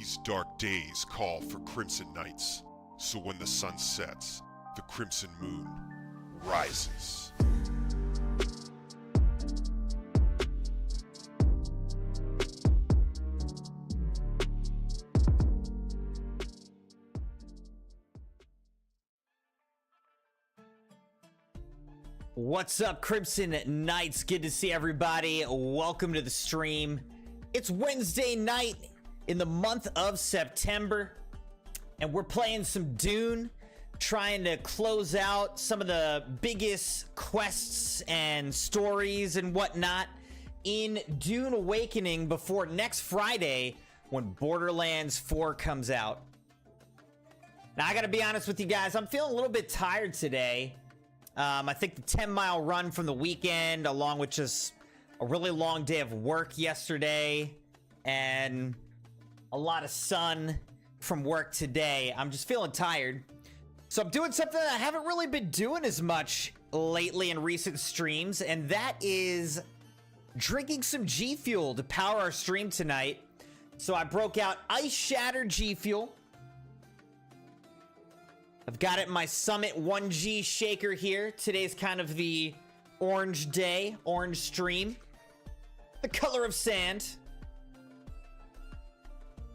These dark days call for crimson nights, so when the sun sets, the crimson moon rises. What's up, Crimson Knights? Good to see everybody. Welcome to the stream. It's Wednesday night in the month of September, and we're playing some Dune, trying to close out some of the biggest quests and stories and whatnot in Dune Awakening before next Friday when Borderlands 4 comes out. Now, I gotta be honest with you guys, I'm feeling a little bit tired today. I think the 10-mile run from the weekend, along with just a really long day of work yesterday and a lot of sun from work today, I'm just feeling tired. So I'm doing something that I haven't really been doing as much lately in recent streams, and that is drinking some G Fuel to power our stream tonight. So I broke out Ice Shatter G Fuel. I've got it in my Summit 1G shaker here. Today's kind of the orange day, orange stream. The color of sand.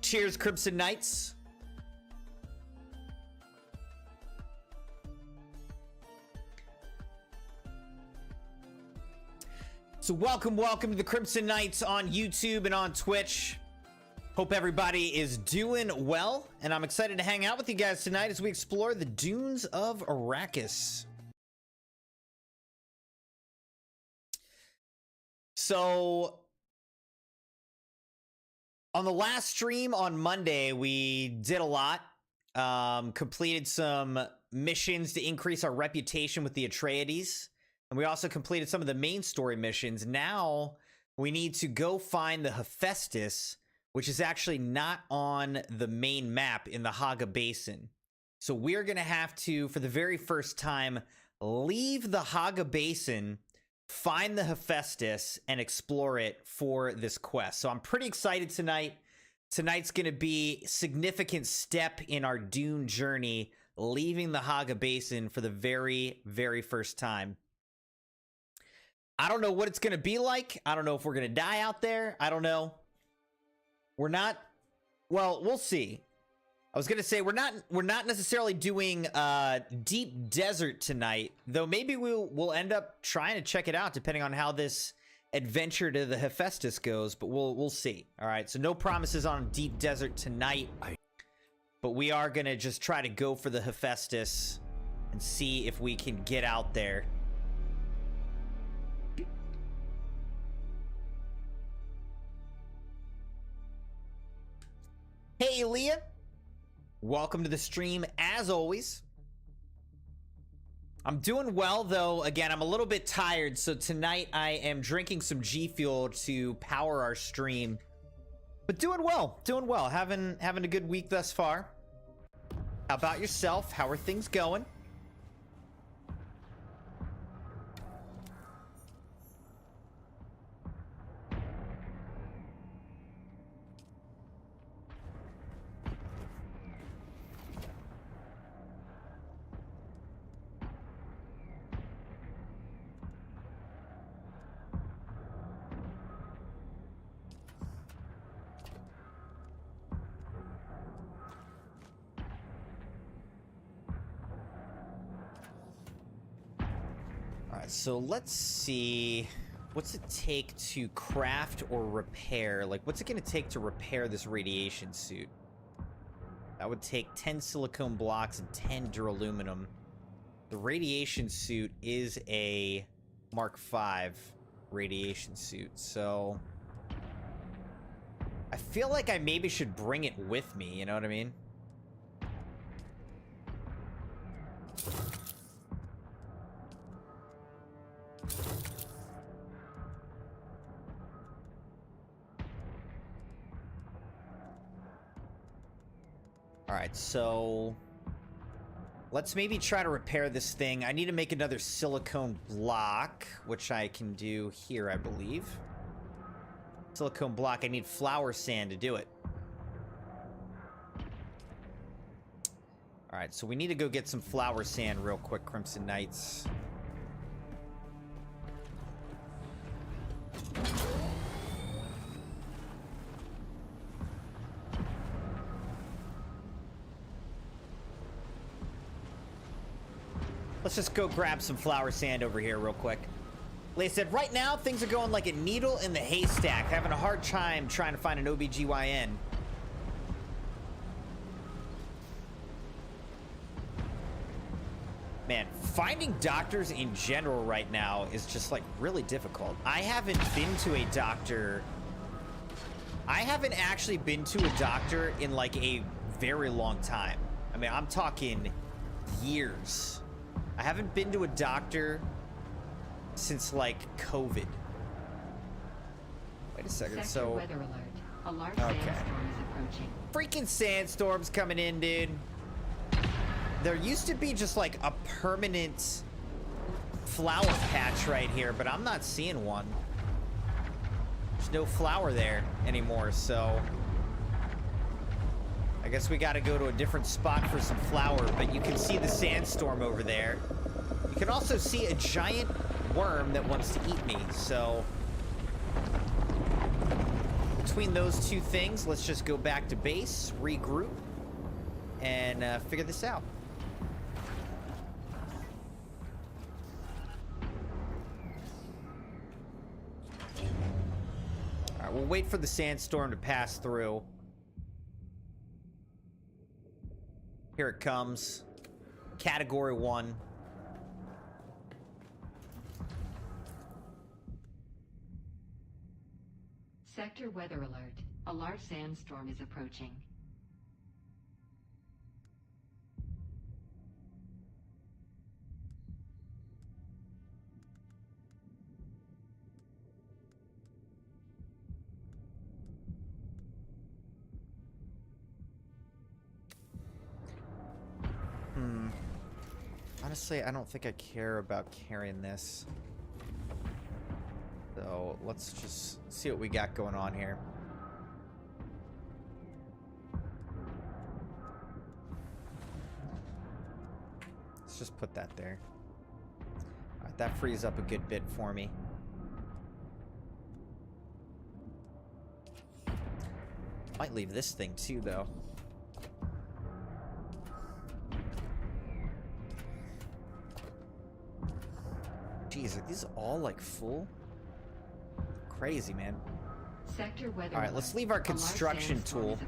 Cheers, Crimson Knights. So welcome to the Crimson Knights on YouTube and on Twitch. Hope everybody is doing well, and I'm excited to hang out with you guys tonight as we explore the dunes of Arrakis. So, on the last stream on Monday, we did a lot. Completed some missions to increase our reputation with the Atreides, and we also completed some of the main story missions. Now, we need to go find the Hephaestus, which is actually not on the main map in the Haga Basin. So we're going to have to, for the very first time, leave the Haga Basin, find the Hephaestus, and explore it for this quest. So I'm pretty excited tonight. Tonight's going to be a significant step in our Dune journey, leaving the Haga Basin for the very, very first time. I don't know what it's going to be like. I don't know if we're going to die out there. I don't know. We're not, well, we'll see. I was gonna say we're not necessarily doing deep desert tonight, though maybe we'll end up trying to check it out depending on how this adventure to the Hephaestus goes, but we'll see. All right, so no promises on deep desert tonight, but we are gonna just try to go for the Hephaestus and see if we can get out there. Hey, Leah. Welcome to the stream, as always. I'm doing well, though. Again, I'm a little bit tired, so tonight I am drinking some G Fuel to power our stream. But doing well, having a good week thus far. How about yourself? How are things going? So let's see, what's it take to craft or repair? Like, what's it going to take to repair this radiation suit? That would take 10 silicone blocks and 10 duraluminum. The radiation suit is a Mark V radiation suit, so I feel like I maybe should bring it with me, you know what I mean? Alright, so let's maybe try to repair this thing. I need to make another silicone block, which I can do here, I believe. Silicone block. I need flour sand to do it. Alright, so we need to go get some flower sand real quick, Crimson Knights. Let's just go grab some flower sand over here real quick. Like I said, right now, things are going like a needle in the haystack. Having a hard time trying to find an OBGYN. Man, finding doctors in general right now is just like really difficult. I haven't been to a doctor. I haven't actually been to a doctor in like a very long time. I mean, I'm talking years. I haven't been to a doctor since like COVID. Wait a second. So weather alert. A large sandstorm is approaching. Freaking sandstorms coming in, dude. There used to be just like a permanent flower patch right here, but I'm not seeing one. There's no flower there anymore, so I guess we got to go to a different spot for some flower, but you can see the sandstorm over there. You can also see a giant worm that wants to eat me, so between those two things, let's just go back to base, regroup, and figure this out. All right, we'll wait for the sandstorm to pass through. Here it comes. Category 1. Sector weather alert. A large sandstorm is approaching. Honestly, I don't think I care about carrying this. So let's just see what we got going on here. Let's just put that there. All right, that frees up a good bit for me. Might leave this thing too, though. Jeez, are these all like full? Crazy, man. Sector weather. All right, let's leave our construction tool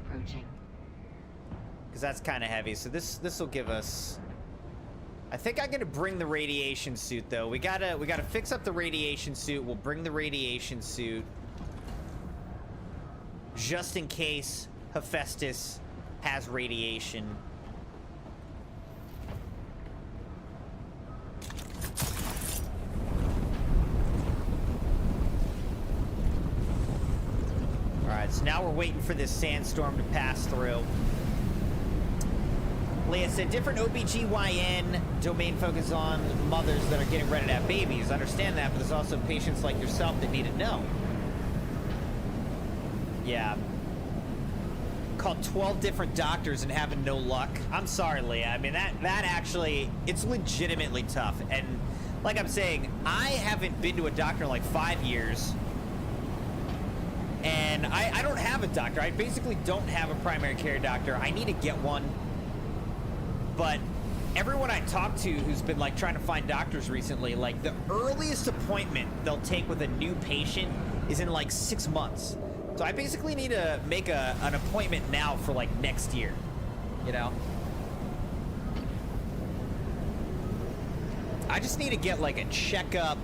because that's kind of heavy. So this will give us. I think I'm gonna bring the radiation suit though. We gotta fix up the radiation suit. We'll bring the radiation suit just in case Hephaestus has radiation. So now we're waiting for this sandstorm to pass through. Leah said, different OBGYN domain focus on mothers that are getting ready to have babies. I understand that, but there's also patients like yourself that need to know. Yeah. Called 12 different doctors and having no luck. I'm sorry, Leah. I mean, that actually, it's legitimately tough. And like I'm saying, I haven't been to a doctor in like 5 years. And I don't have a doctor. I basically don't have a primary care doctor. I need to get one. But everyone I talk to who's been like trying to find doctors recently, like the earliest appointment they'll take with a new patient is in like 6 months. So I basically need to make an appointment now for like next year, you know? I just need to get like a checkup,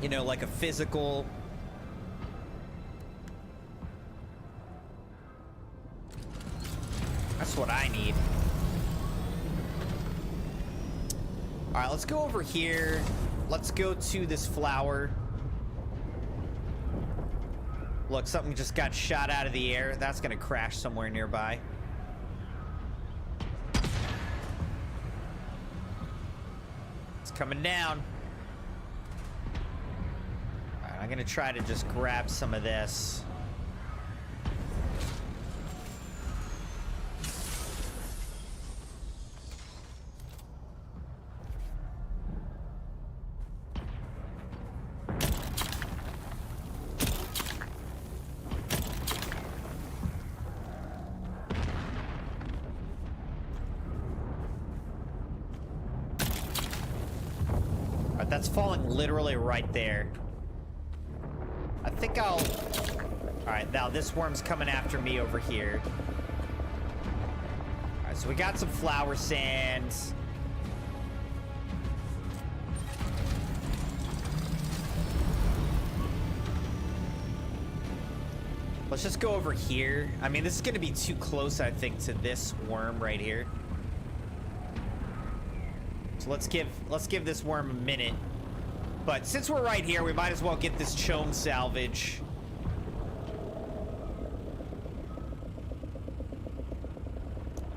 you know, like a physical. That's what I need. All right, let's go over here. Let's go to this flower. Look, something just got shot out of the air. That's gonna crash somewhere nearby. It's coming down. All right, I'm gonna try to just grab some of this. God, that's falling literally right there. I think I'll... Alright, now this worm's coming after me over here. Alright, so we got some flower sands. Let's just go over here. I mean, this is gonna be too close, I think, to this worm right here. So let's give this worm a minute. But since we're right here, we might as well get this chome salvage.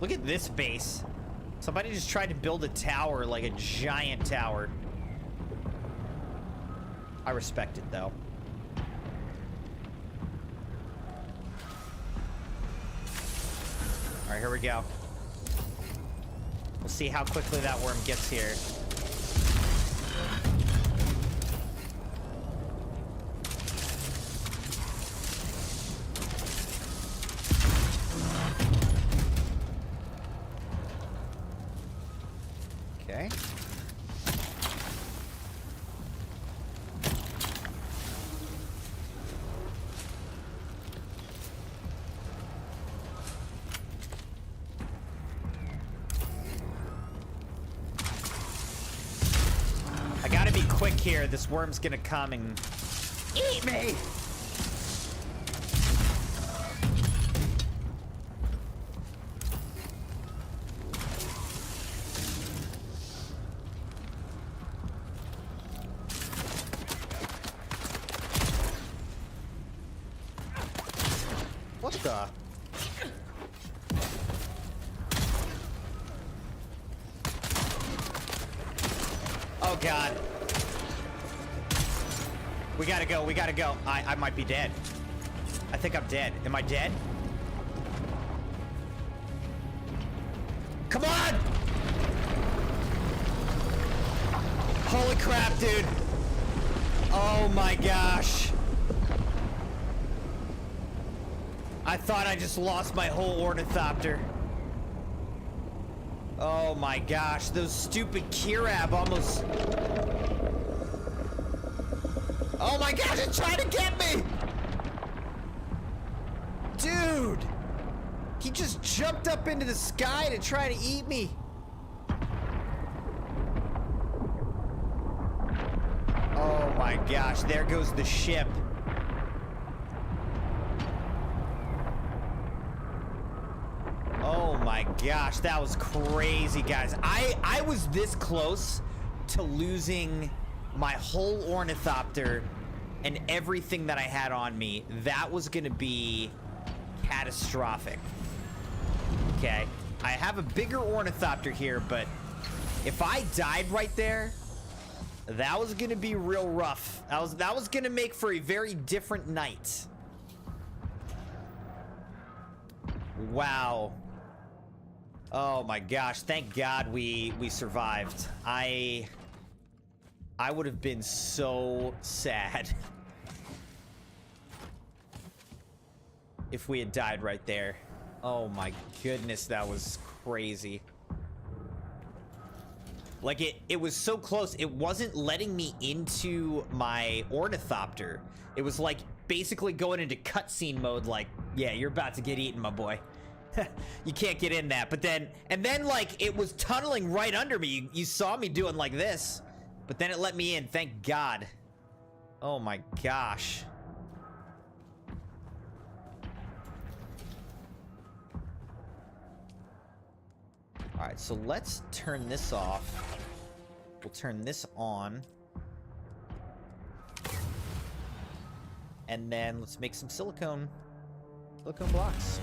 Look at this base. Somebody just tried to build a tower, like a giant tower. I respect it, though. All right, here we go. We'll see how quickly that worm gets here. Okay. I gotta be quick here. This worm's gonna come and eat me. What the? Oh God. We gotta go, we gotta go. I might be dead. I think I'm dead. Am I dead? Come on! Holy crap, dude. Oh my gosh. I thought I just lost my whole ornithopter. Oh my gosh, those stupid Kirab almost... Oh my gosh, it's trying to get me! Dude! He just jumped up into the sky to try to eat me. Oh my gosh, there goes the ship. Oh my gosh, that was crazy, guys. I was this close to losing my whole ornithopter and everything that I had on me. That was gonna be catastrophic. Okay, I have a bigger ornithopter here, but if I died right there, that was gonna be real rough. That was gonna make for a very different night. Wow. Oh my gosh, thank God we survived. I would have been so sad if we had died right there. Oh my goodness, that was crazy. Like, it was so close, it wasn't letting me into my ornithopter. It was like basically going into cutscene mode, like, yeah, you're about to get eaten, my boy. You can't get in that. But then, and then like it was tunneling right under me. You saw me doing like this, but then it let me in. Thank God. Oh my gosh. All right, so let's turn this off. We'll turn this on. And then let's make some silicone blocks.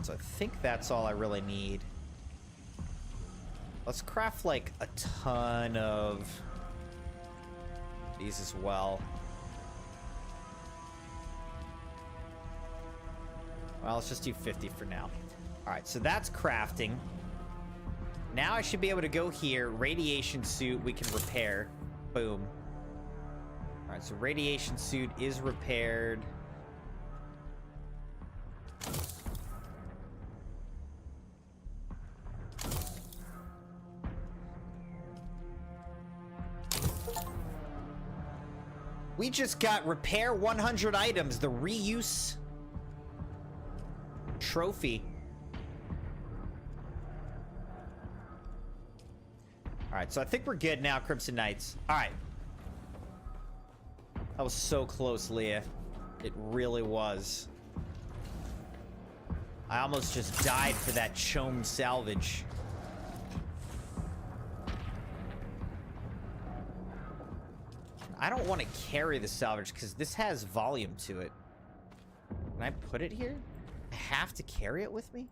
So I think that's all I really need. Let's craft like a ton of these as well. Well, let's just do 50 for now. All right, so that's crafting. Now I should be able to go here. Radiation suit we can repair. Boom. All right, so radiation suit is repaired. We just got repair 100 items, the reuse trophy. All right, so I think we're good now, Crimson Knights. All right. That was so close, Leah. It really was. I almost just died for that chome salvage. I don't want to carry the salvage because this has volume to it. Can I put it here? I have to carry it with me?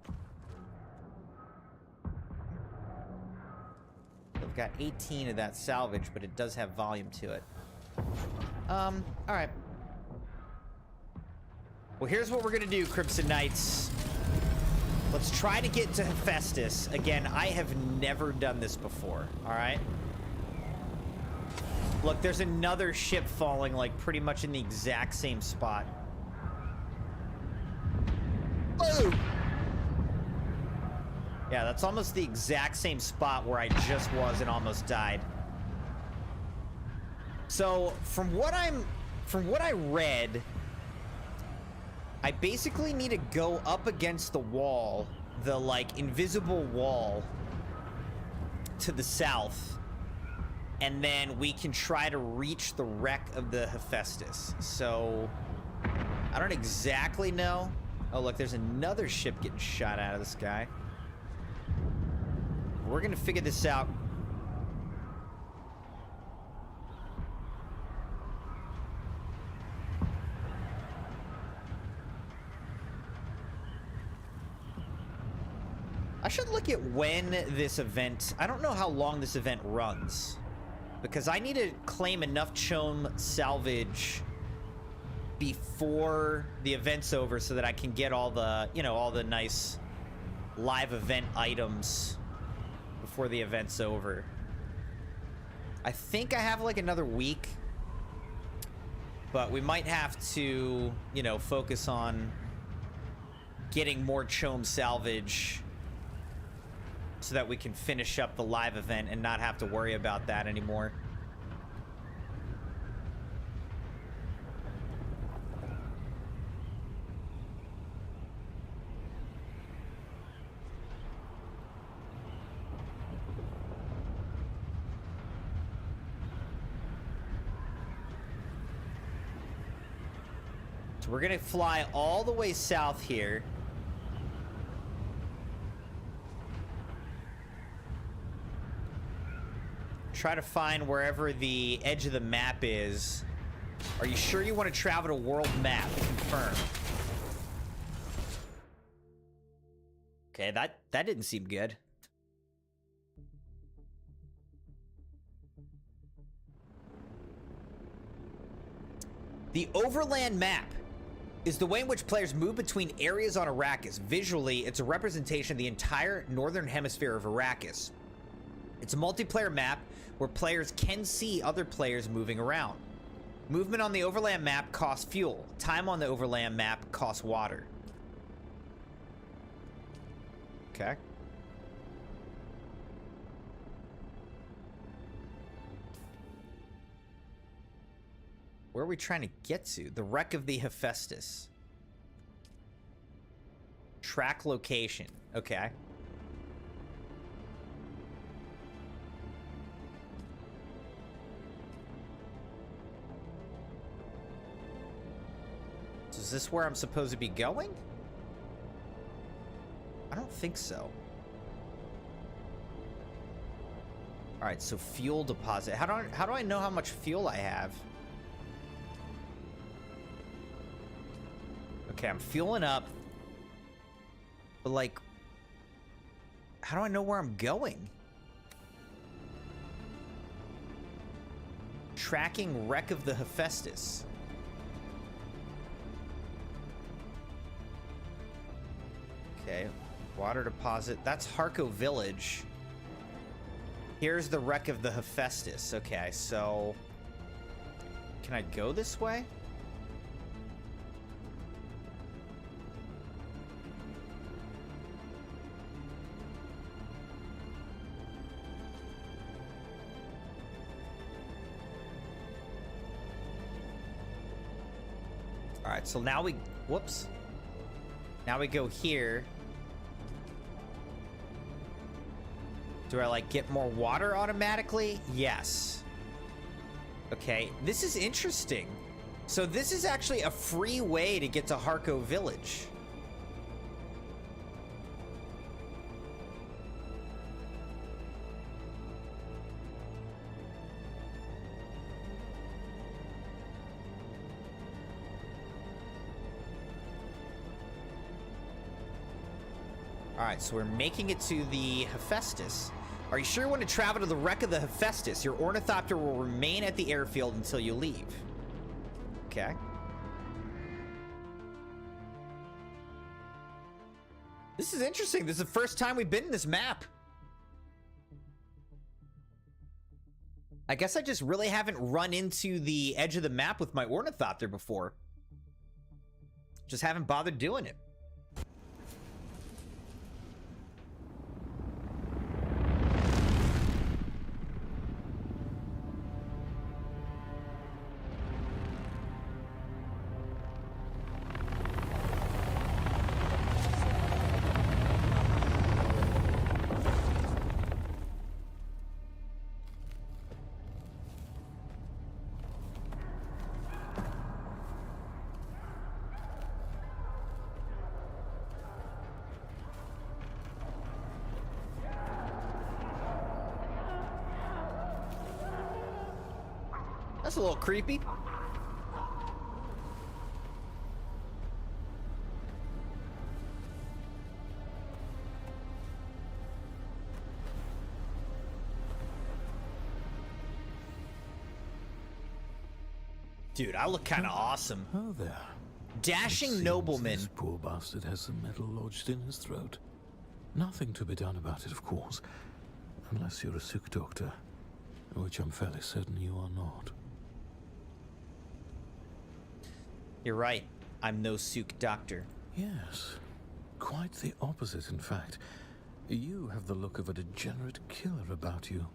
I've got 18 of that salvage, but it does have volume to it. All right. Well, here's what we're gonna do, Crimson Knights. Let's try to get to Hephaestus. Again, I have never done this before, all right? Look, there's another ship falling, like, pretty much in the exact same spot. Oh! Yeah, that's almost the exact same spot where I just was and almost died. So, from what I read, I basically need to go up against the wall, the, like, invisible wall to the south, and then we can try to reach the wreck of the Hephaestus. So, I don't exactly know. Oh, look, there's another ship getting shot out of the sky. We're gonna figure this out. I should look at when this event... I don't know how long this event runs. Because I need to claim enough chome salvage before the event's over so that I can get all the, you know, all the nice live event items before the event's over. I think I have like another week, but we might have to, you know, focus on getting more chome salvage so that we can finish up the live event and not have to worry about that anymore. So we're gonna fly all the way south here. Try to find wherever the edge of the map is. Are you sure you want to travel to world map? Confirm. Okay, that didn't seem good. The overland map is the way in which players move between areas on Arrakis. Visually, it's a representation of the entire northern hemisphere of Arrakis. It's a multiplayer map where players can see other players moving around. Movement on the overland map costs fuel. Time on the overland map costs water. Okay. Where are we trying to get to? The wreck of the Hephaestus. Track location. Okay. Is this where I'm supposed to be going? I don't think so. All right, so fuel deposit. How do I know how much fuel I have? Okay, I'm fueling up. But like, how do I know where I'm going? Tracking wreck of the Hephaestus. Okay, water deposit. That's Harko Village. Here's the wreck of the Hephaestus. Okay, so can I go this way? All right, so now we, whoops. Now we go here. Do I like get more water automatically? Yes. Okay, this is interesting. So this is actually a free way to get to Harko Village. Alright, so we're making it to the Hephaestus. Are you sure you want to travel to the wreck of the Hephaestus? Your ornithopter will remain at the airfield until you leave. Okay. This is interesting. This is the first time we've been in this map. I guess I just really haven't run into the edge of the map with my ornithopter before. Just haven't bothered doing it. That's a little creepy. Dude, I look kind of awesome. Oh, there. Dashing nobleman. This poor bastard has some metal lodged in his throat. Nothing to be done about it, of course. Unless you're a sick doctor, which I'm fairly certain you are not. You're right. I'm no souk doctor. Yes. Quite the opposite, in fact. You have the look of a degenerate killer about you.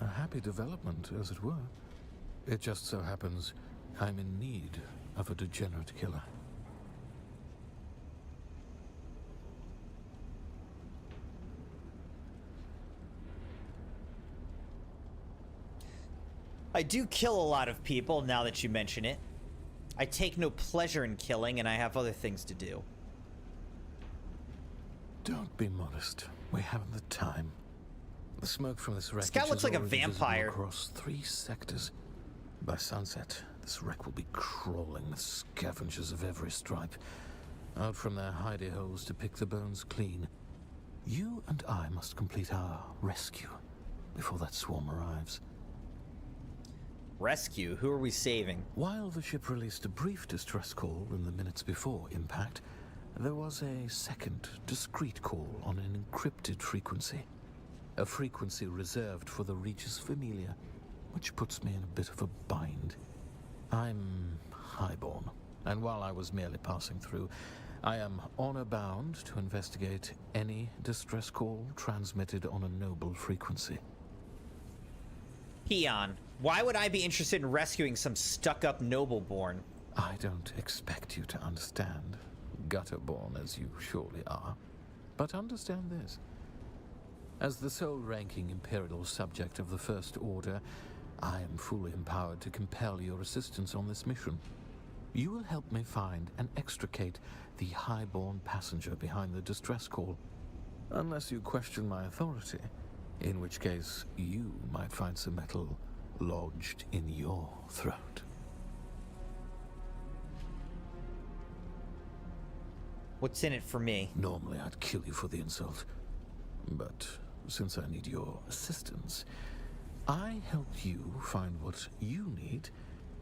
A happy development, as it were. It just so happens I'm in need of a degenerate killer. I do kill a lot of people, now that you mention it. I take no pleasure in killing, and I have other things to do. Don't be modest. We haven't the time. The smoke from this wreck This guy looks like a vampire. Across 3 sectors. By sunset, this wreck will be crawling with scavengers of every stripe, out from their hidey holes to pick the bones clean. You and I must complete our rescue before that swarm arrives. Rescue? Who are we saving? While the ship released a brief distress call in the minutes before impact, there was a second, discreet call on an encrypted frequency. A frequency reserved for the Regis Familia, which puts me in a bit of a bind. I'm highborn, and while I was merely passing through, I am honor-bound to investigate any distress call transmitted on a noble frequency. Peon. Why would I be interested in rescuing some stuck-up nobleborn? I don't expect you to understand, gutter-born as you surely are, but understand this. As the sole-ranking imperial subject of the First Order, I am fully empowered to compel your assistance on this mission. You will help me find and extricate the highborn passenger behind the distress call, unless you question my authority, in which case you might find some metal lodged in your throat. What's in it for me? Normally I'd kill you for the insult, but since I need your assistance, I help you find what you need,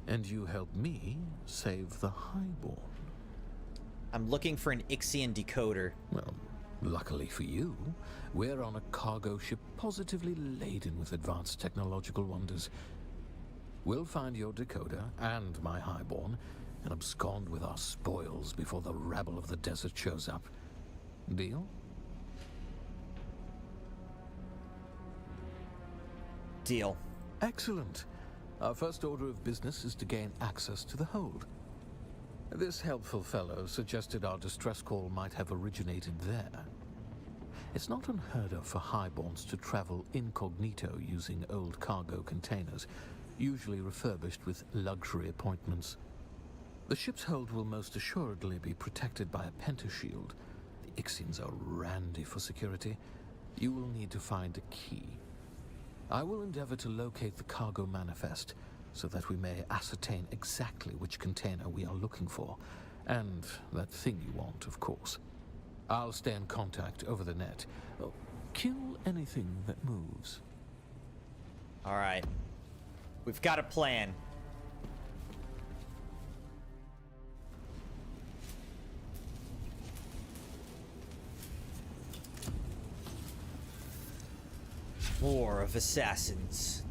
and you help me save the highborn. I'm looking for an Ixian decoder. Well, luckily for you, we're on a cargo ship positively laden with advanced technological wonders. We'll find your decoder and my highborn and abscond with our spoils before the rabble of the desert shows up. Deal? Deal. Excellent. Our first order of business is to gain access to the hold. This helpful fellow suggested our distress call might have originated there. It's not unheard of for highborns to travel incognito using old cargo containers, usually refurbished with luxury appointments. The ship's hold will most assuredly be protected by a pentashield. The Ixians are randy for security. You will need to find a key. I will endeavor to locate the cargo manifest so that we may ascertain exactly which container we are looking for. And that thing you want, of course. I'll stay in contact over the net. Kill anything that moves. All right. We've got a plan. War of Assassins.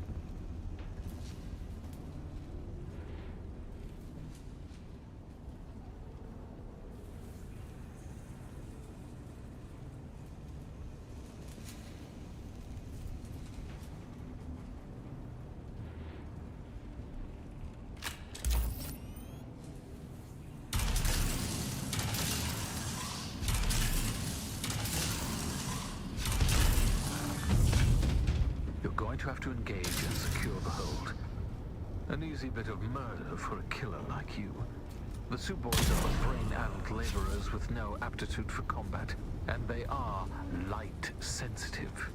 To have to engage and secure the hold. An easy bit of murder for a killer like you. The Suboids are brain-addled laborers with no aptitude for combat, and they are light sensitive.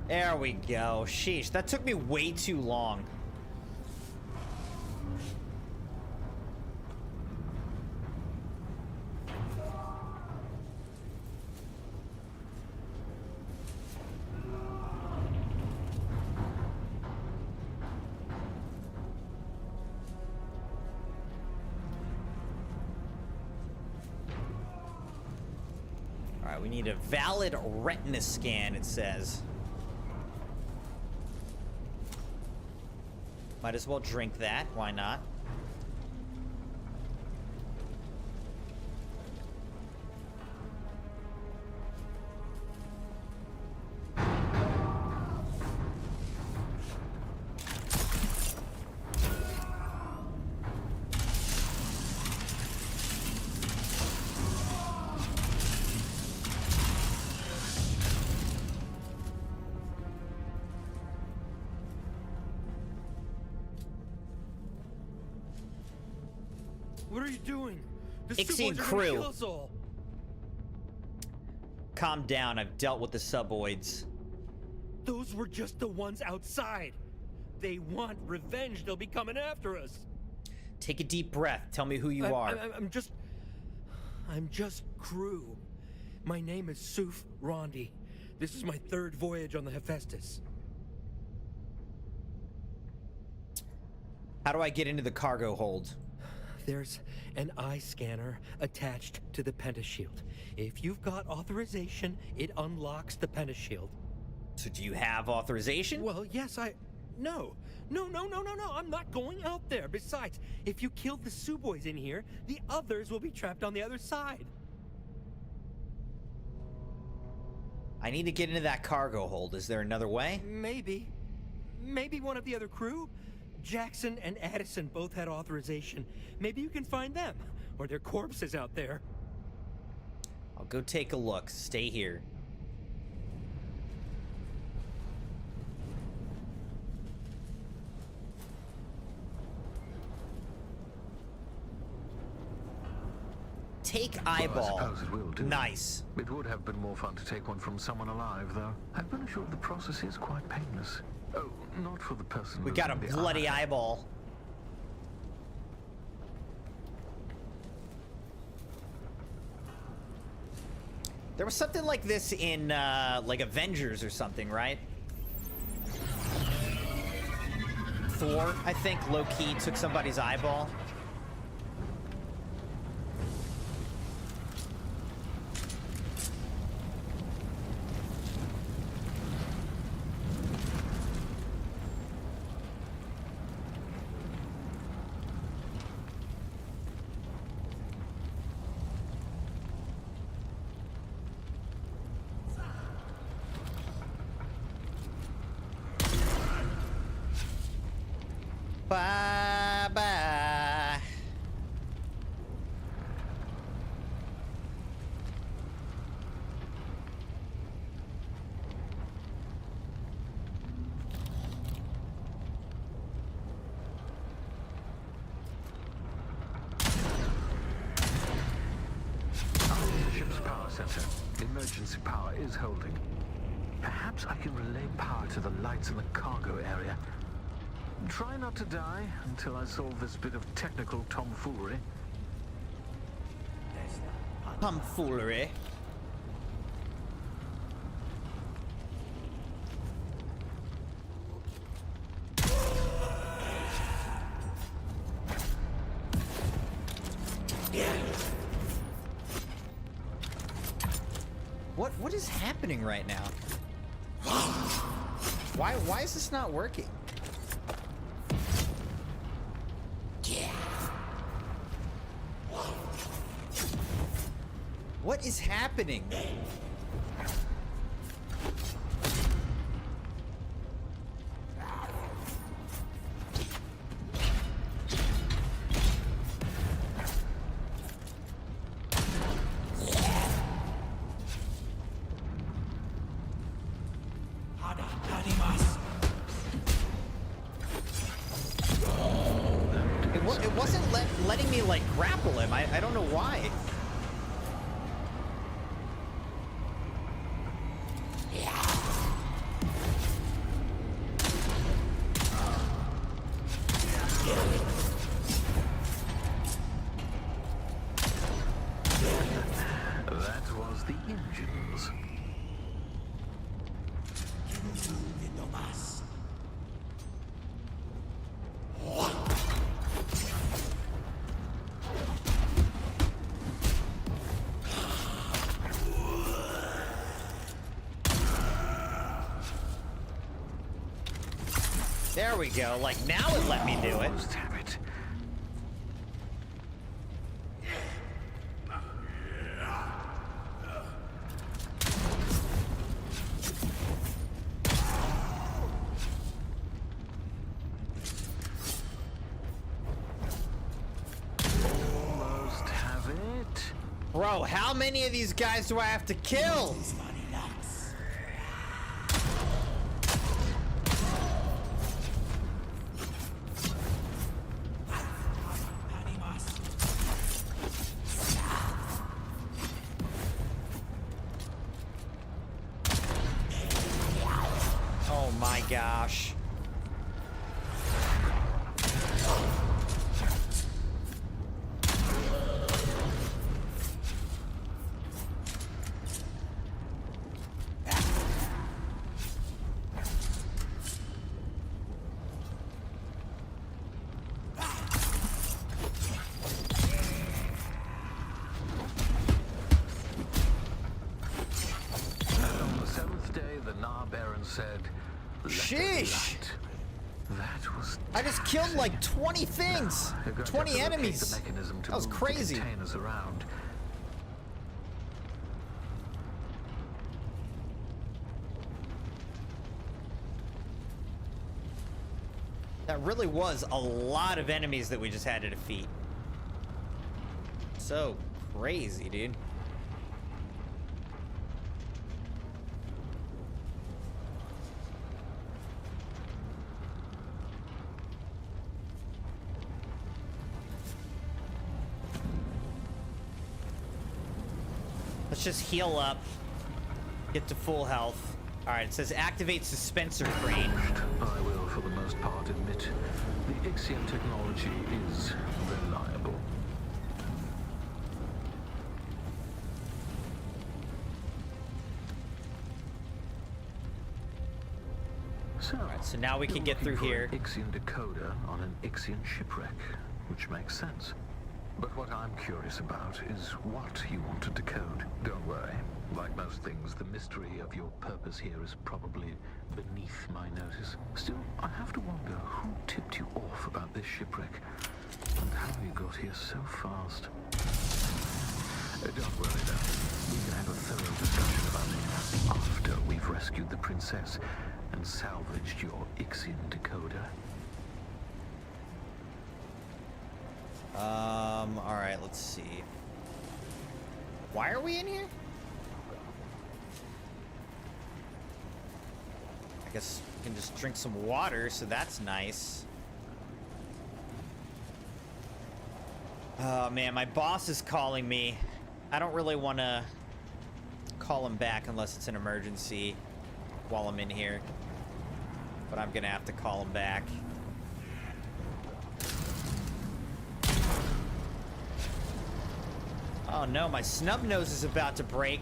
There we go. Sheesh, that took me way too long. All right, we need a valid retina scan, it says. Might as well drink that. Why not? What are you doing? The Ixian Suboids are crew. gonna kill us all. Calm down. I've dealt with the Suboids. Those were just the ones outside. They want revenge. They'll be coming after us. Take a deep breath. Tell me who you are. I'm just crew. My name is Suf Rondi. This is my third voyage on the Hephaestus. How do I get into the cargo hold? There's an eye scanner attached to the pentashield. If you've got authorization, it unlocks the pentashield. So do you have authorization? Well, yes, No. No, I'm not going out there. Besides, if you kill the Suboys in here, the others will be trapped on the other side. I need to get into that cargo hold. Is there another way? Maybe one of the other crew? Jackson and Addison both had authorization. Maybe you can find them, or their corpses out there. I'll go take a look. Stay here. Take eyeball. Well, I suppose it will do. Nice. It would have been more fun to take one from someone alive, though. I've been assured the process is quite painless. Oh, not for the person. We got a losing the bloody eye. eyeball. There was something like this in, like Avengers or something, right? Thor, I think, low-key took somebody's eyeball. Bye-bye. The ship's power center. Emergency power is holding. Perhaps I can relay power to the lights in the cargo area. Try not to die until I solve this bit of technical tomfoolery. Tomfoolery. What is happening right now? Why is this not working? What is happening? It wasn't letting me, like, grapple him. I don't know why. That was the engines. There we go. Like, now it let me do it. Almost have it. Almost have it. Bro, how many of these guys do I have to kill? Oh my gosh. On the seventh day, the Nah Baron said, "Let there be Sheesh. light." It was I just killed like 20 things. You're going to 20 have to locate enemies. the mechanism to That was move crazy. the containers around. That really was a lot of enemies that we just had to defeat. So crazy, dude. Let's just heal up. Get to full health. Alright, it says activate suspensor crane. I will, for the most part, admit the Ixian technology is reliable. So now we can you're get through looking for here. an Ixian decoder on an Ixian shipwreck, which makes sense. But what I'm curious about is what you want to decode. Don't worry. Like most things, the mystery of your purpose here is probably beneath my notice. Still, I have to wonder who tipped you off about this shipwreck and how you got here so fast. Don't worry, though. We can have a thorough discussion about it after we've rescued the princess and salvaged your Ixian decoder. Alright, let's see. Why are we in here? I guess we can just drink some water, so that's nice. Oh man, my boss is calling me. I don't really want to call him back unless it's an emergency while I'm in here. But I'm gonna have to call him back. Oh no, my snub nose is about to break.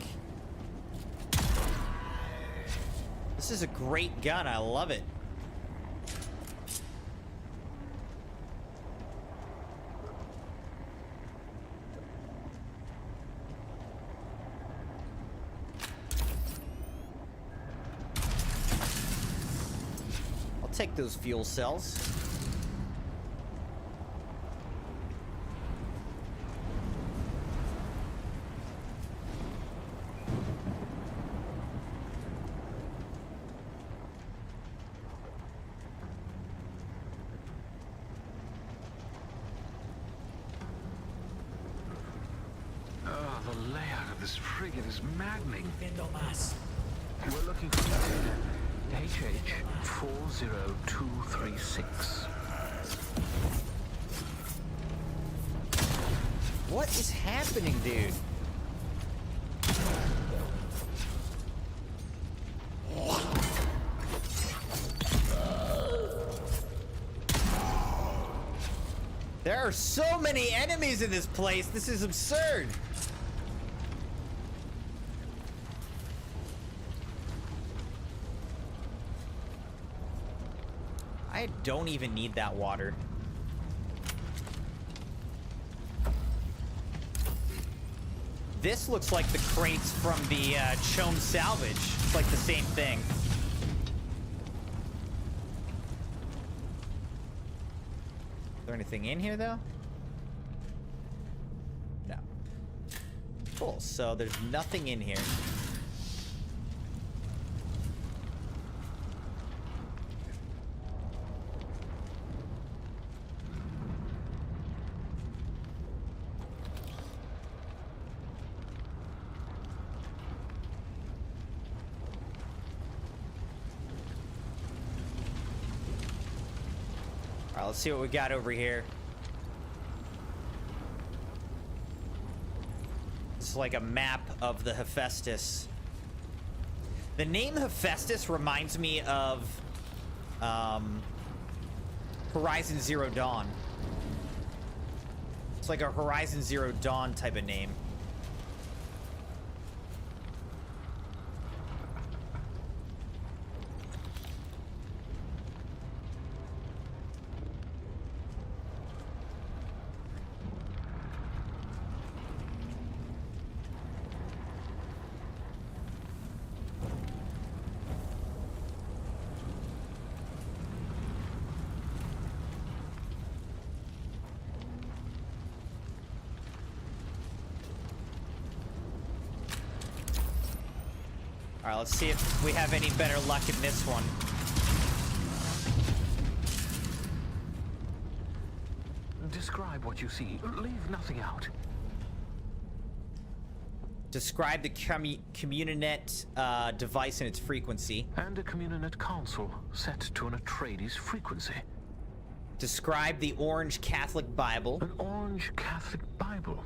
This is a great gun, I love it. I'll take those fuel cells. The layout of this frigate is maddening. We're looking for container HH40236. What is happening, dude? There are so many enemies in this place. This is absurd. I don't even need that water. This looks like the crates from the Chome salvage. It's like the same thing. Is there anything in here, though? No. Cool, so there's nothing in here. Alright, let's see what we got over here. It's like a map of the Hephaestus. The name Hephaestus reminds me of Horizon Zero Dawn. It's like a Horizon Zero Dawn type of name. Alright, let's see if we have any better luck in this one. Describe what you see. Leave nothing out. Describe the Communinet device and its frequency. And a Communinet console set to an Atreides frequency. Describe the Orange Catholic Bible. An Orange Catholic Bible?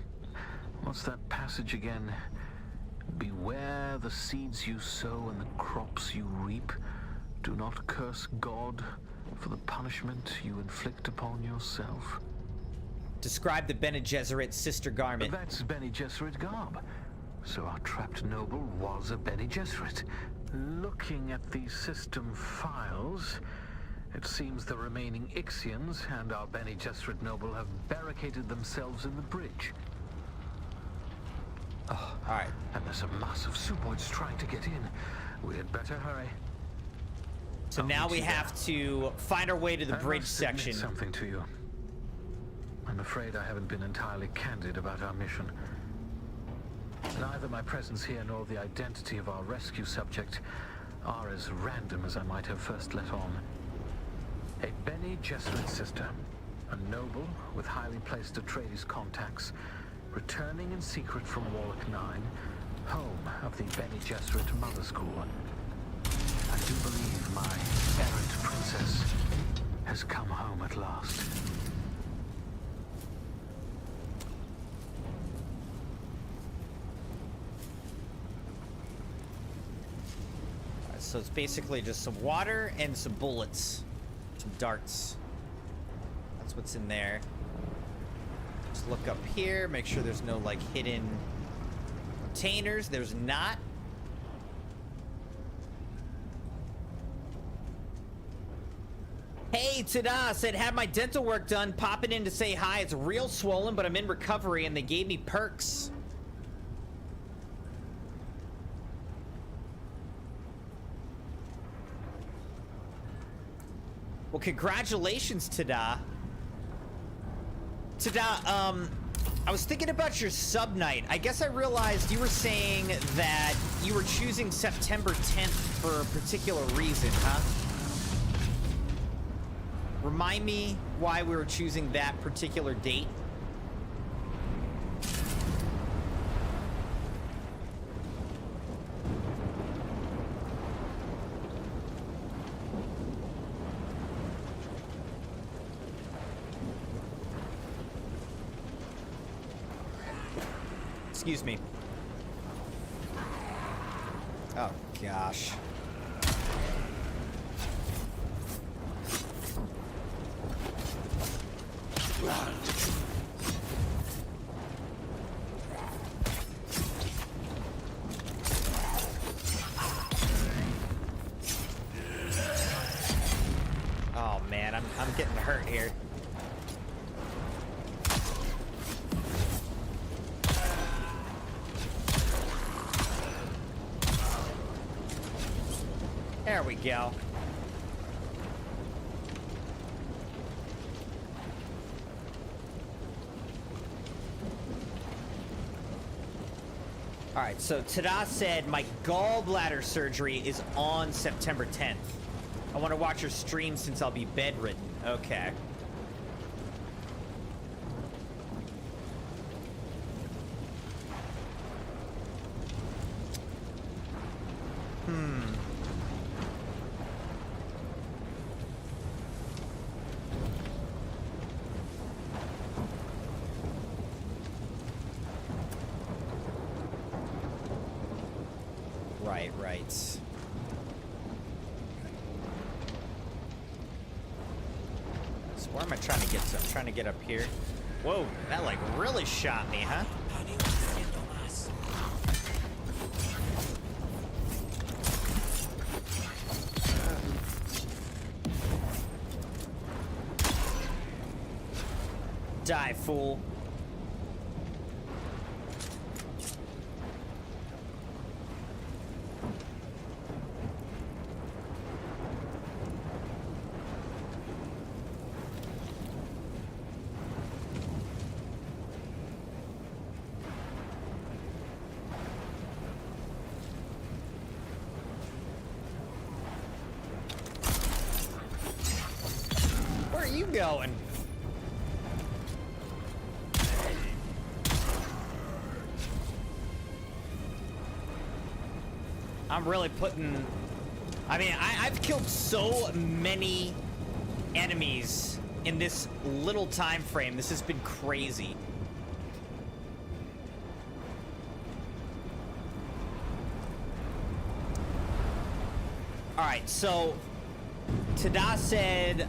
What's that passage again? Beware the seeds you sow and the crops you reap. Do not curse God for the punishment you inflict upon yourself. Describe the Bene Gesserit sister garment. That's Bene Gesserit garb. So our trapped noble was a Bene Gesserit. Looking at the system files, it seems the remaining Ixians and our Bene Gesserit noble have barricaded themselves in the bridge. Oh, alright. And there's a mass of Suboids trying to get in. We'd better hurry. So now we have to find our way to the bridge must admit section. Something to you. I'm afraid I haven't been entirely candid about our mission. Neither my presence here nor the identity of our rescue subject are as random as I might have first let on. A Bene Gesserit sister, a noble with highly placed Atreides contacts, returning in secret from Warlock 9, home of the Bene Gesserit Mother School. I do believe my errant princess has come home at last. So it's basically just some water and some bullets. Some darts. That's what's in there. Just look up here, make sure there's no, like, hidden containers. There's not. Hey, ta-da! Said, had my dental work done. Popping in to say hi. It's real swollen, but I'm in recovery, and they gave me perks. Well, congratulations, Tada. Tada, I was thinking about your sub night. I guess I realized you were saying that you were choosing September 10th for a particular reason, huh? Remind me why we were choosing that particular date. Excuse me. Oh, gosh. Oh, man, I'm getting hurt here. There we go. All right, so Tada said my gallbladder surgery is on September 10th. I want to watch her stream since I'll be bedridden. Okay. Right. So where am I trying to get to? I'm trying to get up here. Whoa, that like really shot me, huh? Die, fool. going. I'm really putting... I mean, I've killed so many enemies in this little time frame. This has been crazy. Alright, so... Tada said,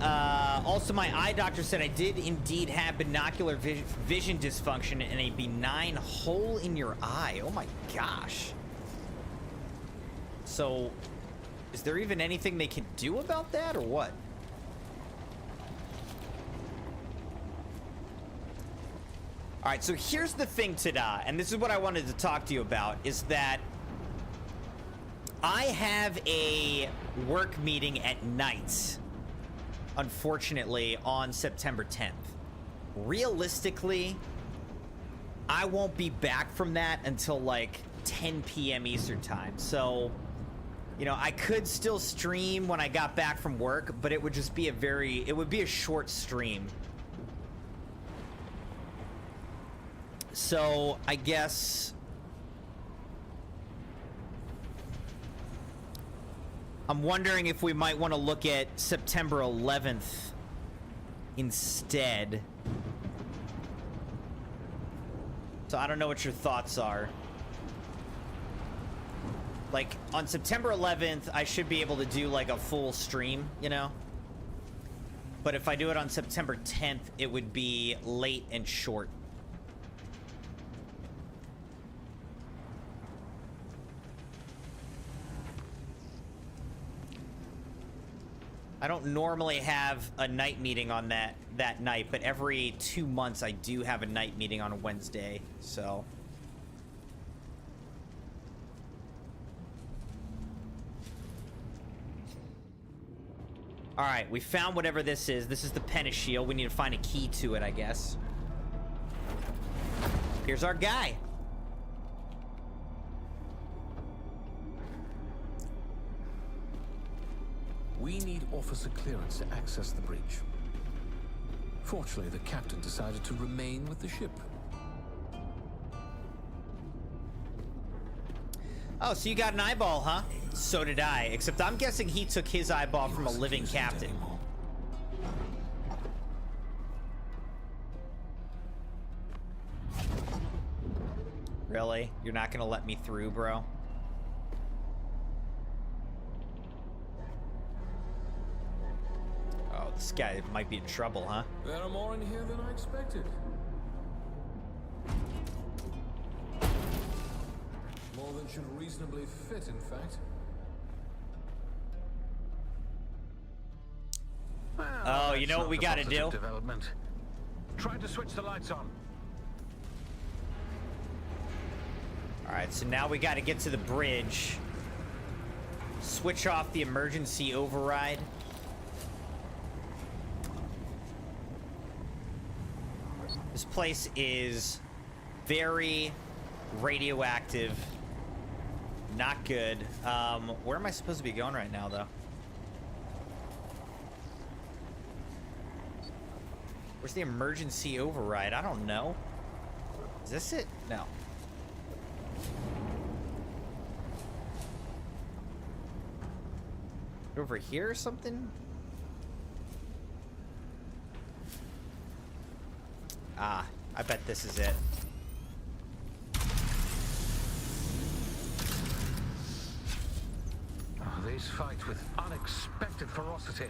also my eye doctor said I did indeed have binocular vision dysfunction and a benign hole in your eye. Oh my gosh. So, is there even anything they can do about that, or what? Alright, so here's the thing, Tada, and this is what I wanted to talk to you about, is that I have a work meeting at night, unfortunately, on September 10th. Realistically, I won't be back from that until like 10 p.m. Eastern time. So, you know, I could still stream when I got back from work, but it would just be it would be a short stream. So, I guess I'm wondering if we might want to look at September 11th instead. So I don't know what your thoughts are. Like, on September 11th, I should be able to do, like, a full stream, you know? But if I do it on September 10th, it would be late and short. I don't normally have a night meeting on that night, but every 2 months I do have a night meeting on a Wednesday, so... Alright, we found whatever this is. This is the Pentashield. We need to find a key to it, I guess. Here's our guy. We need officer clearance to access the breach. Fortunately, the captain decided to remain with the ship. Oh, so you got an eyeball, huh? So did I, except I'm guessing he took his eyeball from a living captain. Really? You're not gonna let me through, bro? Oh, this guy might be in trouble, huh? There are more in here than I expected. More than should reasonably fit, in fact. Oh, you know what we gotta do? Development. Try to switch the lights on. Alright, so now we gotta get to the bridge. Switch off the emergency override. This place is very radioactive. Not good. Where am I supposed to be going right now, though? Where's the emergency override? I don't know. Is this it? No. Over here or something? Ah, I bet this is it. Oh, these fight with unexpected ferocity.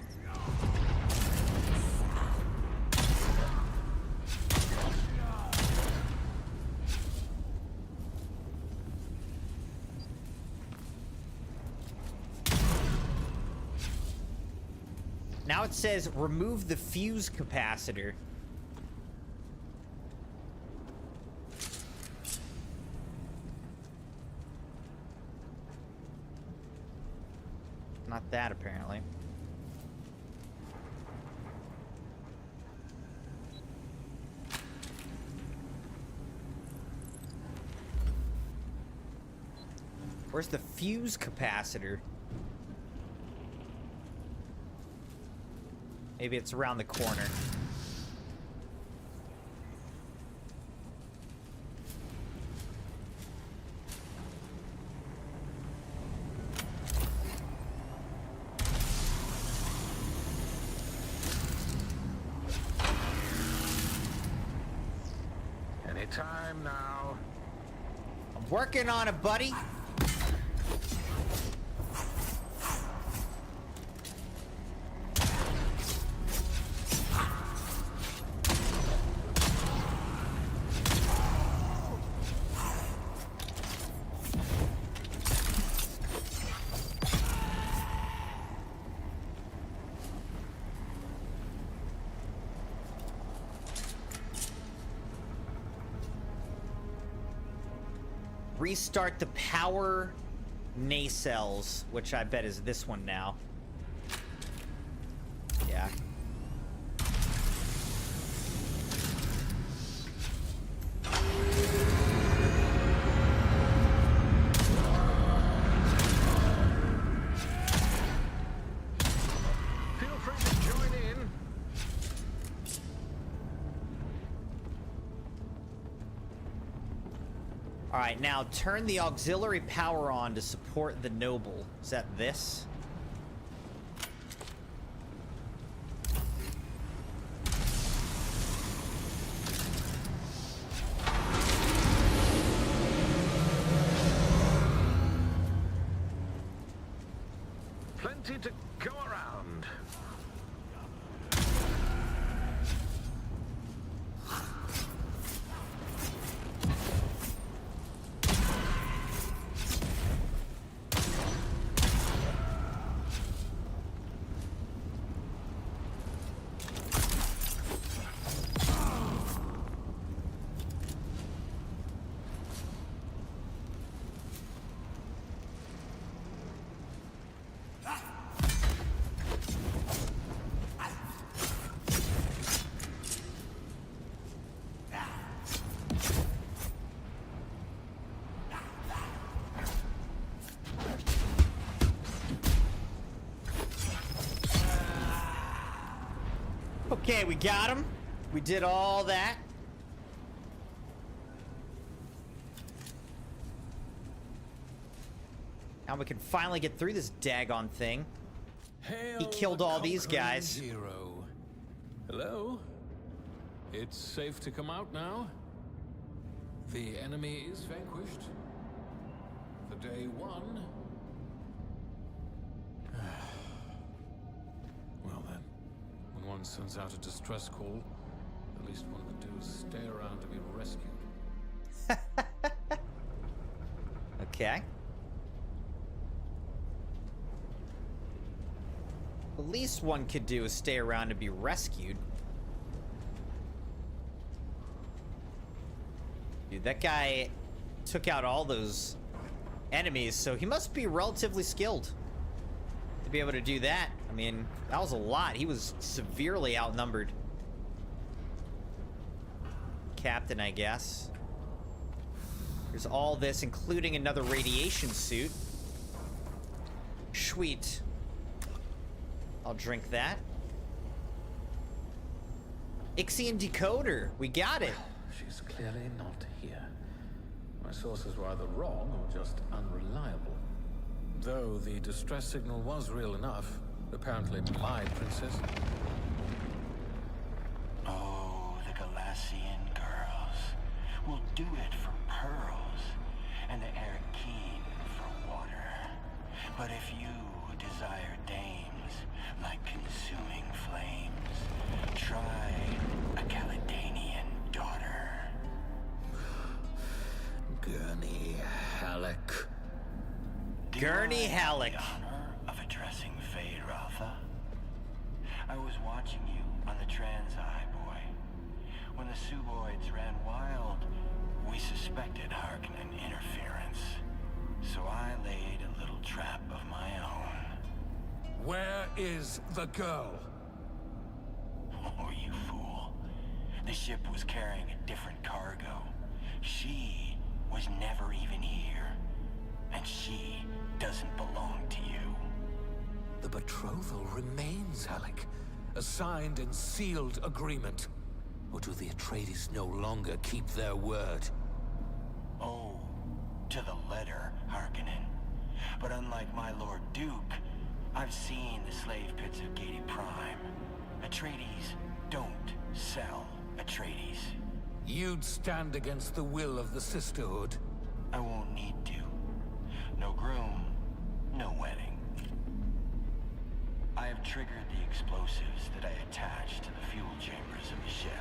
Now it says remove the fuse capacitor. Not that, apparently. Where's the fuse capacitor? Maybe it's around the corner. Any time now. I'm working on it, buddy. Restart the power nacelles, which I bet is this one now. Yeah. Feel free to join in. All right, now turn the auxiliary power on to support the noble. Is that this? Plenty to go around. Okay, we got him. We did all that. Now we can finally get through this daggone thing. Hail He killed the all these conquering guys. Hero. Hello? It's safe to come out now? The enemy is vanquished. For day one. Well then, when one sends out a distress call, the least one could do is stay around to be rescued. Okay. The least one could do is stay around to be rescued. Dude, that guy took out all those enemies, so he must be relatively skilled to be able to do that. I mean, that was a lot. He was severely outnumbered. Captain, I guess. There's all this, including another radiation suit. Sweet. I'll drink that. Ixian decoder. We got it. She's clearly not here. My sources were either wrong or just unreliable. Though the distress signal was real enough, apparently my princess. Oh, the Galassian girls will do it for pearls, and the air keen for water. But if you desire dames like consuming flames, try a Caledonian daughter. Gurney Halleck. Gurney Halleck. The honor of addressing Fade Rotha. I was watching you on the Transeye, boy. When the Suboids ran wild, we suspected Harkonnen interference. So I laid a little trap of my own. Where is the girl? Oh, you fool. The ship was carrying a different cargo. She was never even here. And she doesn't belong to you. The betrothal remains, Halleck. A signed and sealed agreement? Or do the Atreides no longer keep their word? Oh, to the letter, Harkonnen. But unlike my Lord Duke, I've seen the slave pits of Gedi Prime. Atreides don't sell Atreides. You'd stand against the will of the Sisterhood? I won't need to. No groom, no wedding. I have triggered the explosives that I attached to the fuel chambers of the ship.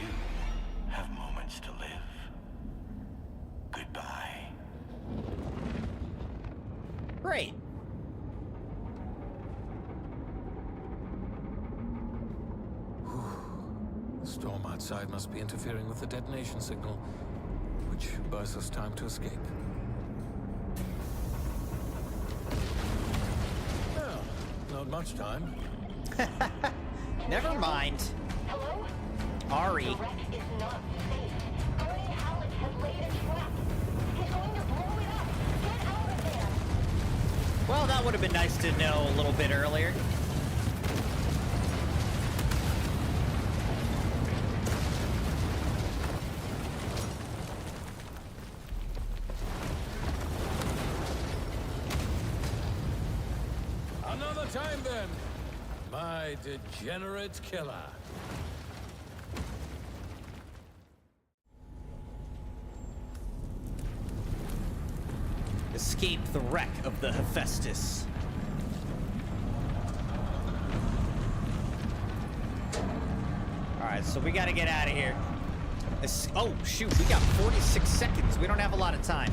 You have moments to live. Goodbye. Great. The storm outside must be interfering with the detonation signal, which buys us time to escape. Well, not much time. Never mind. Hello? Ari. The wreck is not safe. Shai-Halud has laid a trap. He's going to blow it up. Get out of there. Well, that would have been nice to know a little bit earlier. Another time then, my degenerate killer. Escape the wreck of the Hephaestus. Alright, so we gotta get out of here. Oh, shoot, we got 46 seconds. We don't have a lot of time.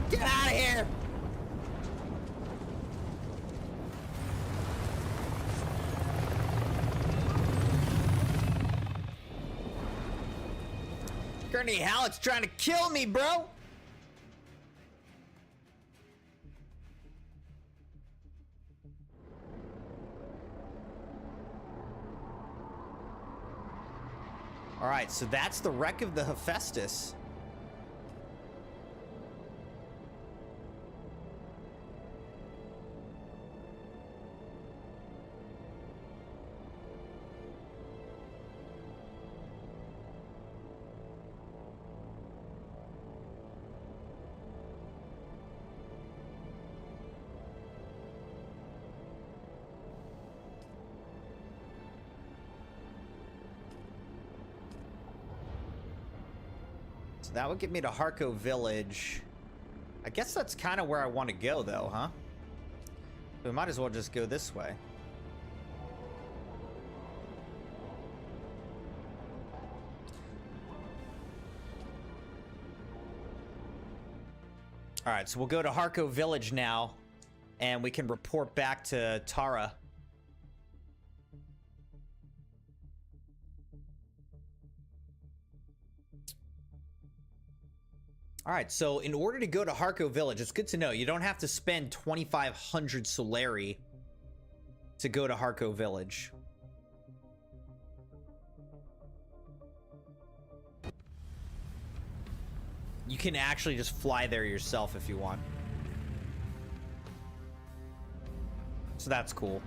Get out of here! Gurney Hallett's trying to kill me, bro! Alright, so that's the wreck of the Hephaestus. So that would get me to Harko Village. I guess that's kind of where I want to go, though, huh? We might as well just go this way. All right, so we'll go to Harko Village now, and we can report back to Tara. All right, so in order to go to Harko Village, it's good to know you don't have to spend 2,500 Solari to go to Harko Village. You can actually just fly there yourself if you want. So that's cool.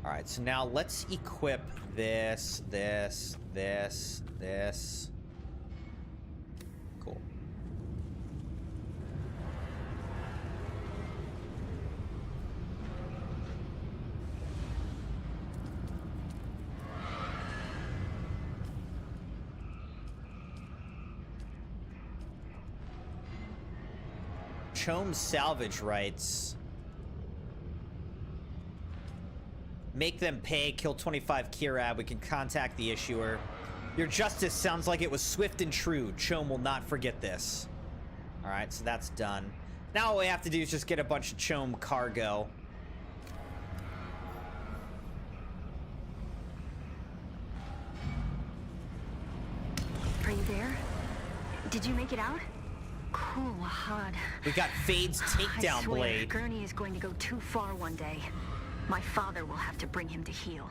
All right, so now let's equip this. Cool. Chom Salvage writes, make them pay, kill 25 Kirab, we can contact the issuer. Your justice sounds like it was swift and true. Chom will not forget this. Alright, so that's done. Now all we have to do is just get a bunch of Chom cargo. Did you make it out? Cool, Hod. We got Fade's I takedown swear, blade. Gurney is going to go too far one day. My father will have to bring him to heel.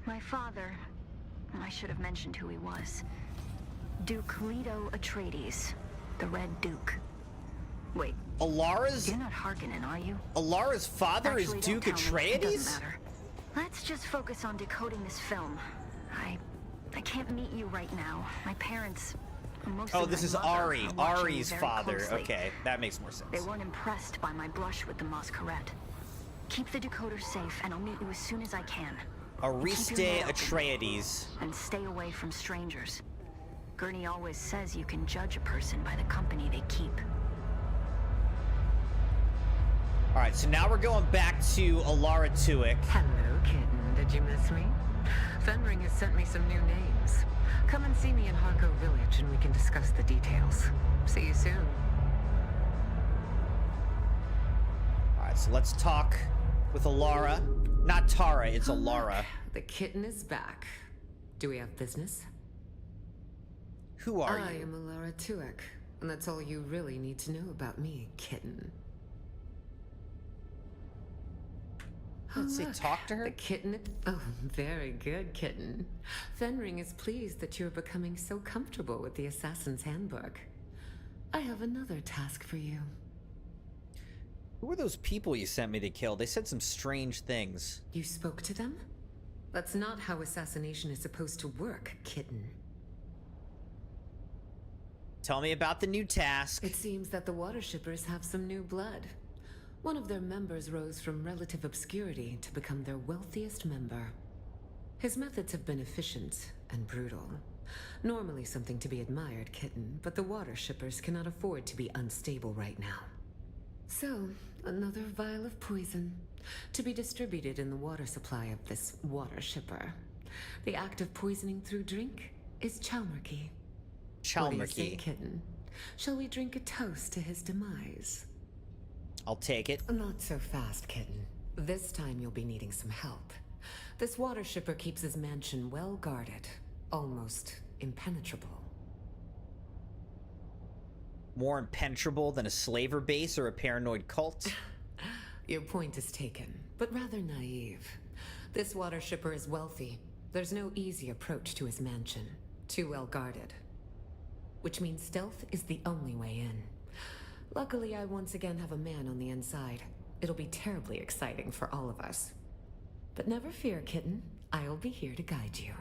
My father... I should have mentioned who he was. Duke Leto Atreides, the Red Duke. Wait, Alara's you're not Harkonnen, are you? Alara's father Actually, is don't Duke tell me. It doesn't Atreides? matter. Let's just focus on decoding this film. I can't meet you right now. My parents... Mostly Oh, this my is mother, Ari. are watching me Ari's very father. closely. Okay, that makes more sense. They weren't impressed by my brush with the Masquerade. Keep the decoder safe, and I'll meet you as soon as I can. Ariste Keep your head open. Atreides. And stay away from strangers. Gurney always says you can judge a person by the company they keep. All right, so now we're going back to Alara Tuick. Hello, kitten. Did you miss me? Fenring has sent me some new names. Come and see me in Harko Village and we can discuss the details. See you soon. All right, so let's talk with Alara. Not Tara, it's Oh, Alara. look, the kitten is back. Do we have business? Who are I you? am Alara Tuick, and that's all you really need to know about me, kitten. Let's see, look, talk to her? The kitten. Oh, very good, kitten. Fenring is pleased that you're becoming so comfortable with the Assassin's Handbook. I have another task for you. Who were those people you sent me to kill? They said some strange things. You spoke to them? That's not how assassination is supposed to work, kitten. Tell me about the new task. It seems that the water shippers have some new blood. One of their members rose from relative obscurity to become their wealthiest member. His methods have been efficient and brutal. Normally something to be admired, kitten, but the water shippers cannot afford to be unstable right now. So, another vial of poison, to be distributed in the water supply of this water shipper. The act of poisoning through drink is Chalmerky. What do you say, Chalmerky. kitten? Shall we drink a toast to his demise? I'll take it. Not so fast, kitten. This time you'll be needing some help. This water shipper keeps his mansion well guarded, almost impenetrable. More impenetrable than a slaver base or a paranoid cult? Your point is taken, but rather naive. This water shipper is wealthy. There's no easy approach to his mansion. Too well guarded. Which means stealth is the only way in. Luckily, I once again have a man on the inside. It'll be terribly exciting for all of us. But never fear, kitten. I'll be here to guide you.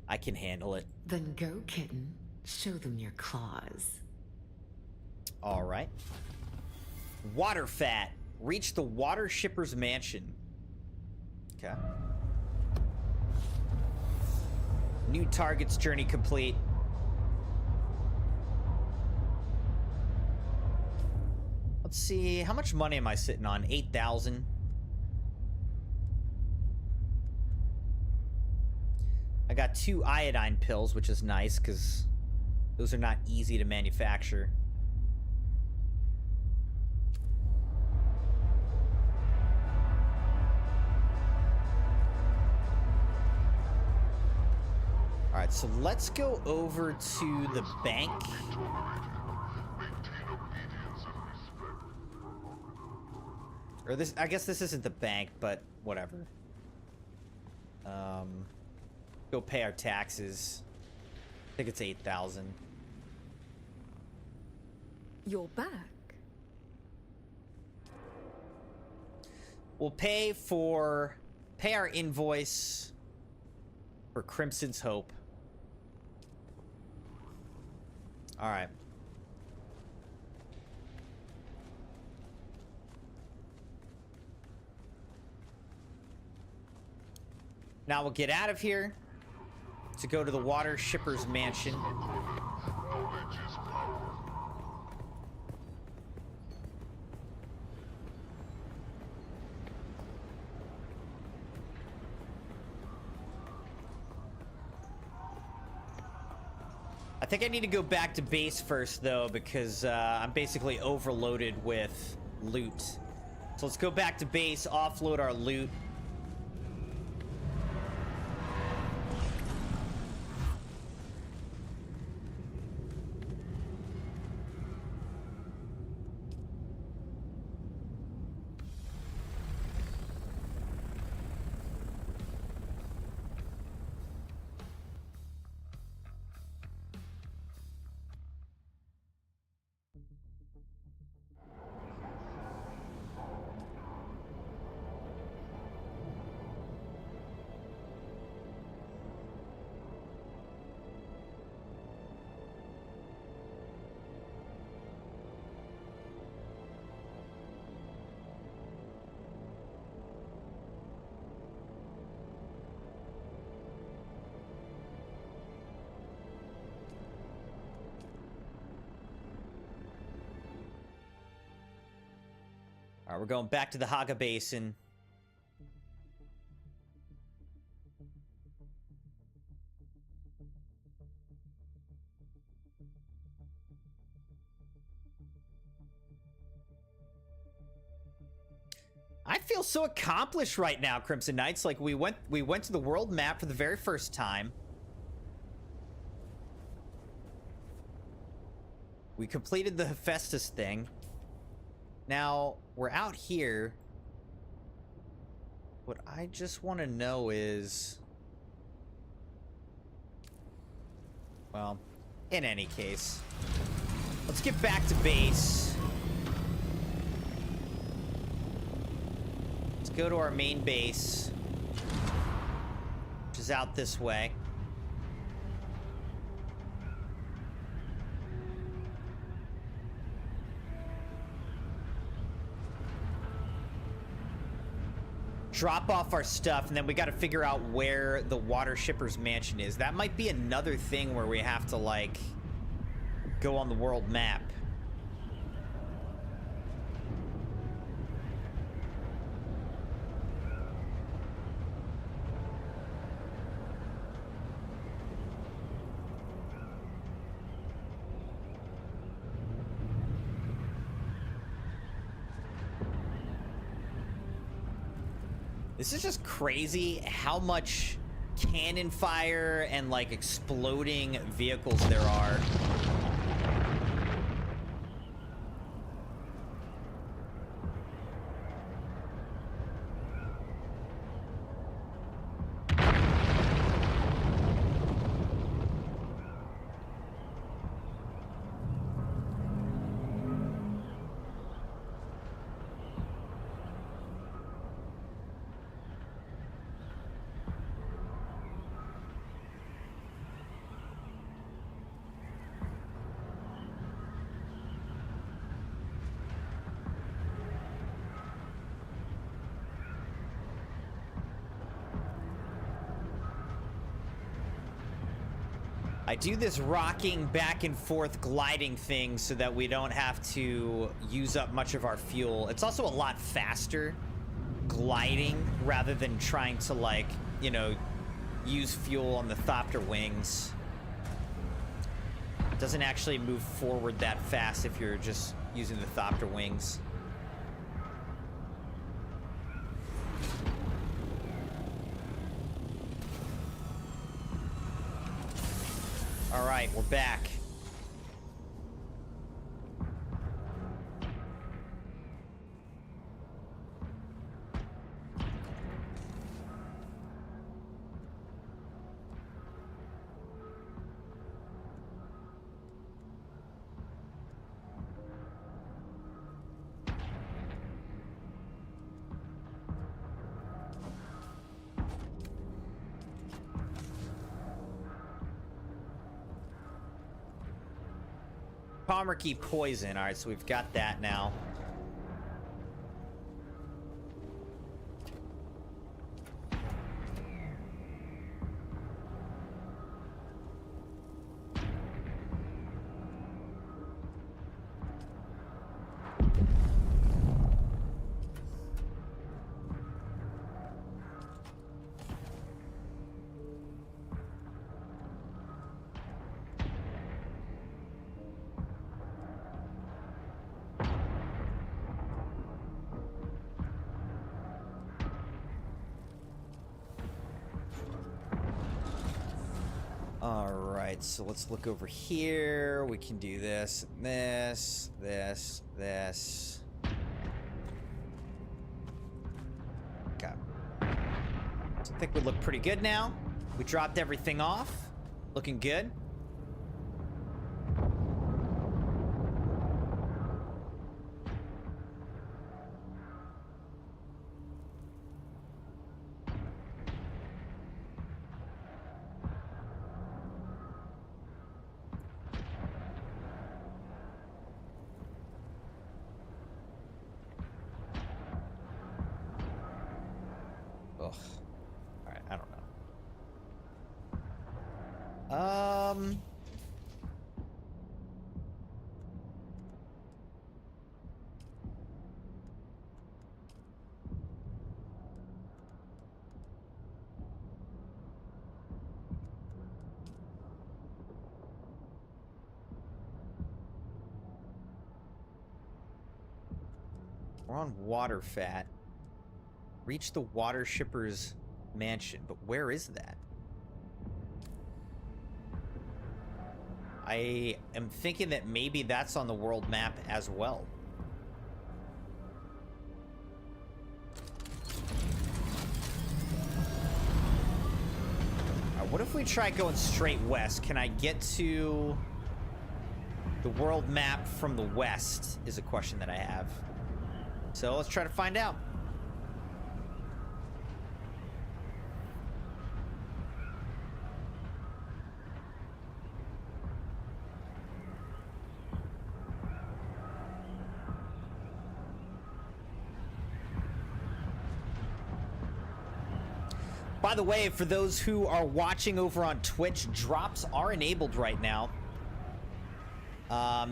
I can handle it. Then go, kitten. Show them your claws. All right. Water fat. Reach the water shipper's mansion. Okay. New targets journey complete. Let's see, how much money am I sitting on? 8,000. I got 2 iodine pills, which is nice because those are not easy to manufacture. All right, so let's go over to the bank. Or this, I guess this isn't the bank, but whatever. Go pay our taxes. I think it's 8,000. You're back. We'll pay our invoice for Crimson's Hope. All right. Now we'll get out of here to go to the water shipper's mansion. I think I need to go back to base first, though, because I'm basically overloaded with loot. So let's go back to base, offload our loot. All right, we're going back to the Haga Basin. I feel so accomplished right now, Crimson Knights. Like we went to the world map for the very first time. We completed the Hephaestus thing. Now we're out here. What I just want to know is, well, in any case, let's get back to base. Let's go to our main base, which is out this way. Drop off our stuff, and then we got to figure out where the water shipper's mansion is. That might be another thing where we have to, like, go on the world map. This is just crazy how much cannon fire and, like, exploding vehicles there are. I do this rocking back and forth gliding thing so that we don't have to use up much of our fuel. It's also a lot faster gliding rather than trying to, like, you know, use fuel on the Thopter wings. It doesn't actually move forward that fast if you're just using the Thopter wings. All right, we're back. Palmer key poison. All right, so we've got that now. Alright, so let's look over here. We can do this, this, this, this. Okay. So I think we look pretty good now. We dropped everything off. Looking good. Alright, I don't know. We're on Waterfat. Reach the water shipper's mansion, but where is that? I am thinking that maybe that's on the world map as well. What if we try going straight west? Can I get to the world map from the west is a question that I have. So let's try to find out. By the way, for those who are watching over on Twitch, drops are enabled right now.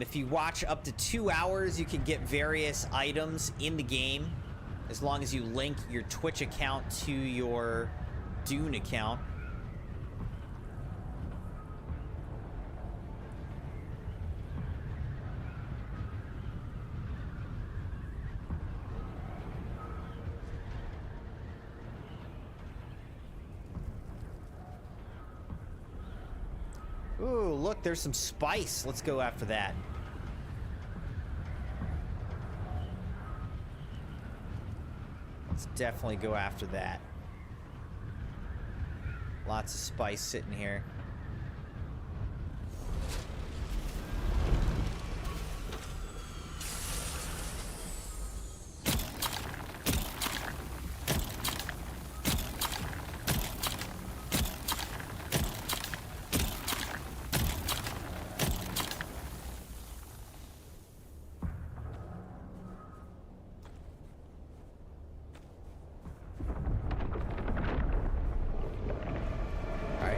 If you watch up to 2 hours, you can get various items in the game, as long as you link your Twitch account to your Dune account. Ooh, look, there's some spice. Let's go after that. Let's definitely go after that. Lots of spice sitting here.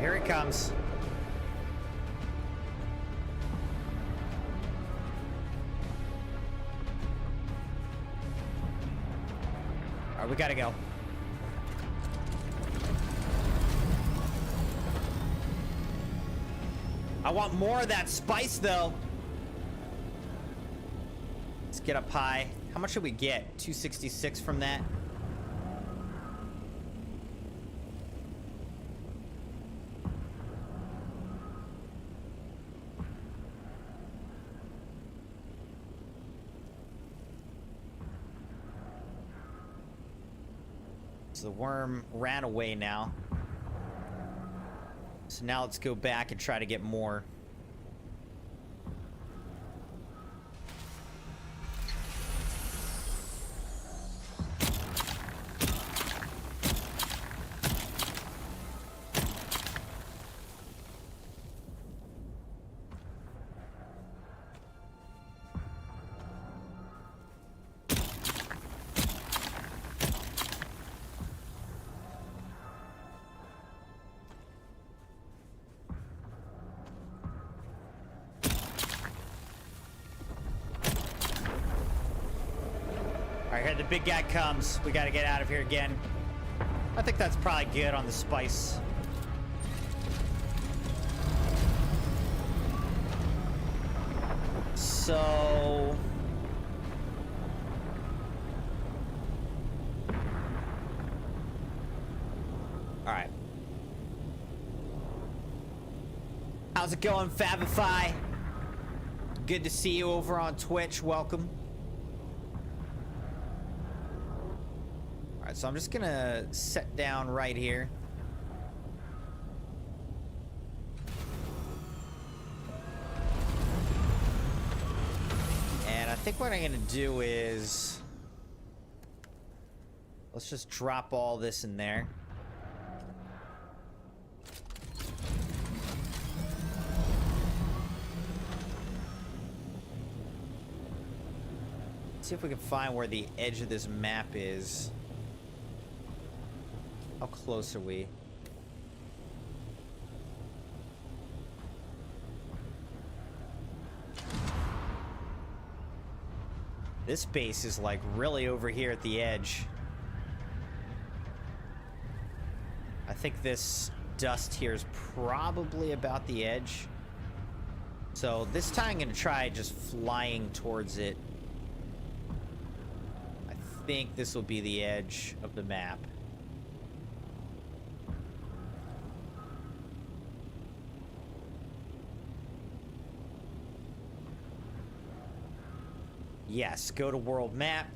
Here it comes. All right, we gotta go. I want more of that spice, though. Let's get up high. How much should we get? 266 from that? The worm ran away now. So now let's go back and try to get more. Alright, here the big guy comes. We gotta get out of here again. I think that's probably good on the spice. So... Alright. How's it going, Fabify? Good to see you over on Twitch. Welcome. Alright, so I'm just gonna set down right here. And I think what I'm gonna do is... let's just drop all this in there. See if we can find where the edge of this map is. How close are we? This base is like really over here at the edge. I think this dust here is probably about the edge. So this time I'm gonna try just flying towards it. think this will be the edge of the map. Yes, go to world map.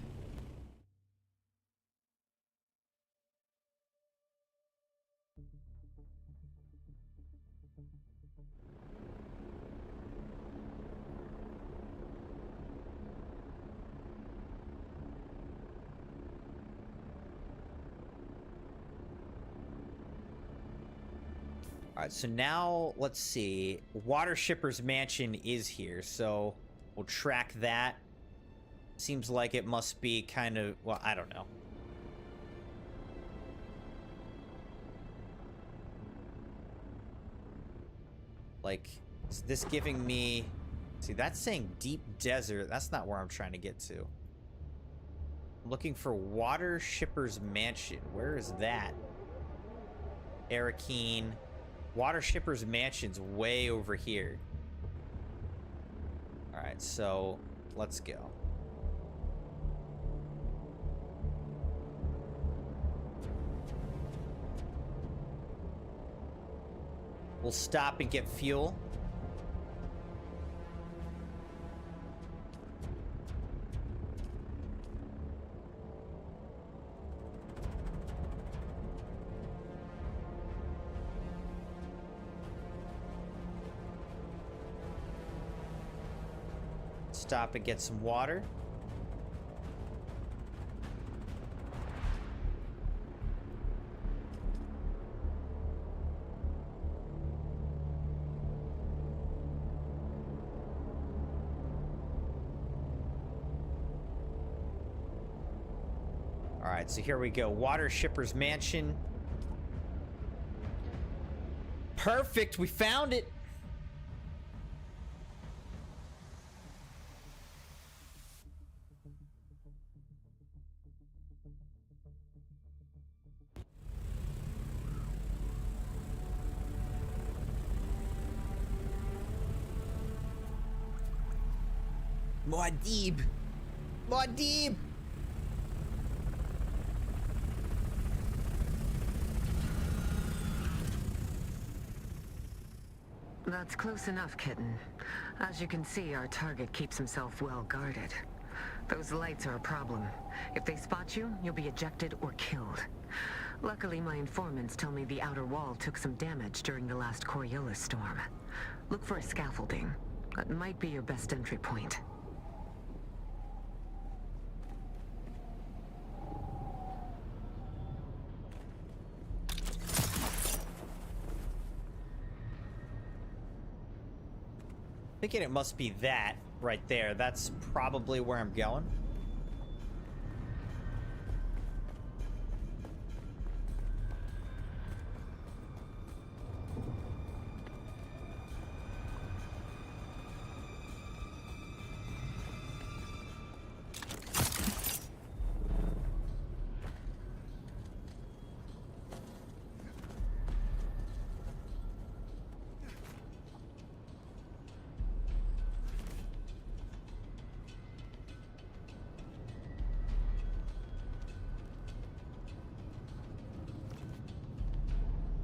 All right, so now let's see. Water Shipper's Mansion is here, so we'll track that. Seems like it must be kind of, well, I don't know. Like, is this giving me... See, that's saying deep desert. That's not where I'm trying to get to. I'm looking for Water Shipper's Mansion. Where is that? Arakeen. Water Shipper's Mansion's way over here. Alright, so let's go. We'll stop and get fuel. Stop and get some water. All right, so here we go. Water Shipper's Mansion. Perfect, we found it. Muad'Dib! Muad'Dib! That's close enough, kitten. As you can see, our target keeps himself well guarded. Those lights are a problem. If they spot you, you'll be ejected or killed. Luckily, my informants tell me the outer wall took some damage during the last Coriolis storm. Look for a scaffolding. That might be your best entry point. Thinking it must be that right there. That's probably where I'm going.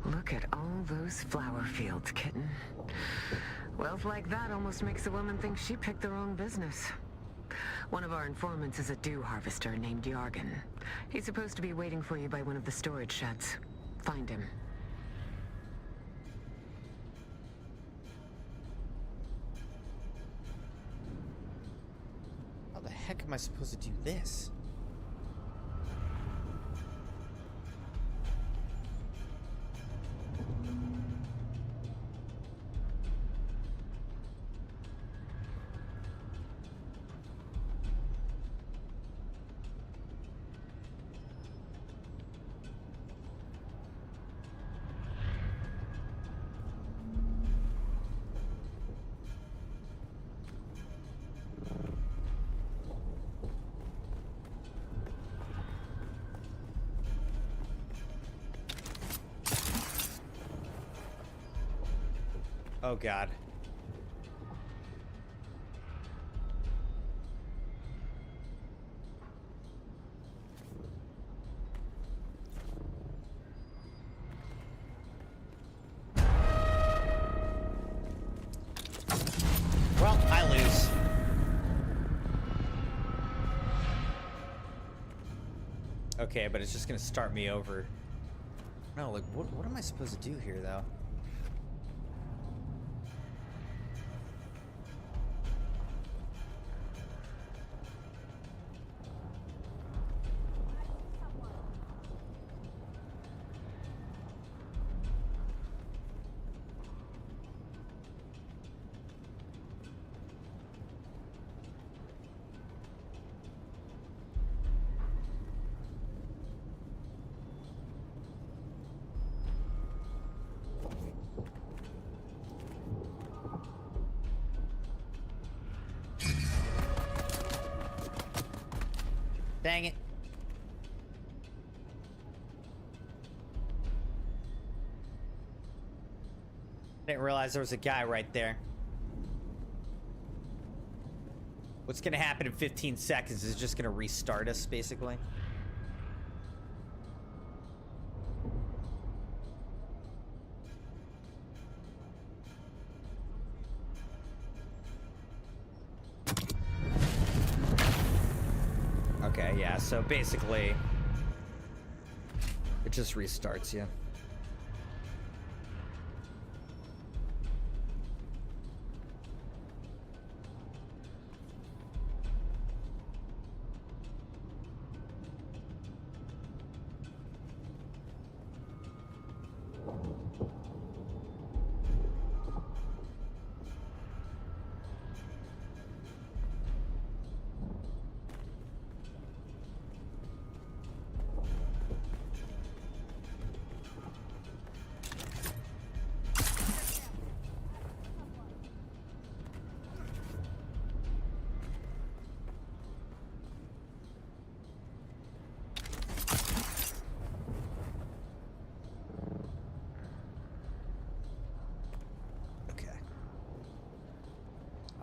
Look at all those flower fields, kitten. Wealth like that almost makes a woman think she picked the wrong business. One of our informants is a dew harvester named Yargan. He's supposed to be waiting for you by one of the storage sheds. Find him. How the heck am I supposed to do this? Oh God. Okay, but it's just gonna start me over. No, like, what am I supposed to do here, though? Dang it. Didn't realize there was a guy right there. What's gonna happen in 15 seconds is just gonna restart us, basically. Okay, yeah, so basically, it just restarts you.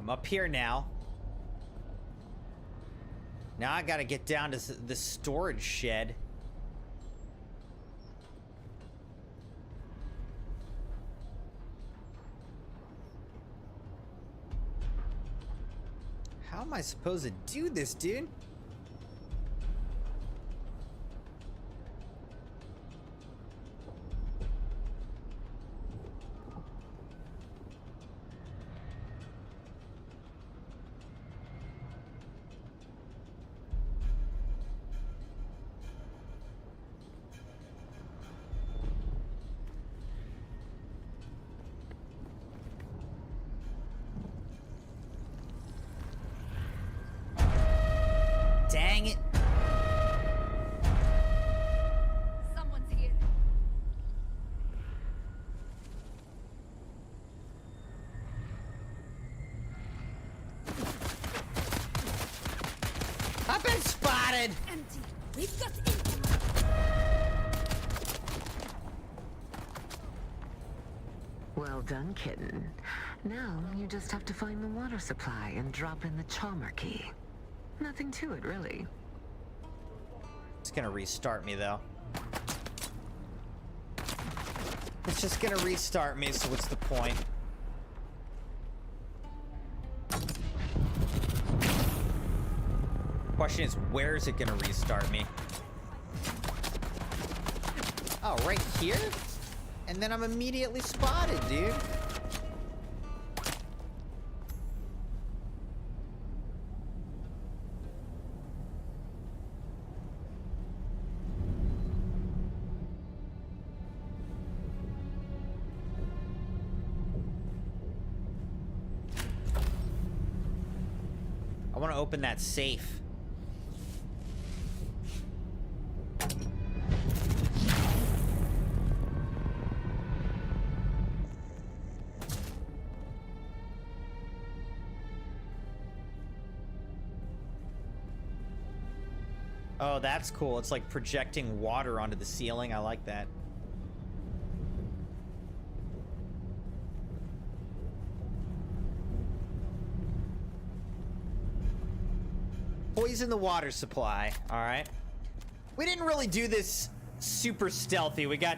Up here now. Now I gotta get down to the storage shed. How am I supposed to do this, dude? Dang it. Someone's here. I've been spotted. Empty. We've got empty. Well done, kitten. Now you just have to find the water supply and drop in the Chalmer key. Nothing to it, really. It's gonna restart me, though. It's just gonna restart me, so what's the point? Question is, where is it gonna restart me? Oh, right here? And then I'm immediately spotted, dude. I want to open that safe. Oh, that's cool. It's like projecting water onto the ceiling. I like that. Poison the water supply. All right. We didn't really do this super stealthy. We got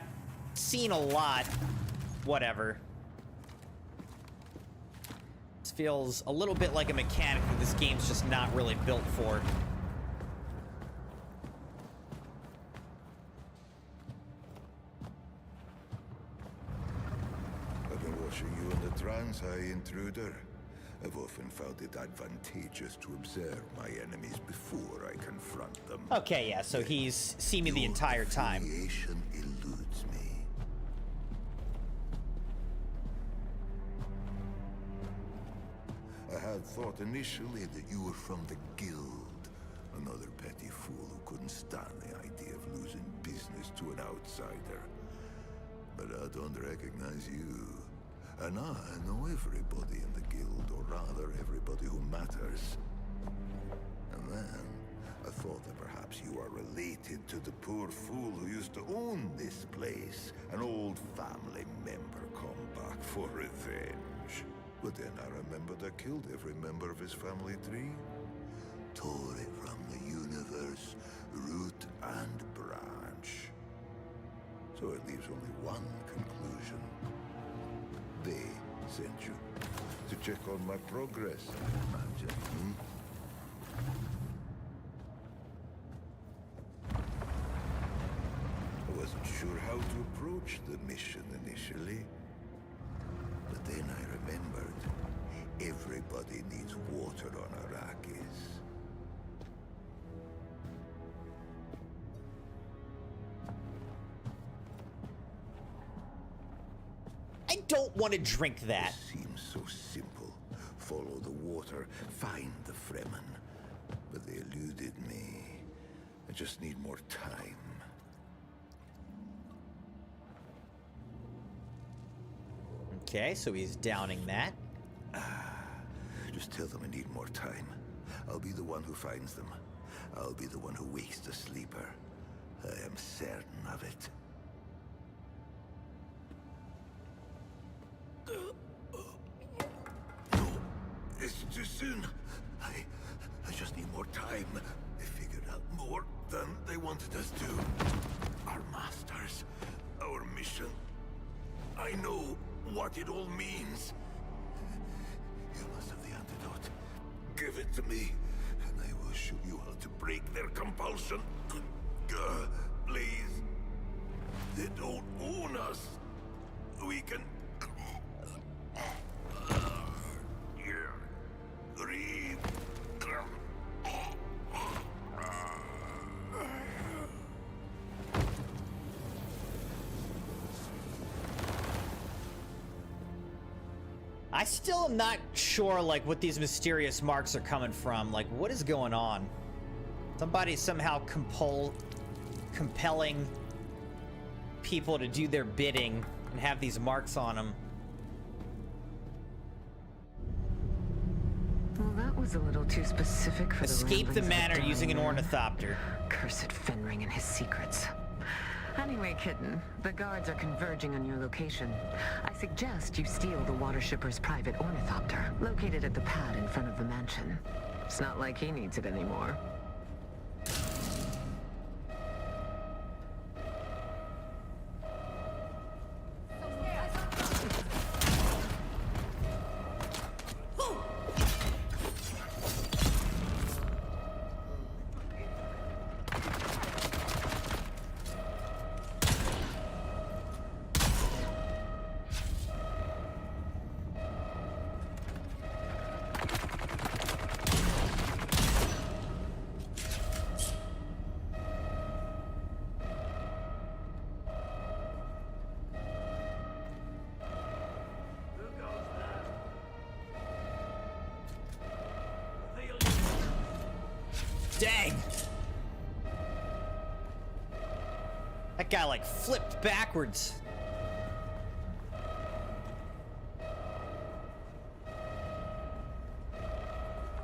seen a lot. Whatever. This feels a little bit like a mechanic that this game's just not really built for. Transai intruder. I've often found it advantageous to observe my enemies before I confront them. Okay, yeah, so he's seen me the entire time. Your affiliation eludes me. I had thought initially that you were from the Guild. Another petty fool who couldn't stand the idea of losing business to an outsider. But I don't recognize you. And I know everybody in the Guild, or rather, everybody who matters. And then, I thought that perhaps you are related to the poor fool who used to own this place. An old family member come back for revenge. But then I remembered I killed every member of his family tree. Tore it from the universe, root and branch. So it leaves only one conclusion. They sent you to check on my progress, I imagine, I wasn't sure how to approach the mission initially. But then I remembered, everybody needs water on Arrakis. I don't want to drink that. It seems so simple. Follow the water, find the Fremen. But they eluded me. I just need more time. Okay, so he's downing that. Just tell them I need more time. I'll be the one who finds them. I'll be the one who wakes the sleeper. I am certain of it. No, it's too soon. I just need more time. They figured out more than they wanted us to. Our masters, our mission. I know what it all means. You must have the antidote. Give it to me, and I will show you how to break their compulsion. Please. They don't own us. We can... Breathe. I still am not sure, like, what these mysterious marks are coming from. Like, what is going on? Somebody's somehow compelling people to do their bidding and have these marks on them. Well, that was a little too specific for Escape the manor using an ornithopter. Cursed Fenring and his secrets. Anyway, kitten, the guards are converging on your location. I suggest you steal the water shipper's private ornithopter, located at the pad in front of the mansion. It's not like he needs it anymore. Dang! That guy, like, flipped backwards.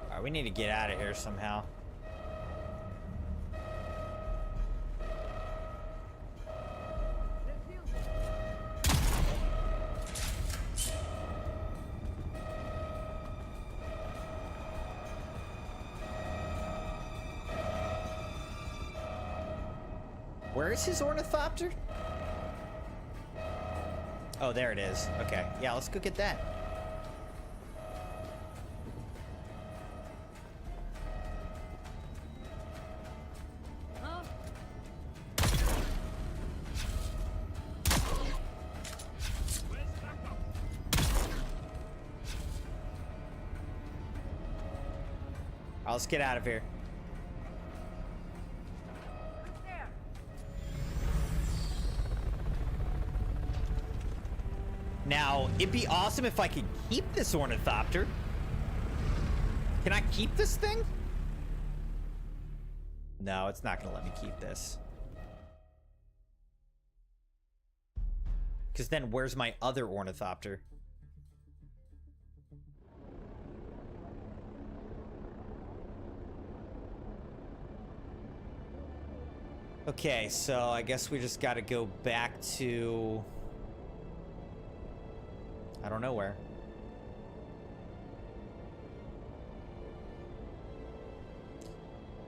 Alright, we need to get out of here somehow. Where is his ornithopter? Oh, there it is. Okay. Yeah, let's go get that. let's get out of here. Now, it'd be awesome if I could keep this ornithopter. Can I keep this thing? No, it's not gonna let me keep this. Because then where's my other ornithopter? Okay, so I guess we just gotta go back to... I don't know where.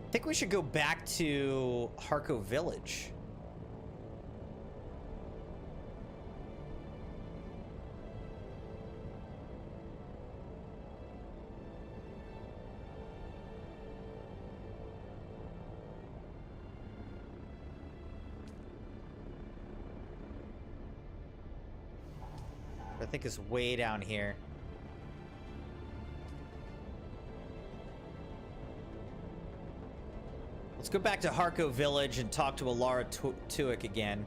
I think we should go back to Harco Village. I think it's way down here. Let's go back to Harco Village and talk to Alara Tuick again.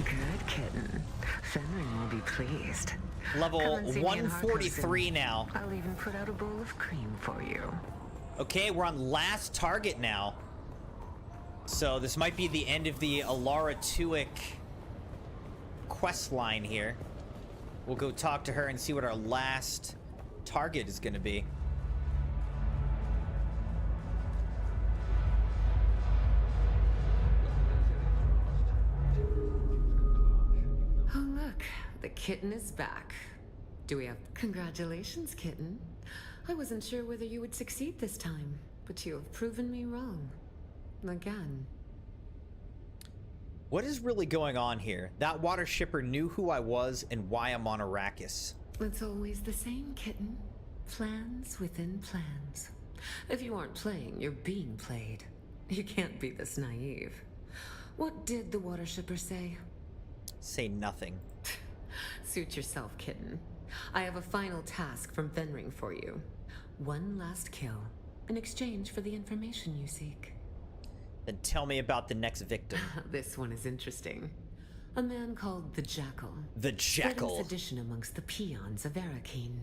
Good kitten. Fenring will be pleased. Level Come and see me in 143 Harco's, now. I'll even put out a bowl of cream for you. Okay, we're on last target now. So this might be the end of the Alara Tuick quest line here. We'll go talk to her and see what our last target is going to be. Oh, look. The kitten is back. Do we have... Congratulations, kitten. I wasn't sure whether you would succeed this time, but you have proven me wrong. Again. What is really going on here? That water shipper knew who I was and why I'm on Arrakis. It's always the same, kitten. Plans within plans. If you aren't playing, you're being played. You can't be this naive. What did the water shipper say? Say nothing. Suit yourself, kitten. I have a final task from Fenring for you. One last kill, in exchange for the information you seek. Then tell me about the next victim. This one is interesting. A man called the Jackal. The Jackal. Spreading sedition amongst the peons of Arakeen.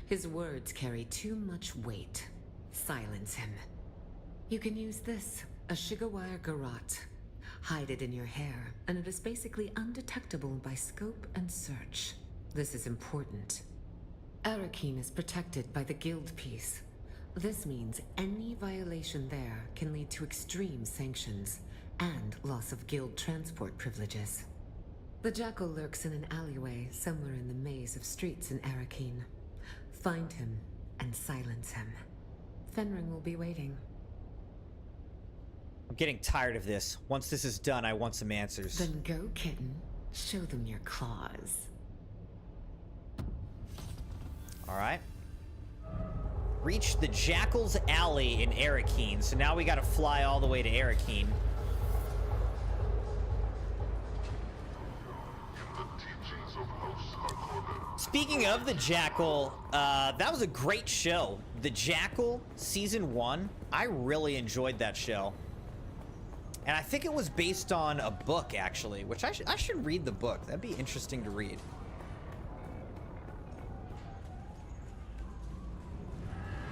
His words carry too much weight. Silence him. You can use this, a Shigawire Garrote. Hide it in your hair, and it is basically undetectable by scope and search. This is important. Arakeen is protected by the Guild Peace. This means any violation there can lead to extreme sanctions and loss of Guild transport privileges. The Jackal lurks in an alleyway somewhere in the maze of streets in Arakeen. Find him and silence him. Fenring will be waiting. I'm getting tired of this. Once this is done, I want some answers. Then go, kitten. Show them your claws. Alright. Reach the Jackal's Alley in Arakeen. So now we gotta fly all the way to Arakeen. Speaking of the Jackal, that was a great show. The Jackal Season 1, I really enjoyed that show. And I think it was based on a book, actually, which I should read the book. That'd be interesting to read.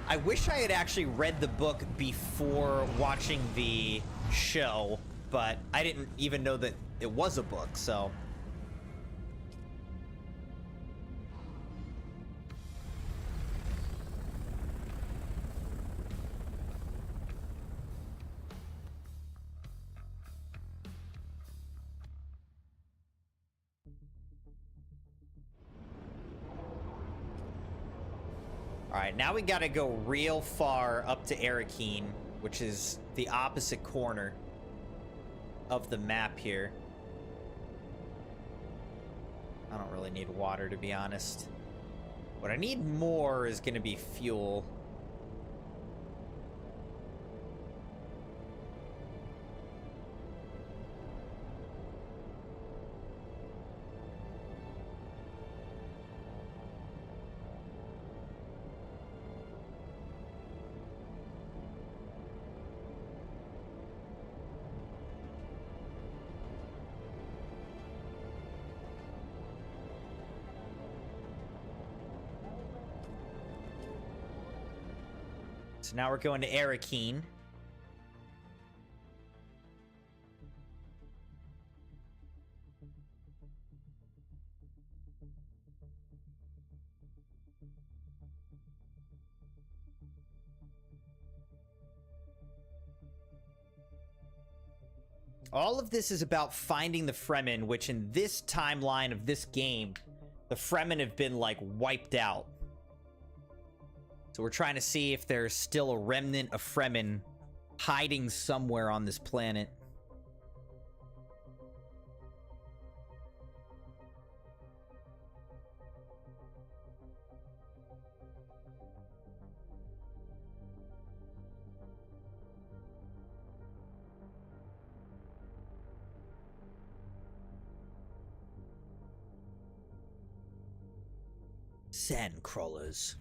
I wish I had actually read the book before watching the show, but I didn't even know that it was a book, so... Alright, now we gotta go real far up to Arakeen, which is the opposite corner of the map here. I don't really need water, to be honest. What I need more is gonna be fuel. So now we're going to Arakeen. All of this is about finding the Fremen, which in this timeline of this game, the Fremen have been, like, wiped out. So we're trying to see if there's still a remnant of Fremen hiding somewhere on this planet. Sandcrawlers.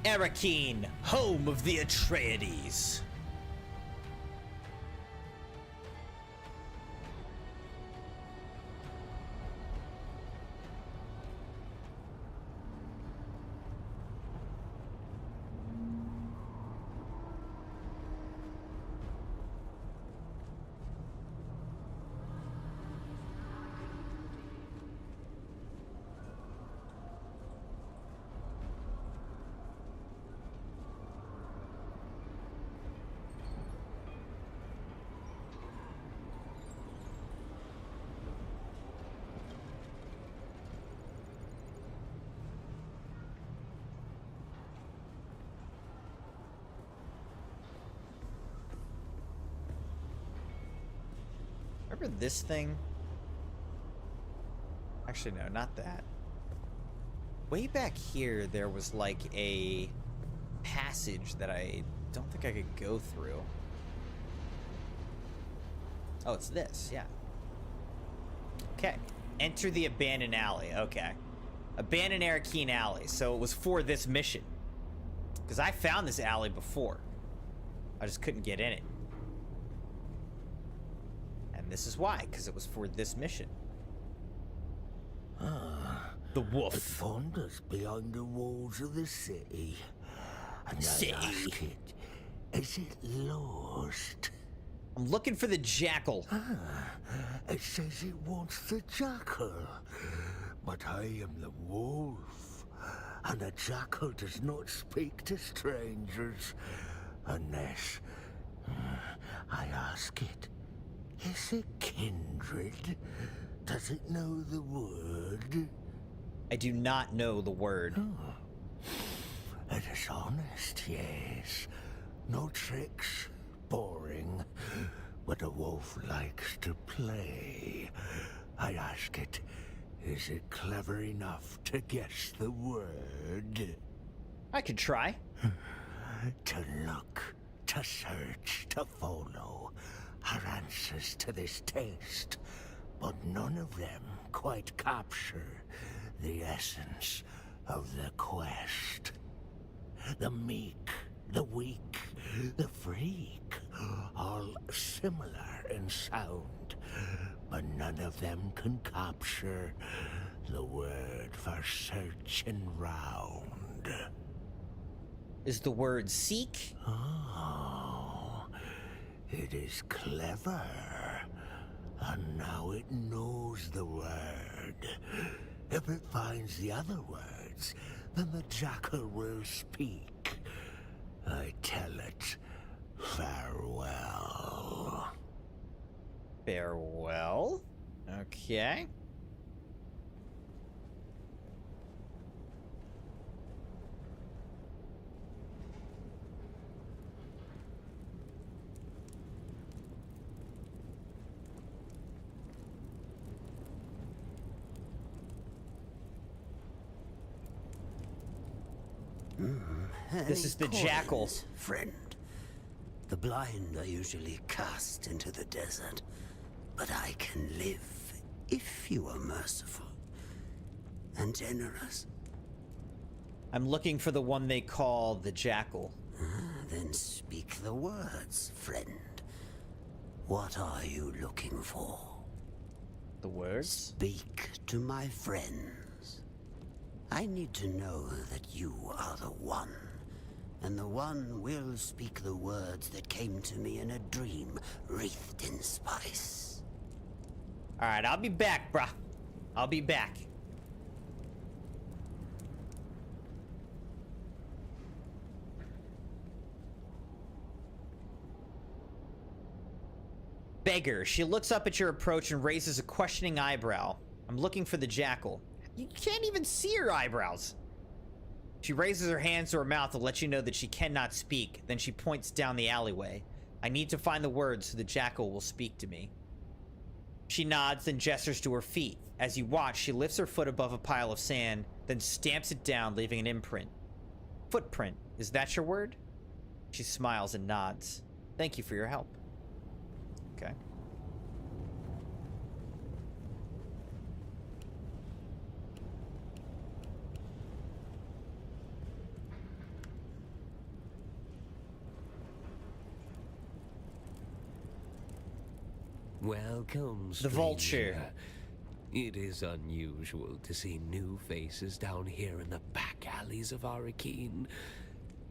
Arakeen, home of the Atreides. Remember this thing? Actually, no, not that. Way back here, there was like a passage that I don't think I could go through. Oh, it's this, yeah. Okay. Enter the abandoned alley. Okay. Abandoned Arakeen alley. So it was for this mission. Because I found this alley before. I just couldn't get in it. And this is why, because it was for this mission. The wolf. It wanders beyond the walls of the city. And I ask it, is it lost? I'm looking for the jackal. It says it wants the jackal. But I am the wolf. And the jackal does not speak to strangers. Unless I ask it, is it kindred? Does it know the word? I do not know the word. It is honest, yes. No tricks, boring. But a wolf likes to play. I ask it, is it clever enough to guess the word? I could try. To look, to search, to follow are answers to this test, but none of them quite capture the essence of the quest. The meek, the weak, the freak, all similar in sound, but none of them can capture the word for searching round. Is the word seek? Oh, it is clever. And now it knows the word. If it finds the other words, then the jackal will speak. I tell it, farewell. Farewell? Okay. This is the jackal. Friend. The blind are usually cast into the desert, but I can live if you are merciful and generous. I'm looking for the one they call the jackal. Then speak the words, friend. What are you looking for? The words? Speak to my friends. I need to know that you are the one. And the one will speak the words that came to me in a dream, wreathed in spice. Alright, I'll be back, bruh. I'll be back. Beggar. She looks up at your approach and raises a questioning eyebrow. I'm looking for the jackal. You can't even see her eyebrows. She raises her hands to her mouth to let you know that she cannot speak. Then she points down the alleyway. I need to find the words so the jackal will speak to me. She nods, then gestures to her feet. As you watch, she lifts her foot above a pile of sand, then stamps it down, leaving an imprint. Footprint. Is that your word? She smiles and nods. Thank you for your help. Okay. Welcome, The vulture. stranger. It is unusual to see new faces down here in the back alleys of Arrakeen.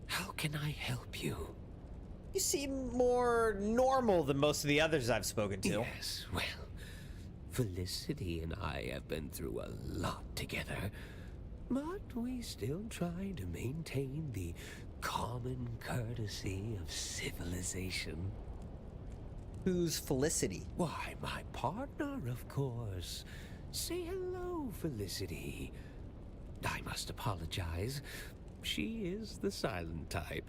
How can I help you? You seem more normal than most of the others I've spoken to. Yes, well, Felicity and I have been through a lot together, but we still try to maintain the common courtesy of civilization. Who's Felicity? Why, my partner, of course. Say hello, Felicity. I must apologize. She is the silent type.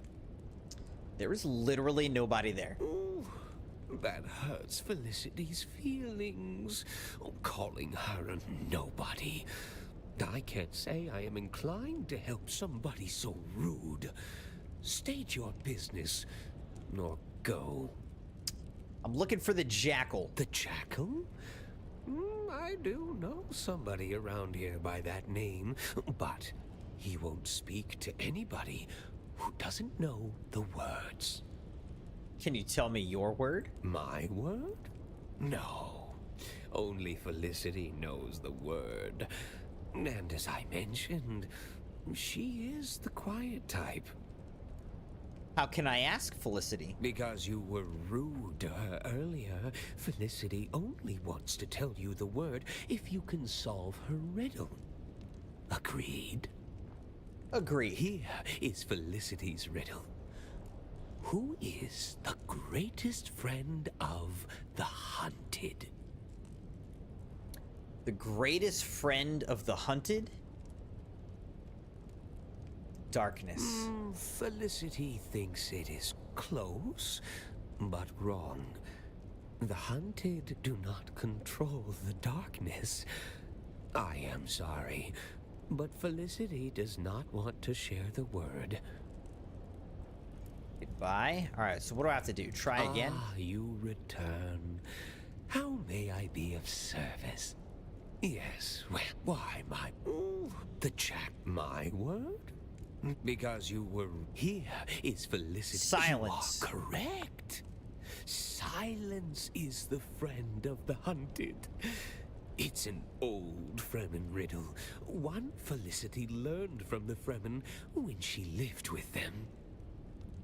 There is literally nobody there. Ooh, that hurts Felicity's feelings. Oh, calling her a nobody. I can't say I am inclined to help somebody so rude. State your business, or go. I'm looking for the jackal. The jackal? I do know somebody around here by that name, but he won't speak to anybody who doesn't know the words. Can you tell me your word? My word? No. Only Felicity knows the word. And as I mentioned, she is the quiet type. How can I ask Felicity? Because you were rude to her earlier, Felicity only wants to tell you the word if you can solve her riddle. Agreed? Agreed. Here is Felicity's riddle. Who is the greatest friend of the hunted? The greatest friend of the hunted? Darkness. Felicity thinks it is close, but wrong. The hunted do not control the darkness. I am sorry, but Felicity does not want to share the word. Goodbye. Alright, so what do I have to do? Try again? Ah, you return. How may I be of service? Yes, well, why, my... the jack, my word? Because you were... Here is Felicity. Silence. You are correct. Silence is the friend of the hunted. It's an old Fremen riddle. One Felicity learned from the Fremen when she lived with them.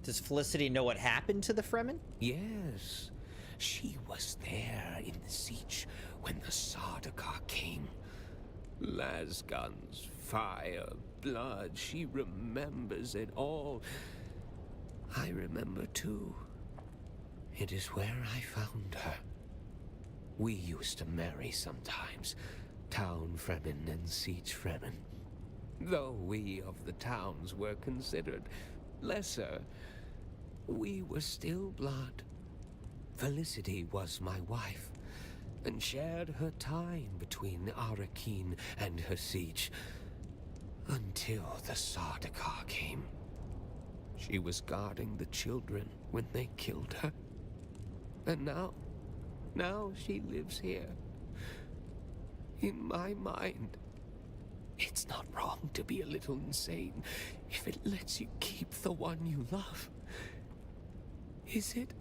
Does Felicity know what happened to the Fremen? Yes. She was there in the siege when the Sardaukar came. Lasguns, fire, blood, she remembers it all. I remember too. It is where I found her. We used to marry sometimes, town Fremen and siege Fremen. Though we of the towns were considered lesser, we were still blood. Felicity was my wife, and shared her time between Arakeen and her siege, until the Sardaukar came. She was guarding the children when they killed her. And now she lives here. In my mind. It's not wrong to be a little insane if it lets you keep the one you love. Is it?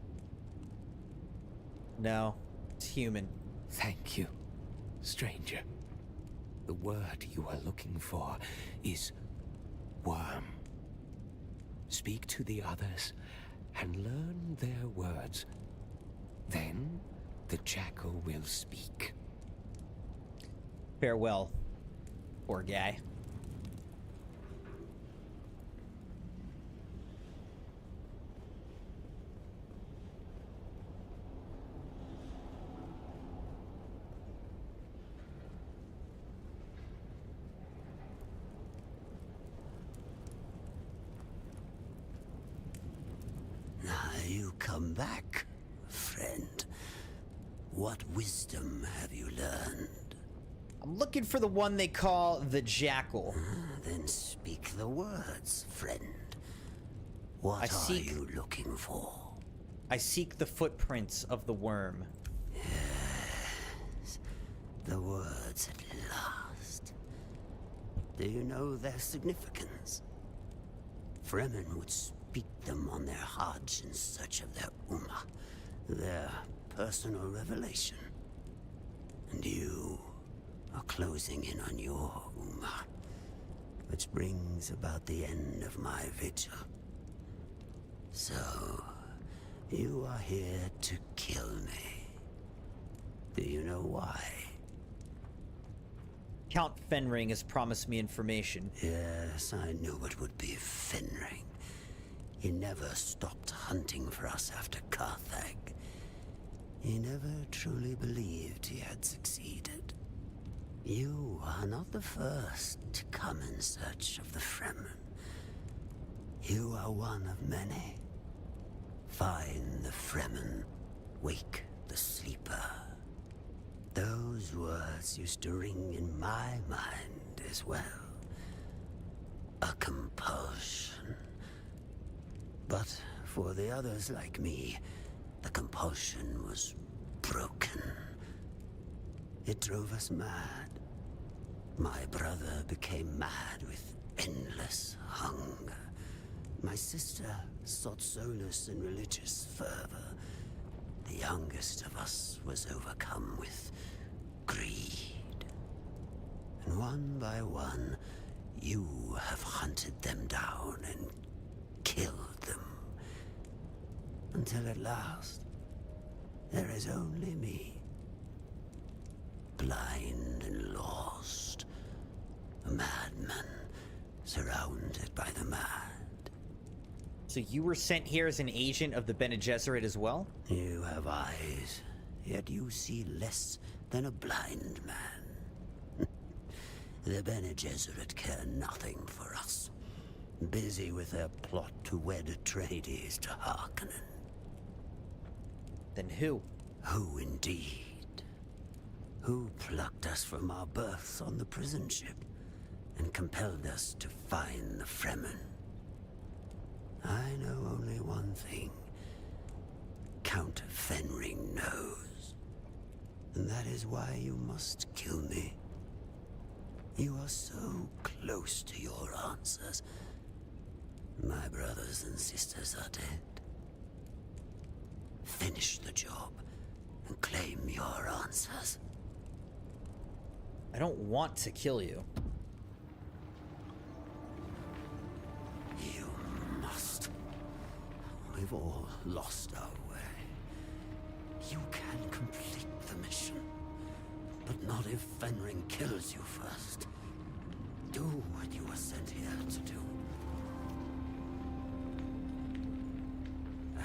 No, it's human. Thank you, stranger. The word you are looking for is worm. Speak to the others and learn their words. Then the jackal will speak. Farewell, poor guy. You come back, friend. What wisdom have you learned? I'm looking for the one they call the Jackal. Then speak the words, friend. What are you looking for? I seek the footprints of the worm. Yes, the words at last. Do you know their significance? Fremen would speak them on their Hajj in search of their Ummah, their personal revelation. And you are closing in on your Ummah, which brings about the end of my vigil. So, you are here to kill me. Do you know why? Count Fenring has promised me information. Yes, I knew it would be Fenring. He never stopped hunting for us after Carthag. He never truly believed he had succeeded. You are not the first to come in search of the Fremen. You are one of many. Find the Fremen, wake the sleeper. Those words used to ring in my mind as well. A compulsion. But for the others like me, the compulsion was broken. It drove us mad. My brother became mad with endless hunger. My sister sought solace in religious fervor. The youngest of us was overcome with greed. And one by one, you have hunted them down and killed them. Until at last, there is only me. Blind and lost. A madman surrounded by the mad. So you were sent here as an agent of the Bene Gesserit as well? You have eyes, yet you see less than a blind man. The Bene Gesserit care nothing for us. Busy with their plot to wed Atreides to Harkonnen. Then who? Who indeed? Who plucked us from our berths on the prison ship and compelled us to find the Fremen? I know only one thing. Count Fenring knows. And that is why you must kill me. You are so close to your answers. My brothers and sisters are dead. Finish the job and claim your answers. I don't want to kill you. You must. We've all lost our way. You can complete the mission, but not if Fenring kills you first. Do what you were sent here to do.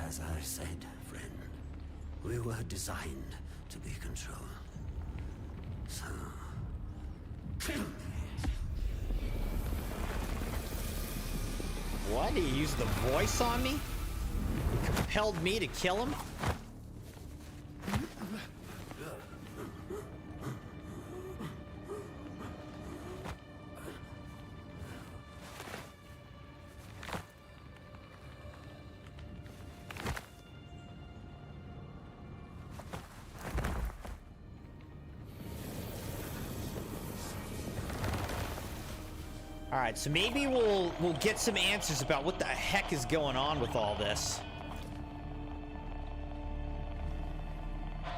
As I said, friend, we were designed to be controlled. So, kill me. What? He used the voice on me? He compelled me to kill him? Alright, so maybe we'll get some answers about what the heck is going on with all this. I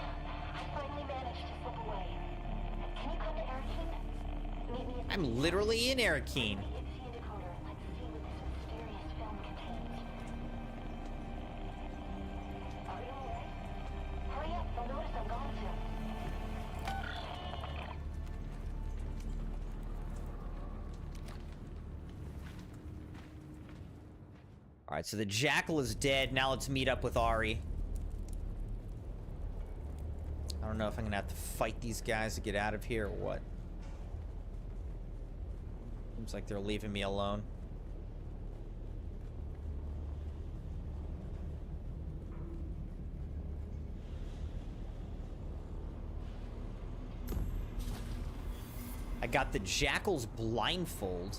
finally managed to slip away. Can you come to Arakeen? Meet me at I'm literally in Arakeen. the decoder. Let's see what this mysterious film contains. Are you alright? Hurry up, they'll notice I'm gone soon. Alright, so the Jackal is dead. Now let's meet up with Ari. I don't know if I'm gonna have to fight these guys to get out of here or what. Seems like they're leaving me alone. I got the Jackal's blindfold.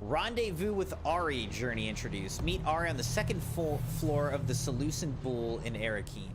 Rendezvous with Ari journey introduced. Meet Ari on the second floor of the Seleucid Bull in Arakeen.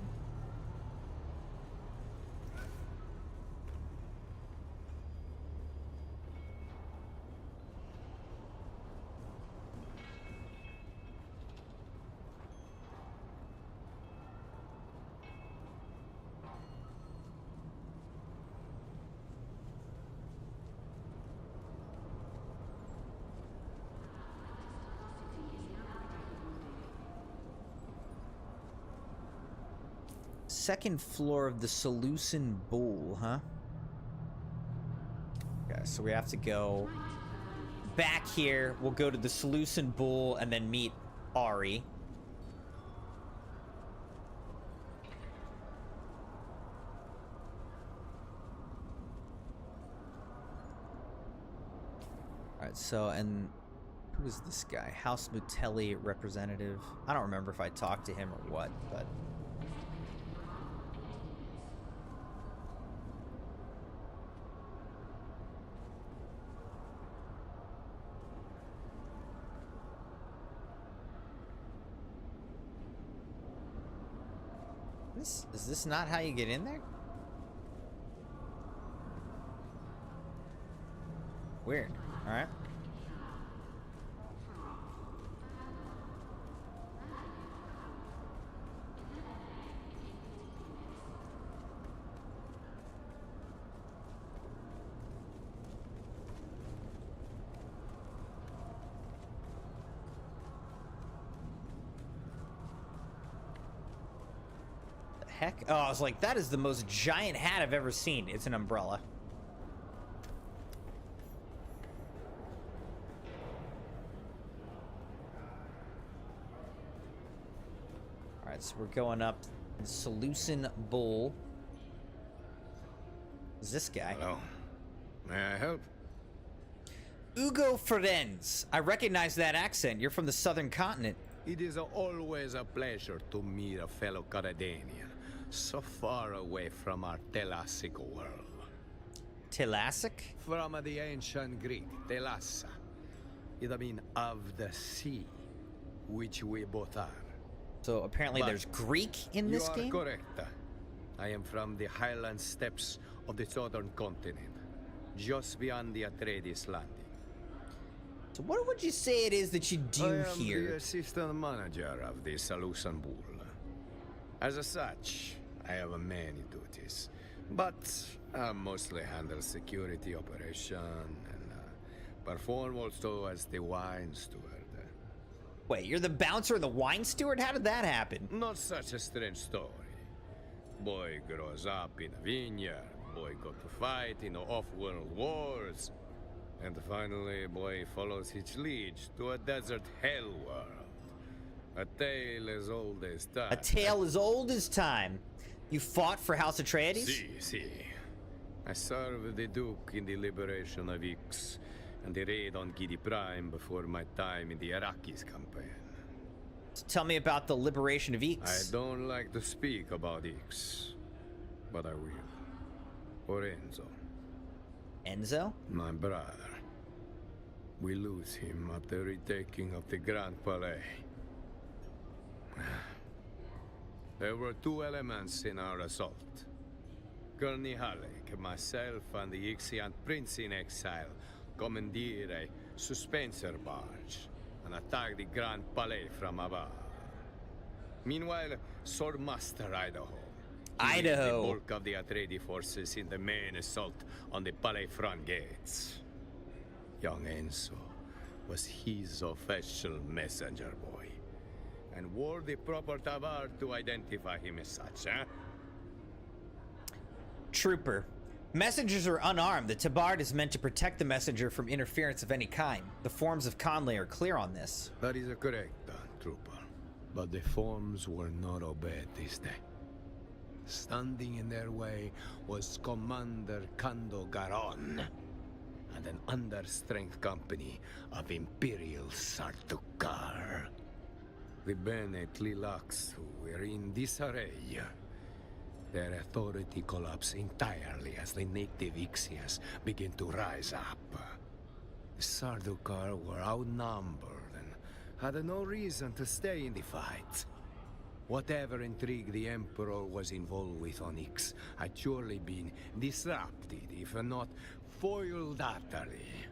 Second floor of the Seleucid Bull, huh? Okay, so we have to go back here. We'll go to the Seleucid Bull and then meet Ari. Alright, so, and who is this guy? House Mutelli representative. I don't remember if I talked to him or what, but... Is this not how you get in there? Weird. All right. Heck? Oh, I was like, that is the most giant hat I've ever seen. It's an umbrella. Alright, so we're going up the Seleucid Bull. Who's this guy? Hello. May I help? Ugo Ferenz. I recognize that accent. You're from the southern continent. It is always a pleasure to meet a fellow Caradanian, so far away from our Thalassic world. Thalassic? From the ancient Greek, Thalassa. It means of the sea, which we both are. So apparently there's Greek in this game? You are correct. I am from the highland steppes of the southern continent, just beyond the Atreides landing. So what would you say it is that you do I am here? the assistant manager of the Seleucid Bull. As such, I have many duties, But I mostly handle security operation and perform also as the wine steward. Wait, you're the bouncer and the wine steward? How did that happen? Not such a strange story. Boy grows up in a vineyard. Boy got to fight in the off-world wars. And finally, boy follows his liege to a desert hell world. A tale as old as time. A tale as old as time. You fought for House Atreides? Si. I served the Duke in the liberation of Ix and the raid on Gidi Prime before my time in the Arrakis campaign. So tell me about the liberation of Ix. I don't like to speak about Ix, but I will. Or Enzo. Enzo? My brother. We lose him at the retaking of the Grand Palais. There were two elements in our assault. Gurney Halleck, myself, and the Ixian prince in exile commandeered a suspenser barge and attacked the Grand Palais from above. Meanwhile, Swordmaster Idaho led the bulk of the Atreides forces in the main assault on the Palais front gates. Young Enzo was his official messenger boy, and wore the proper tabard to identify him as such, eh? Trooper. Messengers are unarmed. The tabard is meant to protect the messenger from interference of any kind. The forms of Conley are clear on this. That is correct, Trooper. But the forms were not obeyed this day. Standing in their way was Commander Kando Garon and an understrength company of Imperial Sardaukar. The Bene Tlilax who were in disarray. Their authority collapsed entirely as the native Ixians began to rise up. The Sardaukar were outnumbered and had no reason to stay in the fight. Whatever intrigue the Emperor was involved with on Ix had surely been disrupted, if not foiled utterly.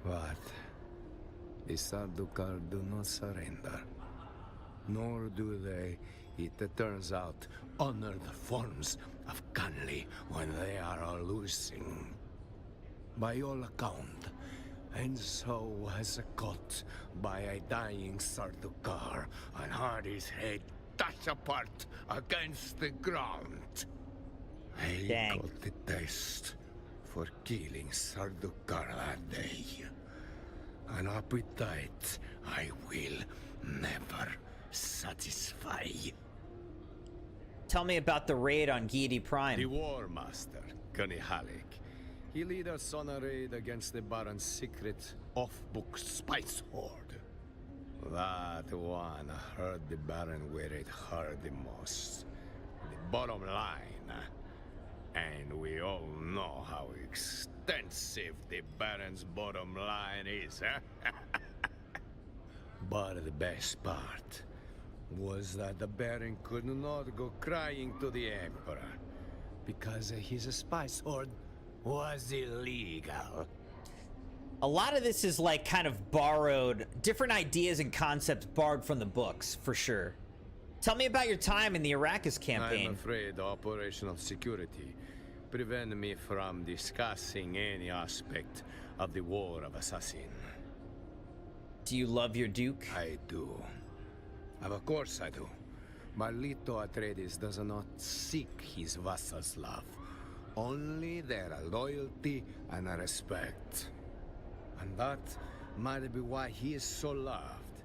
But the Sardaukar do not surrender. Nor do they, it turns out, honor the forms of Conley when they are losing. By all account, Enzo was caught by a dying Sardaukar and had his head dashed apart against the ground. I got the taste for killing Sardaukar that day. An appetite I will never satisfy. Tell me about the raid on Gidi Prime. The War Master, Gurney Halleck. He led us on a raid against the Baron's secret off-book spice hoard. That one hurt the Baron where it hurt the most. The bottom line. And we all know how extensive the Baron's bottom line is, eh? But the best part was that the Baron could not go crying to the Emperor because his spice hoard was illegal. A lot of this is like kind of borrowed, different ideas and concepts borrowed from the books, for sure. Tell me about your time in the Arrakis campaign. I'm afraid operational security prevent me from discussing any aspect of the War of Assassin. Do you love your Duke? I do. Of course I do. Marlito Atreides does not seek his vassals' love. Only their loyalty and respect. And that might be why he is so loved.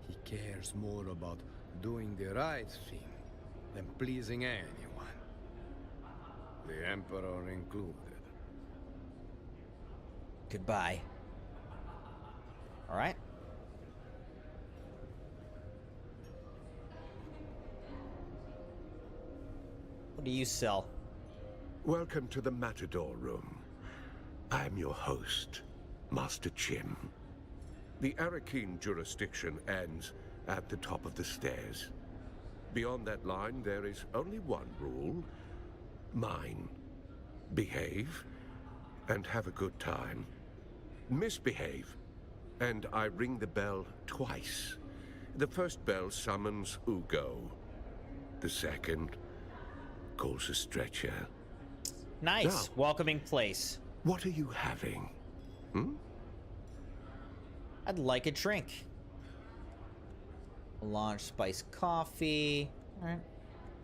He cares more about doing the right thing than pleasing anyone. The Emperor included. Goodbye. All right. What do you sell? Welcome to the Matador Room. I am your host, Master Chim. The Arrakeen jurisdiction ends at the top of the stairs. Beyond that line, there is only one rule. Mine. Behave, and have a good time. Misbehave, and I ring the bell twice. The first bell summons Ugo. The second calls a stretcher. Nice. Now, Welcoming place. what are you having? Hmm? I'd like a drink. Launch spiced coffee. All right.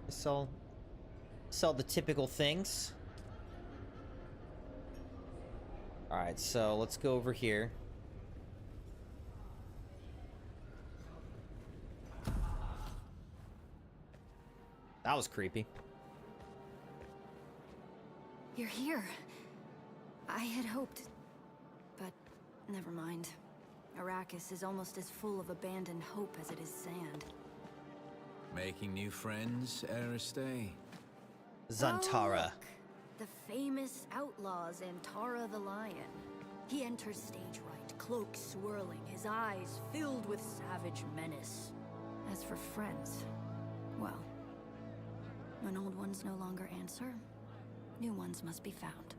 Sell the typical things. All right, so let's go over here. That was creepy. You're here. I had hoped, but never mind. Arrakis is almost as full of abandoned hope as it is sand. Making new friends, Ariste? Zantara. Oh, look. The famous outlaw Zantara the Lion. He enters stage right, cloak swirling, his eyes filled with savage menace. As for friends, well, when old ones no longer answer, new ones must be found.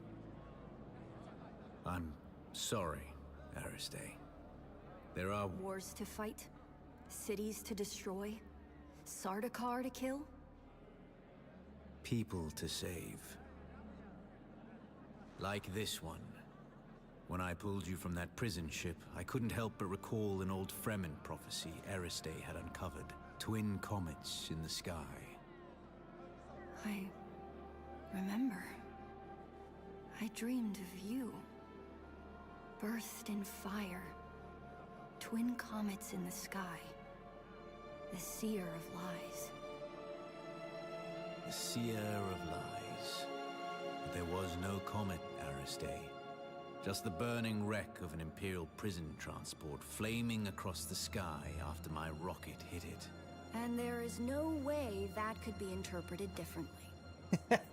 I'm sorry, Ariste. There are Wars to fight, cities to destroy, Sardaukar to kill. people to save. Like this one. When I pulled you from that prison ship, I couldn't help but recall an old Fremen prophecy Ariste had uncovered. Twin comets in the sky. I remember. I dreamed of you. Birthed in fire. Twin comets in the sky. The seer of lies. The seer of lies. But there was no comet, Ariste. Just the burning wreck of an Imperial prison transport flaming across the sky after my rocket hit it. And there is no way that could be interpreted differently.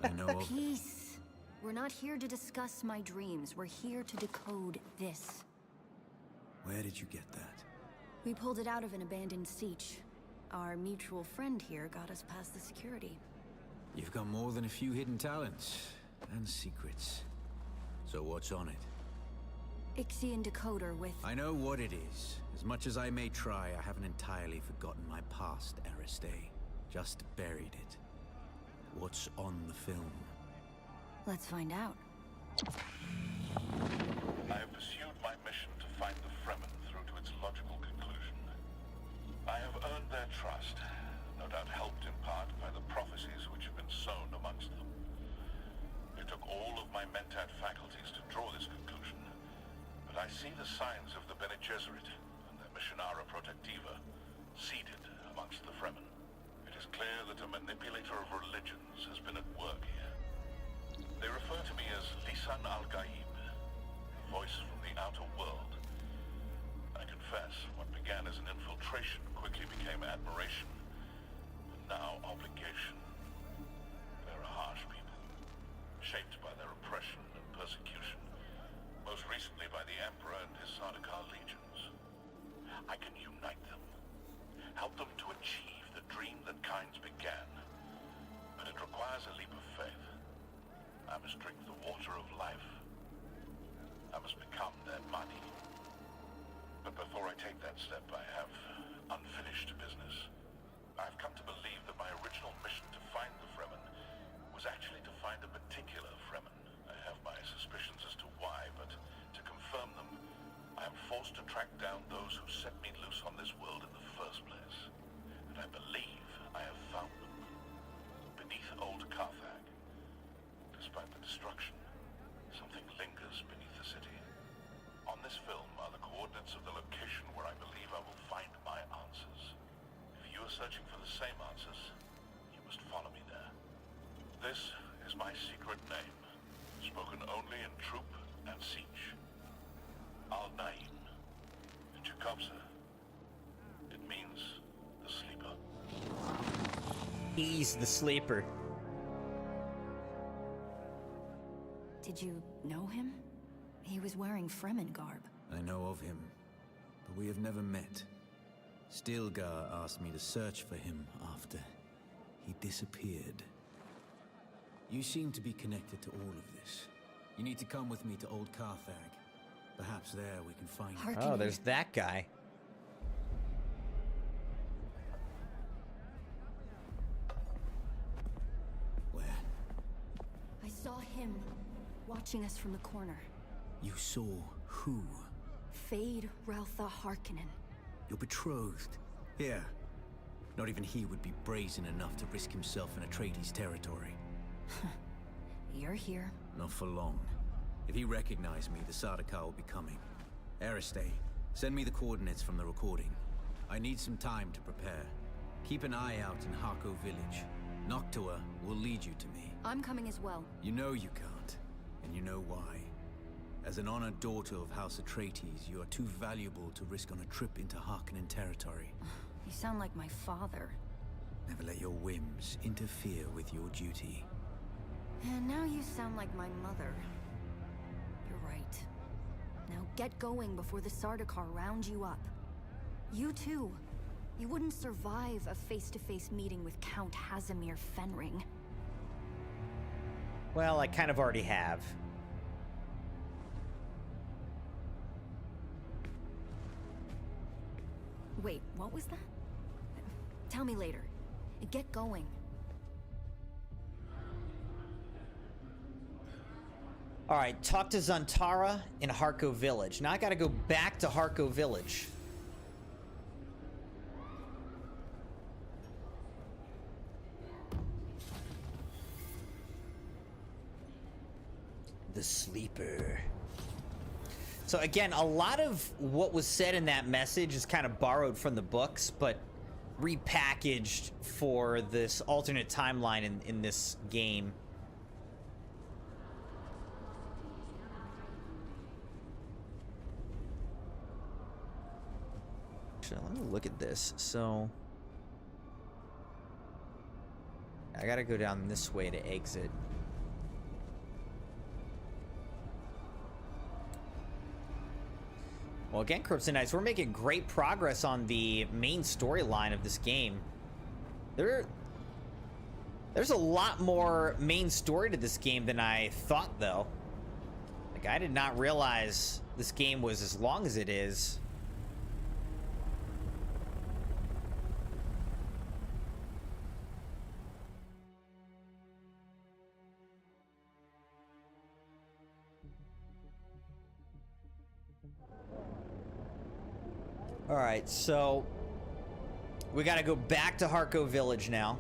I know of... Peace. We're not here to discuss my dreams. We're here to decode this. Where did you get that? We pulled it out of an abandoned siege. Our mutual friend here got us past the security. You've got more than a few hidden talents and secrets. So what's on it? Ixian decoder with... I know what it is. As much as I may try, I haven't entirely forgotten my past, Ariste. Just buried it. What's on the film? Let's find out. I have pursued my mission to find the Fremen through to its logical conclusion. I have earned their trust, no doubt helped in part by the prophecies which have been sown amongst them. It took all of my mentat faculties to draw this conclusion, but I see the signs of the Bene Gesserit and their Missionara Protectiva seated amongst the Fremen. It is clear that a manipulator of religions has been at work here. They refer to me as Lisan al-Gaib, the voice from the outer world. I confess, what began as an infiltration quickly became admiration, but now obligation. They're a harsh people, shaped by their oppression and persecution, most recently by the Emperor and his Sardaukar legions. I can unite them, help them to achieve the dream that kinds began, but it requires a leap of faith. I must drink the water of life. I must become their money. But before I take that step, I have unfinished business. I've come to believe that my original mission to find the Fremen was actually to find a particular Fremen. I have my suspicions as to why, but to confirm them, I am forced to track down those who set me loose on this world in the first place. And I believe I have found them. Beneath old Carthage. Despite the destruction, something lingers beneath the city. On this film are the coordinates of the location where I believe I will find my answers. If you are searching for the same answers, you must follow me there. This is my secret name, spoken only in troop and siege. Al-Naim. In Jacobsa, it means the sleeper. He's the sleeper. Did you know him? He was wearing Fremen garb. I know of him, but we have never met. Stilgar asked me to search for him after he disappeared. You seem to be connected to all of this. You need to come with me to Old Carthage. Perhaps there we can find him. Oh, there's that guy. Where? I I saw him watching us from the corner. You saw who? Fade Raltha Harkonnen. Your betrothed. Yeah. Not even he would be brazen enough to risk himself in Atreides territory. You're here. Not for long. If he recognized me, the Sardaukar will be coming. Aristei, send me the coordinates from the recording. I need some time to prepare. Keep an eye out in Harko village. Noctua will lead you to me. I'm coming as well. You know you can't, and you know why. As an honored daughter of House Atreides, you are too valuable to risk on a trip into Harkonnen territory. You sound like my father. Never let your whims interfere with your duty. And now you sound like my mother. You're right. Now get going before the Sardaukar round you up. You too. You wouldn't survive a face-to-face meeting with Count Hazimir Fenring. Well, I kind of already have. Wait, what was that? Tell me later. Get going. Alright, talk to Zantara in Harko Village. Now I gotta go back to Harko Village. The Sleeper. So again, a lot of what was said in that message is kind of borrowed from the books, but repackaged for this alternate timeline in this game. Actually, let me look at this. So I gotta go down this way to exit. Well, again, Crimson Knights, we're making great progress on the main storyline of this game. There's a lot more main story to this game than I thought, though. Like, I did not realize this game was as long as it is. All right, so we got to go back to Harko Village now.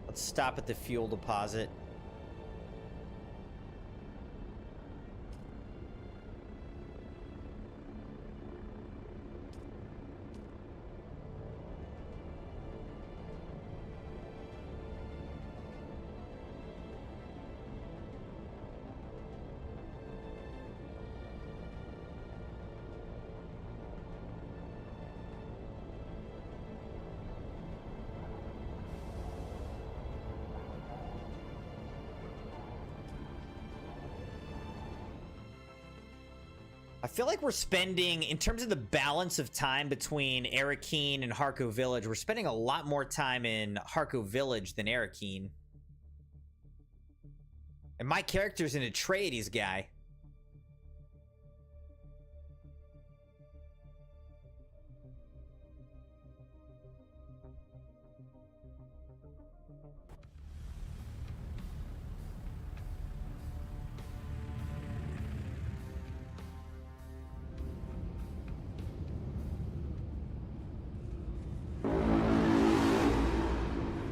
Let's stop at the fuel deposit. I feel like we're spending, in terms of the balance of time between Arrakeen and Harko Village, we're spending a lot more time in Harko Village than Arrakeen. And my character's an Atreides guy.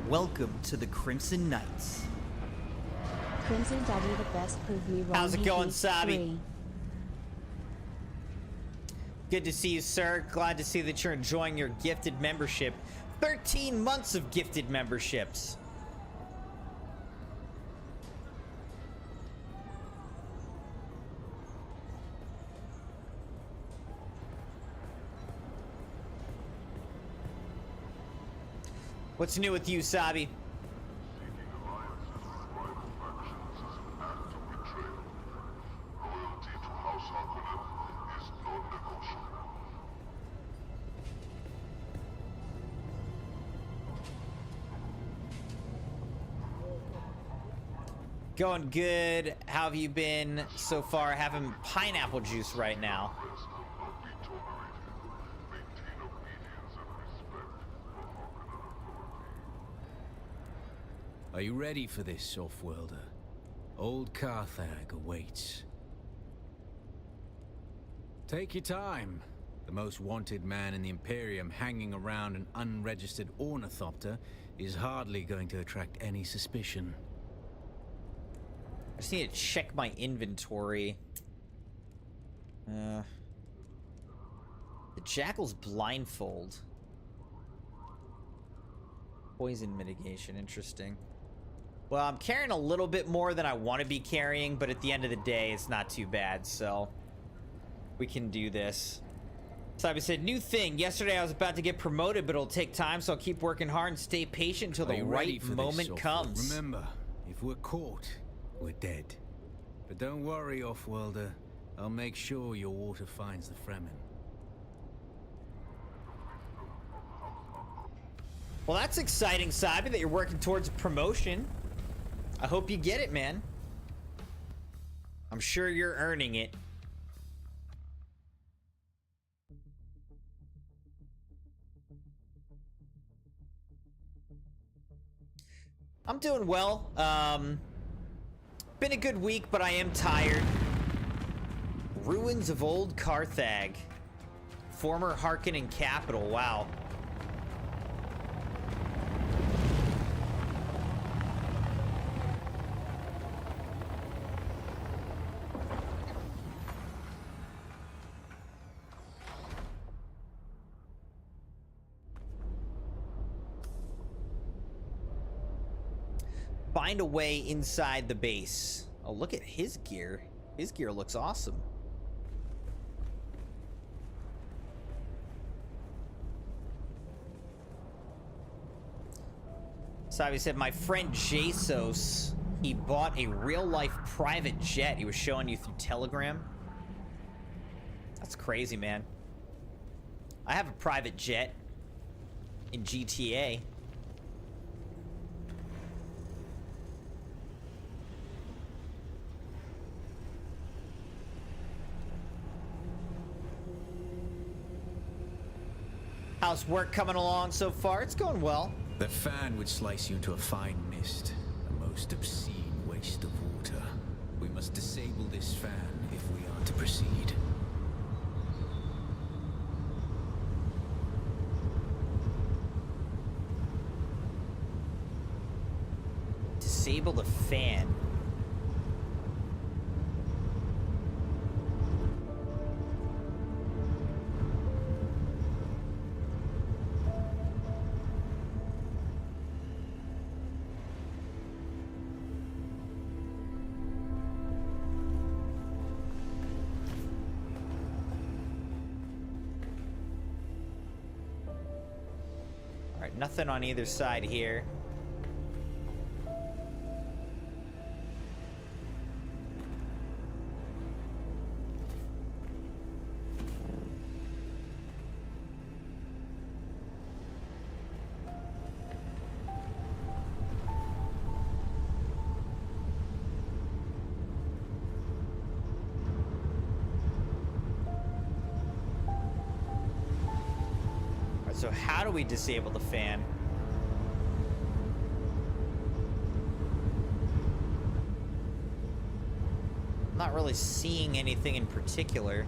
Welcome to the Crimson Knights. Crimson Daddy the best proved me wrong. How's it going, Sabi? Good to see you, sir. Glad to see that you're enjoying your gifted membership. 13 months of gifted memberships. What's new with you, Sabi? Going good. How have you been so far? Having pineapple juice right now. Are you ready for this, Offworlder? Old Carthag awaits. Take your time. The most wanted man in the Imperium hanging around an unregistered ornithopter is hardly going to attract any suspicion. I just need to check my inventory. The Jackal's blindfold. Poison mitigation, interesting. Well, I'm carrying a little bit more than I want to be carrying, but at the end of the day, it's not too bad, so we can do this. Simon said, new thing. Yesterday I was about to get promoted, but it'll take time, so I'll keep working hard and stay patient until the right moment comes. Remember, if we're caught, we're dead. But don't worry, Offworlder. I'll make sure your water finds the Fremen. Well, that's exciting, Sabi, that you're working towards a promotion. I hope you get it, man. I'm sure you're earning it. I'm doing well. Been a good week, but I am tired. Ruins of old Carthag. Former Harkonnen capital. Wow. Find a way inside the base. Oh, look at his gear. His gear looks awesome. Sabi said, my friend Jesus, he bought a real-life private jet he was showing you through Telegram. That's crazy, man. I have a private jet in GTA. How's work coming along so far? It's going well. The fan would slice you into a fine mist. A most obscene waste of water. We must disable this fan if we are to proceed. Disable the fan. Nothing on either side here. So how do we disable the fan? I'm not really seeing anything in particular.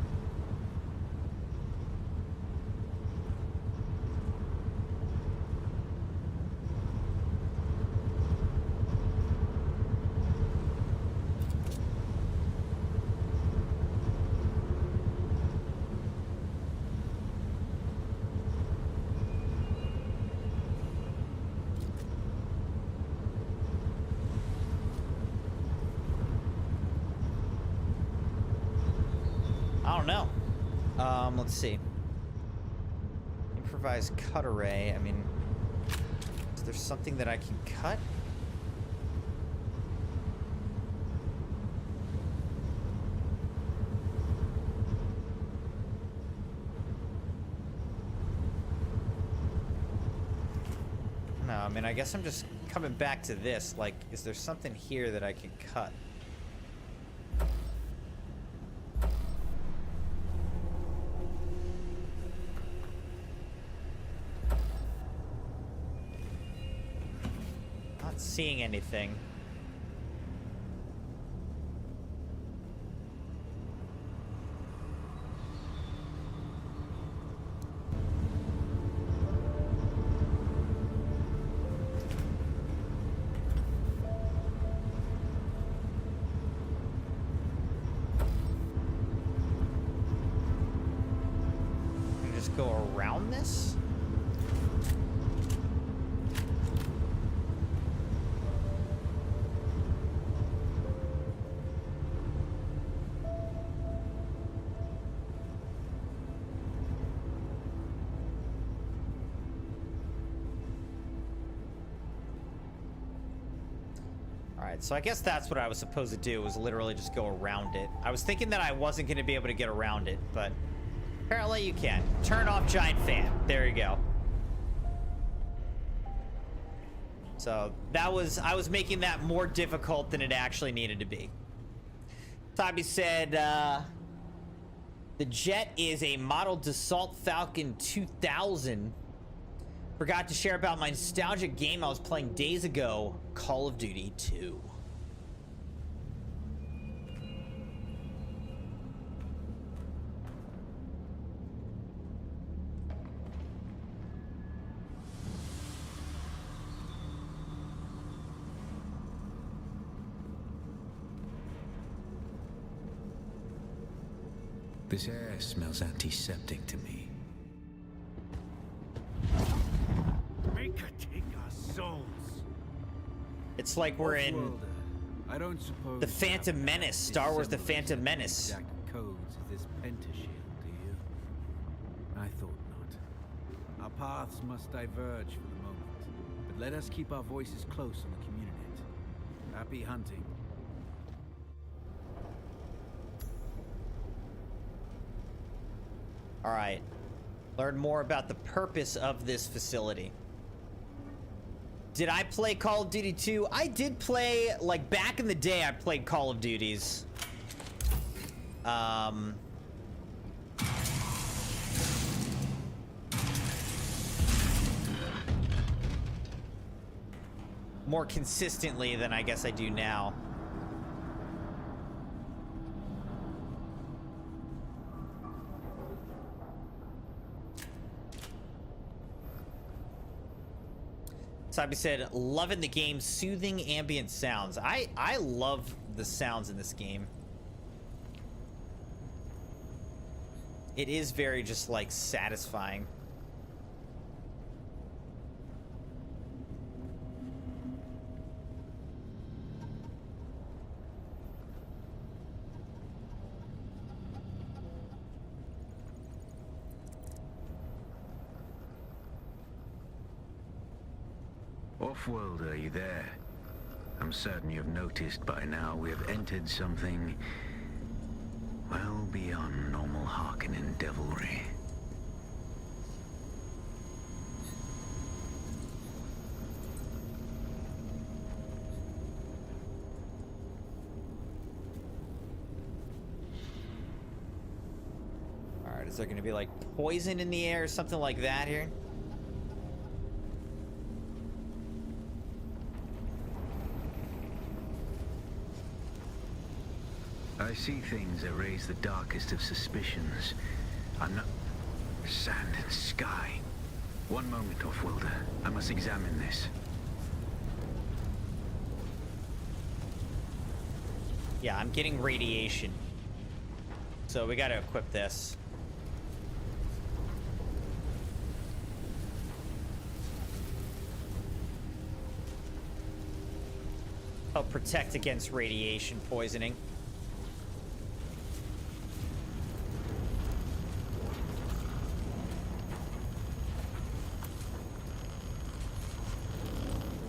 I don't know. Let's see. Improvised cut array. I mean, is there something that I can cut? No, I mean, I guess I'm just coming back to this. Like, is there something here that I can cut? Not seeing anything. Go around this? Alright, so I guess that's what I was supposed to do, was literally just go around it. I was thinking that I wasn't going to be able to get around it, but apparently you can. Turn off giant fan. There you go. So that was, I was making that more difficult than it actually needed to be. Tommy said, the jet is a model Dassault Falcon 2000. Forgot to share about my nostalgic game I was playing days ago, Call of Duty 2. This air smells antiseptic to me. Make her take our souls. It's like we're in I don't suppose the Phantom Menace, Star Wars: The Phantom Menace. exact codes of this pentashield, do you? I thought not. Our paths must diverge for the moment, but let us keep our voices close on the communinet. Happy hunting. All right. Learn more about the purpose of this facility. Did I play Call of Duty 2? I did play, like, back in the day, I played Call of Duties. More consistently than I guess I do now. Sabi said, loving the game's soothing ambient sounds. I love the sounds in this game. It is very just like satisfying. Off-worlder, are you there? I'm certain you've noticed by now we have entered something well beyond normal Harkonnen devilry. Alright, is there gonna be like poison in the air or something like that here? I see things that raise the darkest of suspicions. I'm not... Sand and sky. One moment, Off-worlder. I must examine this. Yeah, I'm getting radiation. So we gotta equip this. Help protect against radiation poisoning.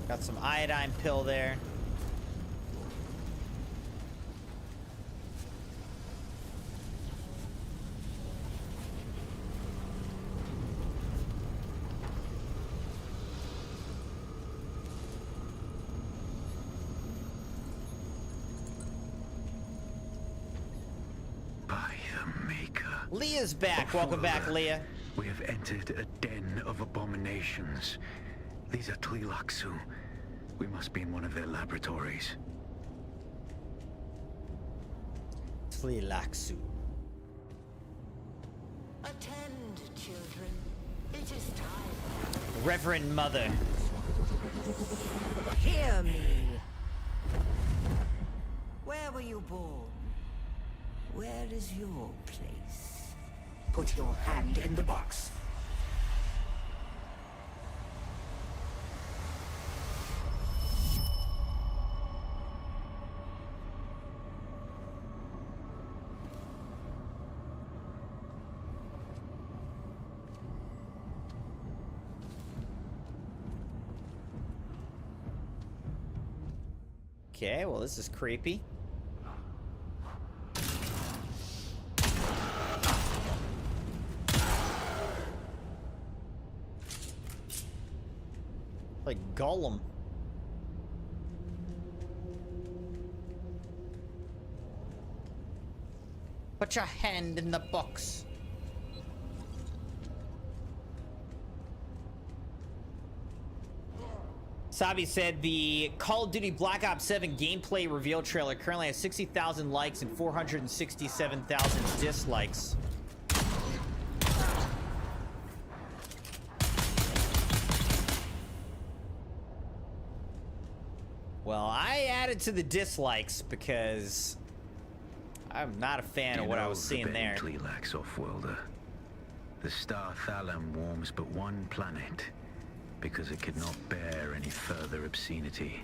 Got some iodine pill there. Leah's back. Welcome back, Leah. We have entered a den of abominations. These are Tleilaxu. We must be in one of their laboratories. Tleilaxu. Attend, children. It is time. Reverend Mother. Hear me. Where were you born? Where is your place? Put your hand in the box. Okay, well, this is creepy. Like Gollum. Put your hand in the box. Sabi said the Call of Duty Black Ops 7 gameplay reveal trailer currently has 60,000 likes and 467,000 dislikes. Well, I added to the dislikes because I'm not a fan of what I was seeing there. Tleilax off-worlder. The star Thalam warms but one planet because it could not bear any further obscenity.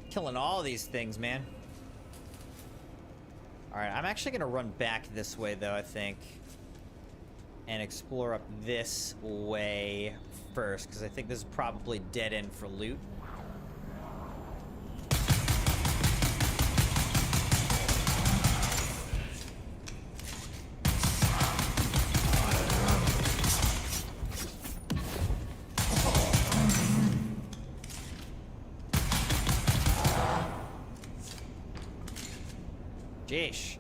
Killing all these things, man. Alright, I'm actually gonna run back this way though, I think. And explore up this way first, because I think this is probably dead end for loot. Jeesh.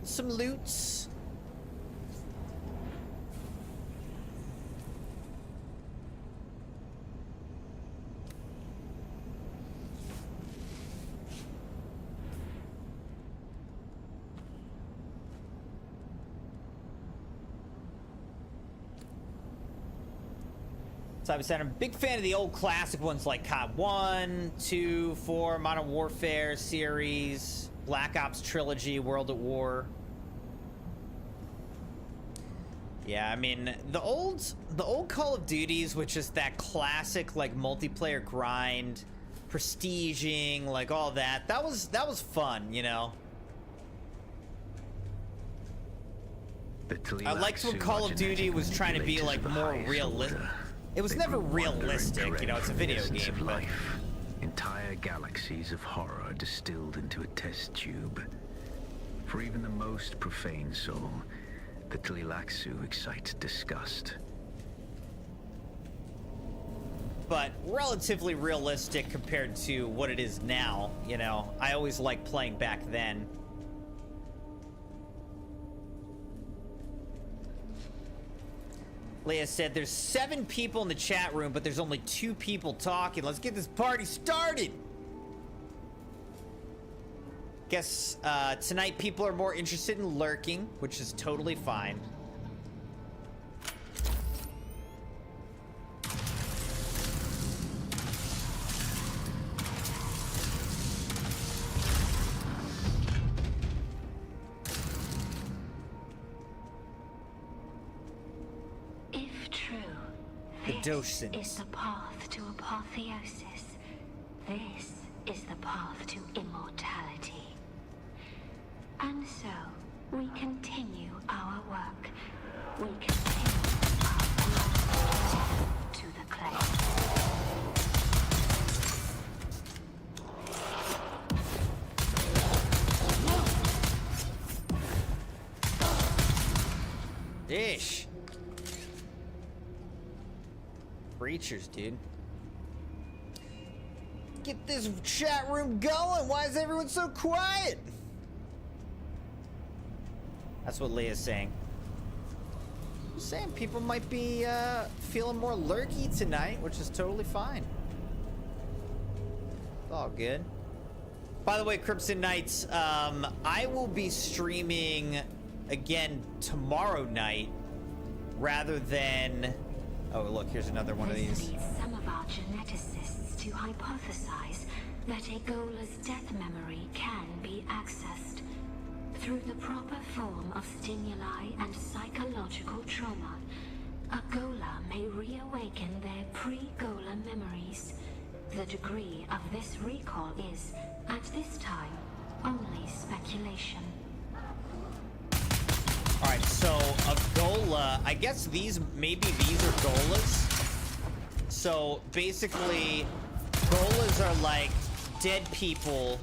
Some loots. So I'm a big fan of the old classic ones like COD 1, 2, 4, Modern Warfare series, Black Ops trilogy, World at War. Yeah, I mean, the old Call of Duties, which is that classic like multiplayer grind, prestiging, like all that. That was fun, you know. I liked when Call of Duty was trying to be like more realistic. It was never realistic, you know. It's a video game, but life. Entire galaxies of horror distilled into a test tube. For even the most profane soul, The Tlilaxu excite disgust. But relatively realistic compared to what it is now, you know. I always liked playing back then. Leia said there's 7 people in the chat room, but there's only 2 people talking. Let's get this party started. Guess tonight people are more interested in lurking, which is totally fine. This is the path to apotheosis. This is the path to immortality. And so, we continue our work. We continue our to the clay. Ish. Breachers, dude. Get this chat room going. Why is everyone so quiet? That's what Leia's saying. I'm saying people might be feeling more lurky tonight, which is totally fine. It's all good. By the way, Crimson Knights, I will be streaming again tomorrow night rather than... Oh, look, here's another one of these. This leads some of our geneticists to hypothesize that a Gola's death memory can be accessed. Through the proper form of stimuli and psychological trauma, a Gola may reawaken their pre-Gola memories. The degree of this recall is, at this time, only speculation. Alright, so a Gola, I guess maybe these are Golas. So basically, Golas are like dead people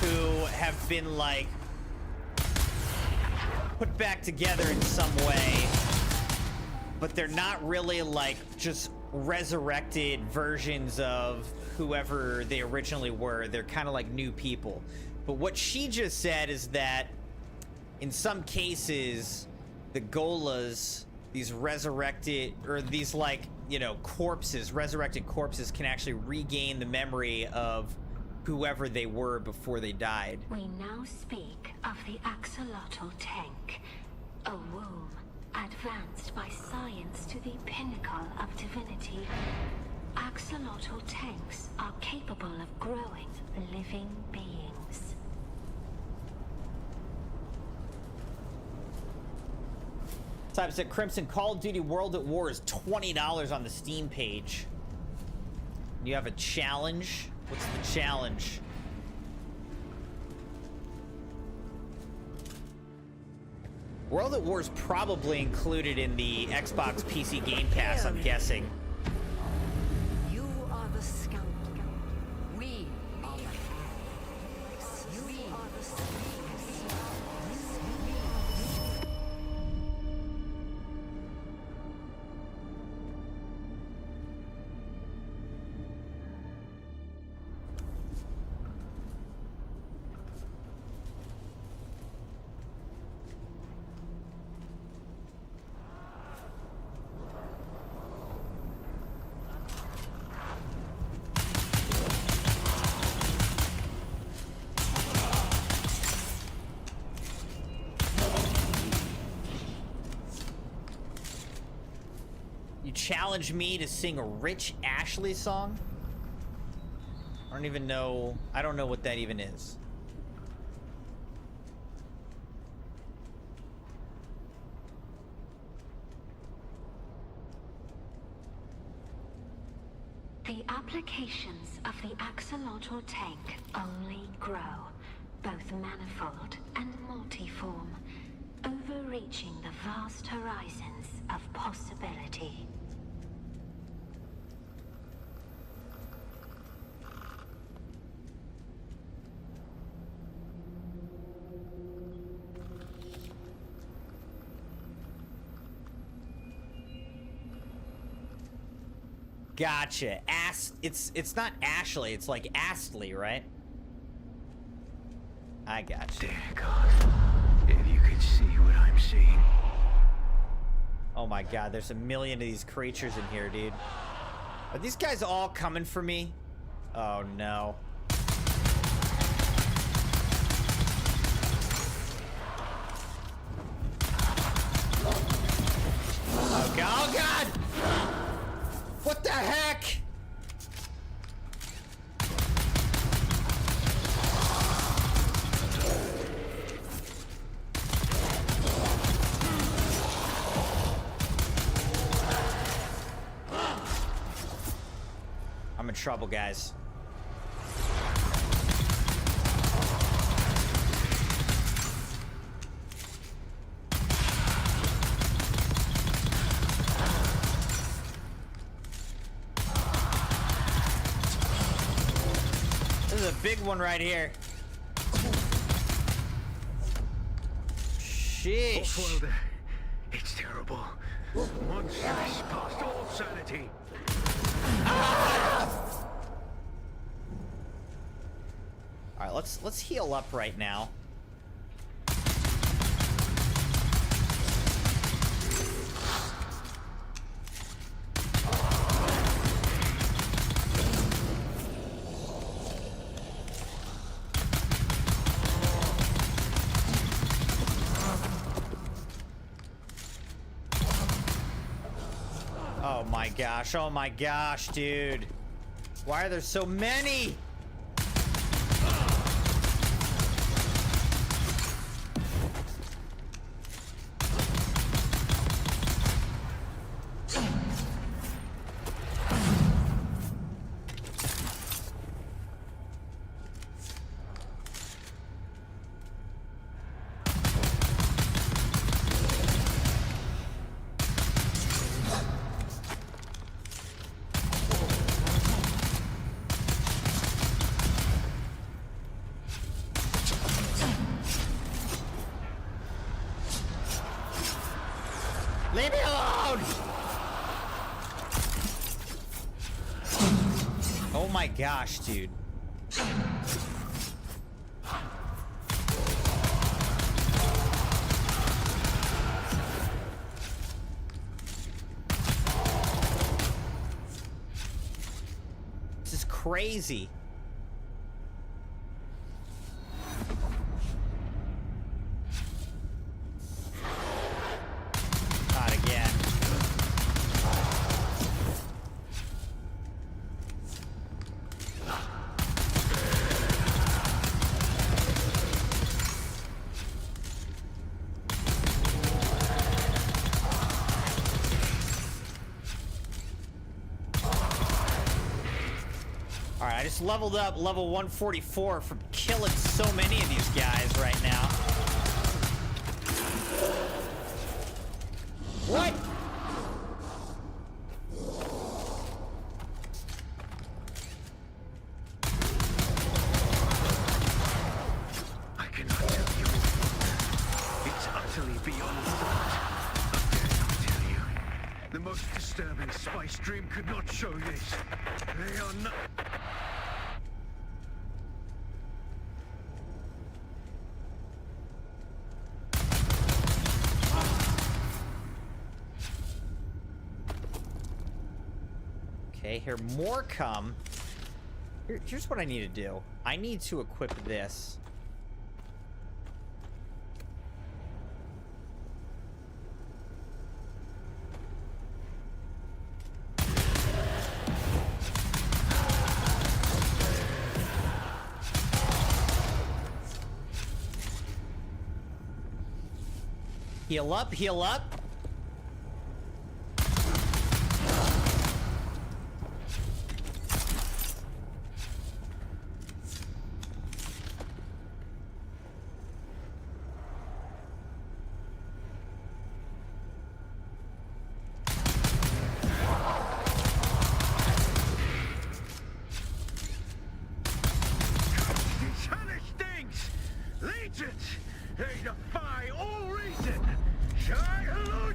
who have been like put back together in some way, but they're not really like just resurrected versions of whoever they originally were. They're kind of like new people. But what she just said is that in some cases, the Golas, these resurrected, or these like, you know, corpses, resurrected corpses can actually regain the memory of whoever they were before they died. We now speak of the axolotl tank, a womb advanced by science to the pinnacle of divinity. Axolotl tanks are capable of growing living beings. Type said Crimson, Call of Duty World at War is $20 on the Steam page. You have a challenge? What's the challenge? World at War is probably included in the Xbox PC Game Pass, I'm guessing. You are the scout. We are the hands. You are the Challenge me to sing a Rich Ashley song? I don't even know. I don't know what that even is. The applications of the axolotl tank only grow, both manifold and multiform, overreaching the vast horizons of possibility. Gotcha. It's not Ashley, it's like Astley, right? I gotcha. Dear God, if you could see what I'm seeing. Oh my God, there's a million of these creatures in here, dude. Are these guys all coming for me? Oh no. Oh God, oh God! What the heck? I'm in trouble, guys. This is a big one right here. Sheesh. Well, there. It's terrible. One stress past all sanity. All right, let's heal up right now. Oh my gosh, dude. Why are there so many? Leave me alone! Oh my gosh, dude. This is crazy. I just leveled up level 144 from killing so many of these guys right now. What? I cannot tell you. It's utterly beyond thought. I dare not tell you. The most disturbing spice dream could not show this. They are not... Okay, here more come. Here's what I need to do. I need to equip this. Heal up, heal up. Legions! They defy all reason! Shai-Halud!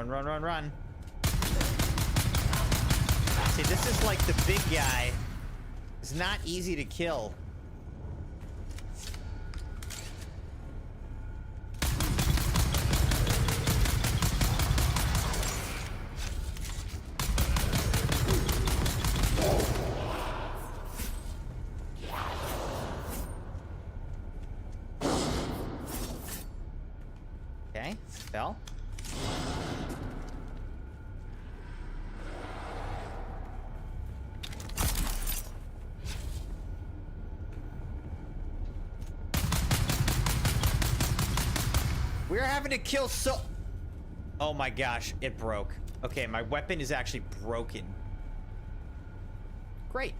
Run, run, run, run. See, this is like the big guy. It's not easy to kill. Okay, fell. We're having to kill so... Oh my gosh, it broke. Okay, my weapon is actually broken. Great.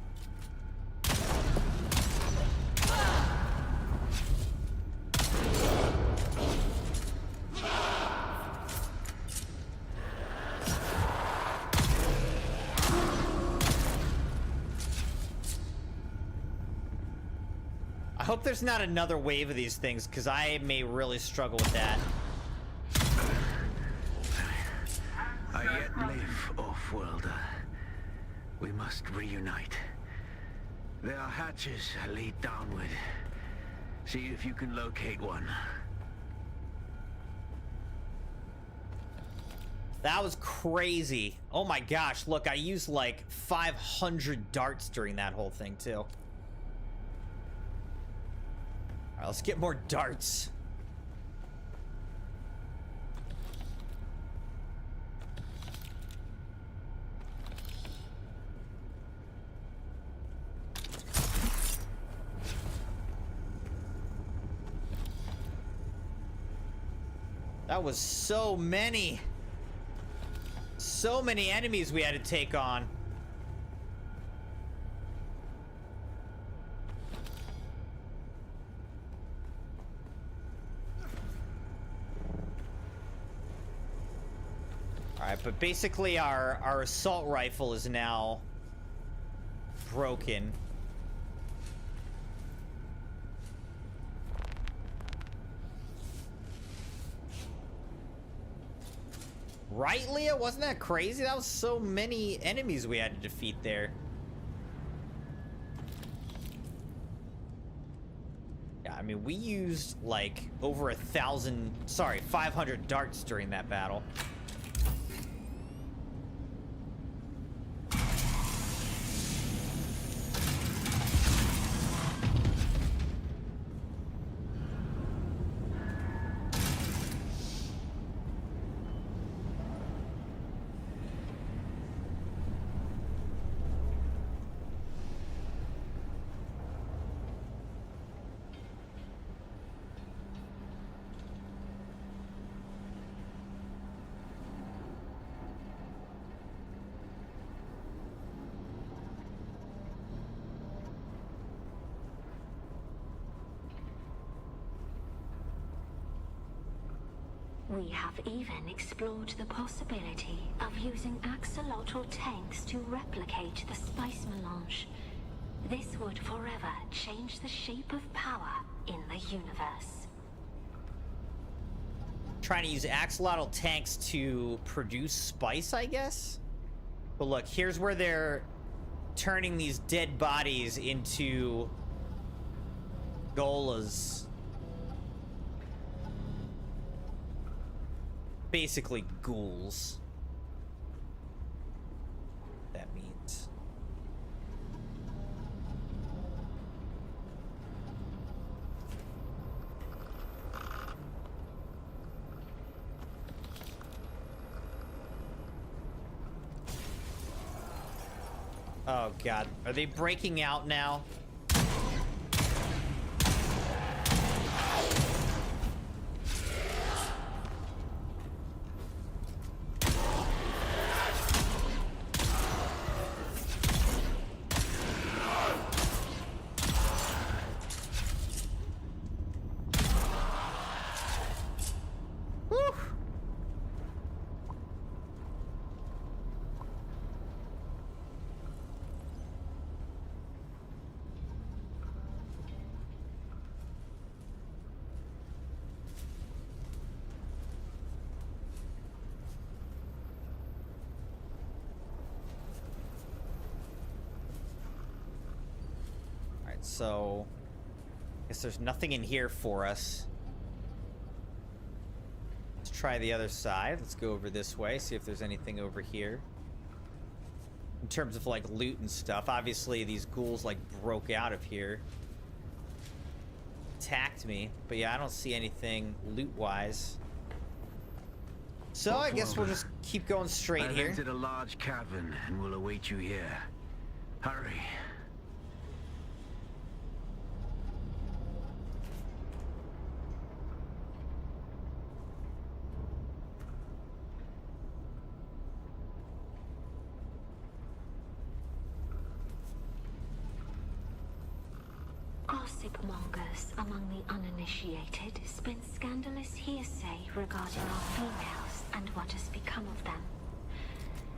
I hope there's not another wave of these things, because I may really struggle with that. I yet live, off-worlder. We must reunite. There are hatches that lead downward. See if you can locate one. That was crazy. Oh my gosh, look, I used like 500 darts during that whole thing, too. All right, let's get more darts. That was so many. So many enemies we had to take on. Alright, but basically our assault rifle is now broken. Right, Leah? Wasn't that crazy? That was so many enemies we had to defeat there. Yeah, I mean, we used like over 500 darts during that battle. We have even explored the possibility of using axolotl tanks to replicate the spice melange. This would forever change the shape of power in the universe. Trying to use axolotl tanks to produce spice, I guess? But look, here's where they're turning these dead bodies into golas. Basically ghouls. That means. Oh god, are they breaking out now? Alright, so... guess there's nothing in here for us. Let's try the other side. Let's go over this way, see if there's anything over here. In terms of, like, loot and stuff. Obviously, these ghouls, like, broke out of here. Attacked me. But yeah, I don't see anything loot-wise. So I guess we'll just keep going straight here. I've entered a large cavern and will await you here. Hurry. Gossip mongers among the uninitiated spin scandalous hearsay regarding our females and what has become of them.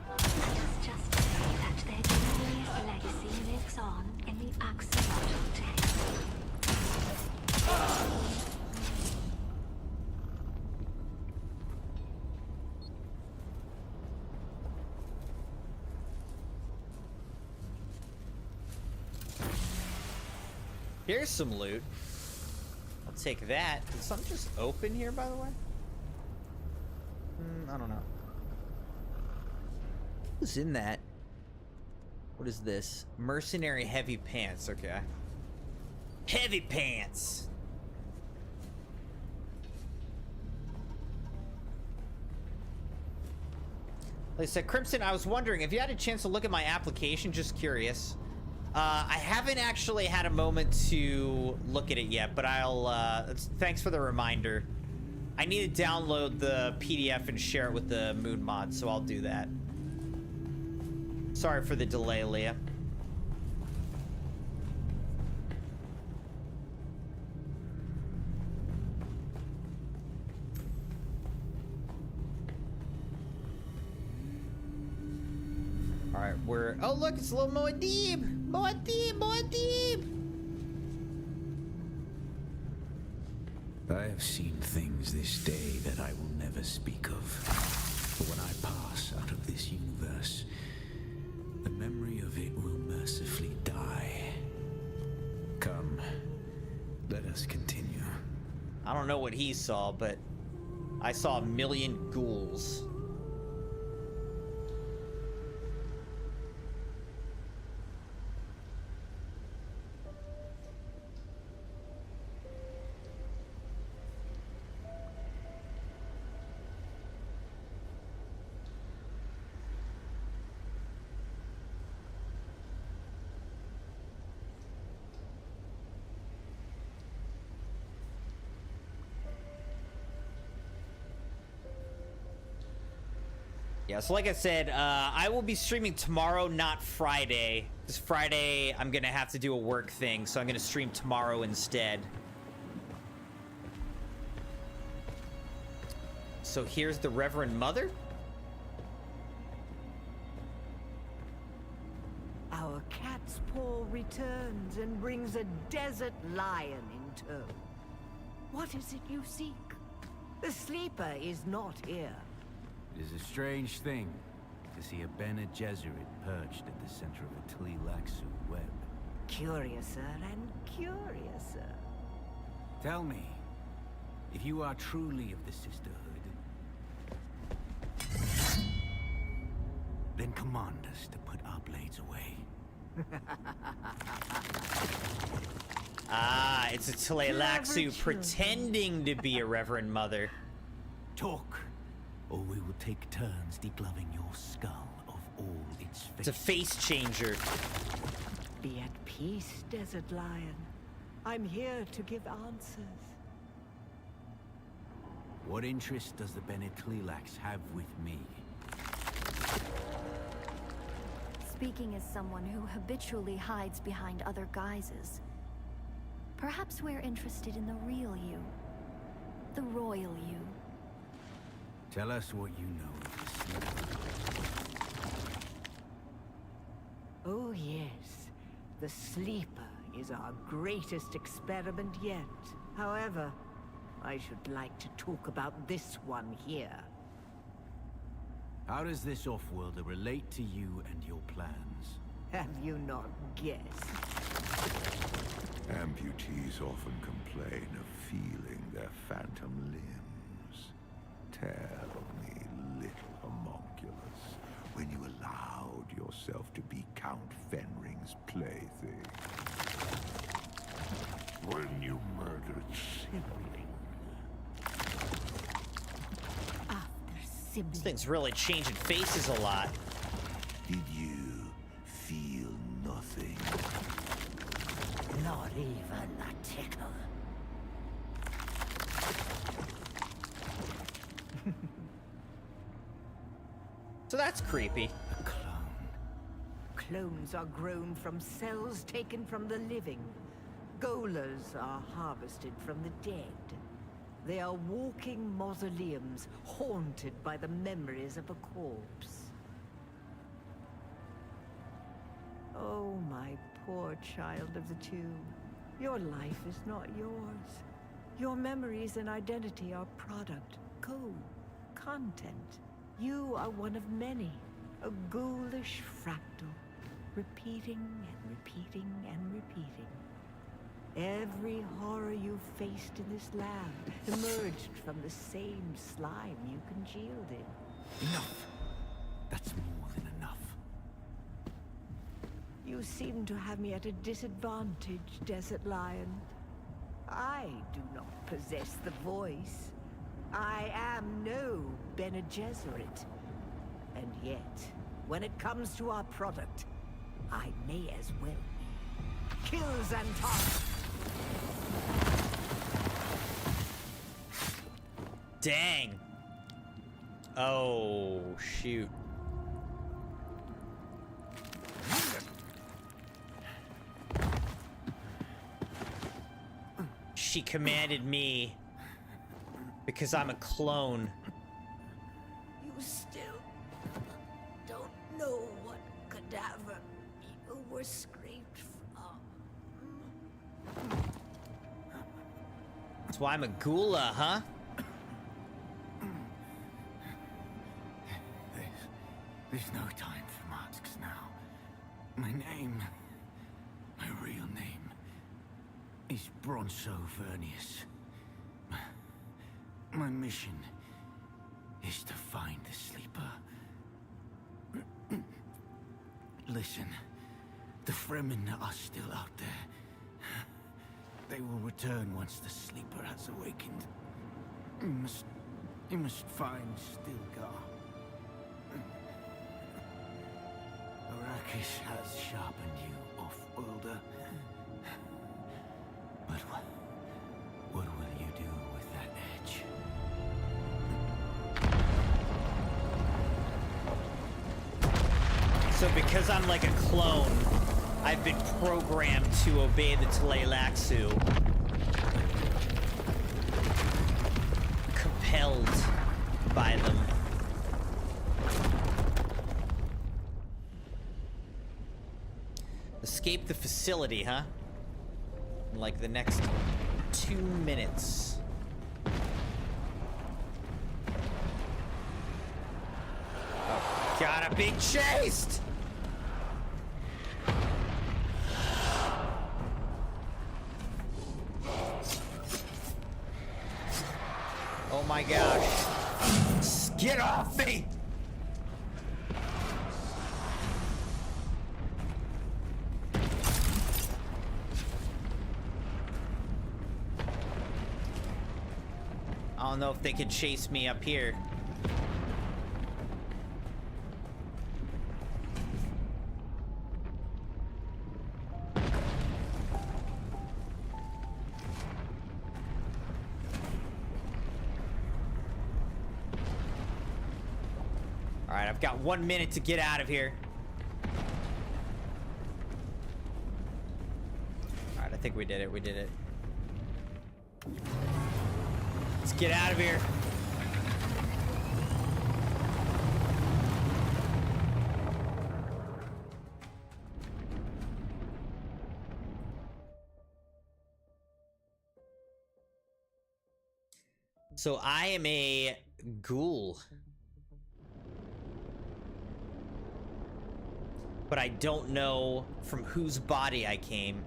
Let us just say that their glorious legacy lives on in the axolotl tale. Here's some loot. I'll take that. Did something just open here, by the way? I don't know. What's in that? What is this? Mercenary heavy pants. Okay. Heavy pants! Like I said, Crimson, I was wondering if you had a chance to look at my application, just curious. I haven't actually had a moment to look at it yet, but I'll, thanks for the reminder. I need to download the PDF and share it with the Moon mod, so I'll do that. Sorry for the delay, Leah. Alright, we're... oh, look, it's a little Muad'Dib! Muad'Dib! Muad'Dib! I have seen things this day that I will never speak of. But when I pass out of this universe, the memory of it will mercifully die. Come, let us continue. I don't know what he saw, but I saw a million ghouls. Yeah, so like I said, I will be streaming tomorrow, not Friday. Because Friday, I'm going to have to do a work thing, so I'm going to stream tomorrow instead. So here's the Reverend Mother. Our cat's paw returns and brings a desert lion in tow. What is it you seek? The sleeper is not here. It is a strange thing to see a Bene Gesserit perched at the center of a Tleilaxu web. Curiouser and curiouser. Tell me, if you are truly of the Sisterhood, then command us to put our blades away. Ah, it's a Tleilaxu pretending to be a Reverend Mother. Talk, or we will take turns degloving your skull of all its faces. It's a face changer. Be at peace, Desert Lion. I'm here to give answers. What interest does the Bene Tleilax have with me? Speaking as someone who habitually hides behind other guises, perhaps we're interested in the real you. The royal you. Tell us what you know of the Sleeper. Oh yes, the Sleeper is our greatest experiment yet. However, I should like to talk about this one here. How does this off-worlder relate to you and your plans? Have you not guessed? Amputees often complain of feeling their phantom limbs. Tell me, little homunculus, when you allowed yourself to be Count Fenring's plaything. When you murdered sibling. This thing's really changing faces a lot. Did you feel nothing? Not even a tickle. So that's creepy. A clone. Clones are grown from cells taken from the living. Golas are harvested from the dead. They are walking mausoleums, haunted by the memories of a corpse. Oh, my poor child of the tomb. Your life is not yours. Your memories and identity are product, code, content. You are one of many, a ghoulish fractal, repeating and repeating and repeating. Every horror you faced in this lab emerged from the same slime you congealed in. Enough! That's more than enough. You seem to have me at a disadvantage, Desert Lion. I do not possess the voice. I am no Bene Gesserit. And yet, when it comes to our product, I may as well be. Kill Xantar! Dang. Oh, shoot. She commanded me because I'm a clone. You still don't know what cadaver you were scraped from. That's why I'm a ghoulah, huh? There's no time for masks now. My name, my real name, is Bronso Vernius. My mission is to find the sleeper. Listen, the Fremen are still out there. They will return once the sleeper has awakened. You must find Stilgar. Arrakis has sharpened you, off-worlder. But what will you do with that edge? So because I'm like a clone, I've been programmed to obey the Tleilaxu. Compelled by them. Escape the facility, huh? In like the next 2 minutes. Oh, God, I'm being chased! Oh my gosh. Get off me! I don't know if they can chase me up here. All right, I've got 1 minute to get out of here. All right, I think we did it. We did it. Let's get out of here. So I am a ghoul. But I don't know from whose body I came.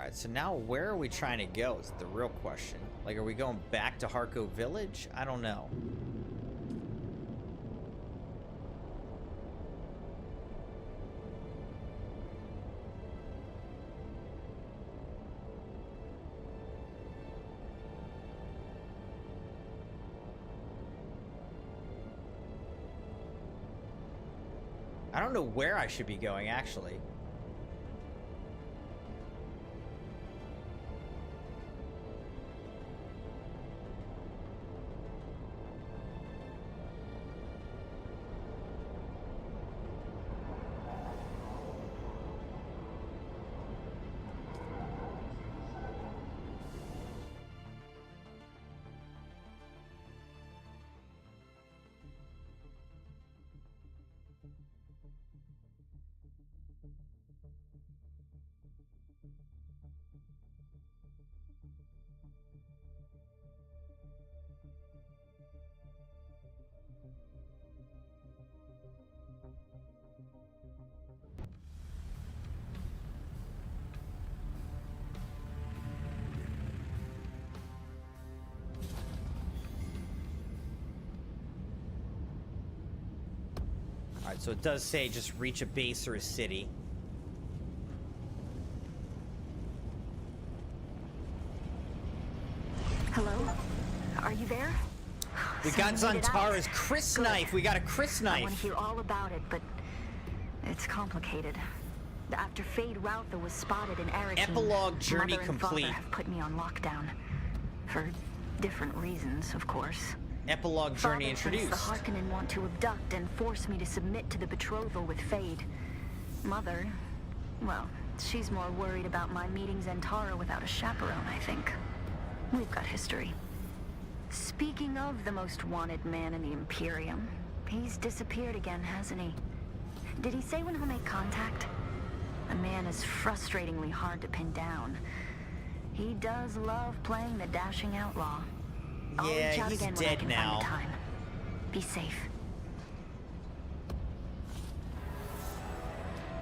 Alright, so now where are we trying to go is the real question. Like, are we going back to Harco Village? I don't know. I don't know where I should be going, actually. Alright, so it does say just reach a base or a city. Hello? Are you there? We got Zantara's Chris knife. We got a Chris I want knife. to hear all about it, but it's complicated. After Fade Routha was spotted in Eric, Epilogue journey Mother and complete. Father have put me on lockdown. For different reasons, of course. Epilogue journey Father introduced. thinks the Harkonnen want to abduct and force me to submit to the betrothal with Fade. Mother, well, she's more worried about my meeting Zantara without a chaperone, I think. We've got history. Speaking of the most wanted man in the Imperium, he's disappeared again, hasn't he? Did he say when he'll make contact? The man is frustratingly hard to pin down. He does love playing the dashing outlaw. I'll Yeah, reach out he's again when I dead can now. find the time. Be safe.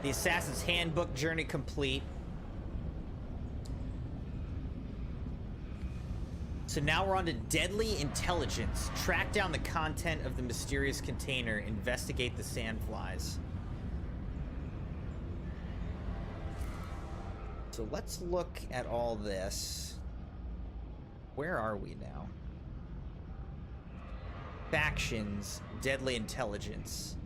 The Assassin's Handbook journey complete. So now we're on to Deadly Intelligence. Track down the content of the mysterious container. Investigate the sandflies. So let's look at all this. Where are we now? Factions, Deadly Intelligence.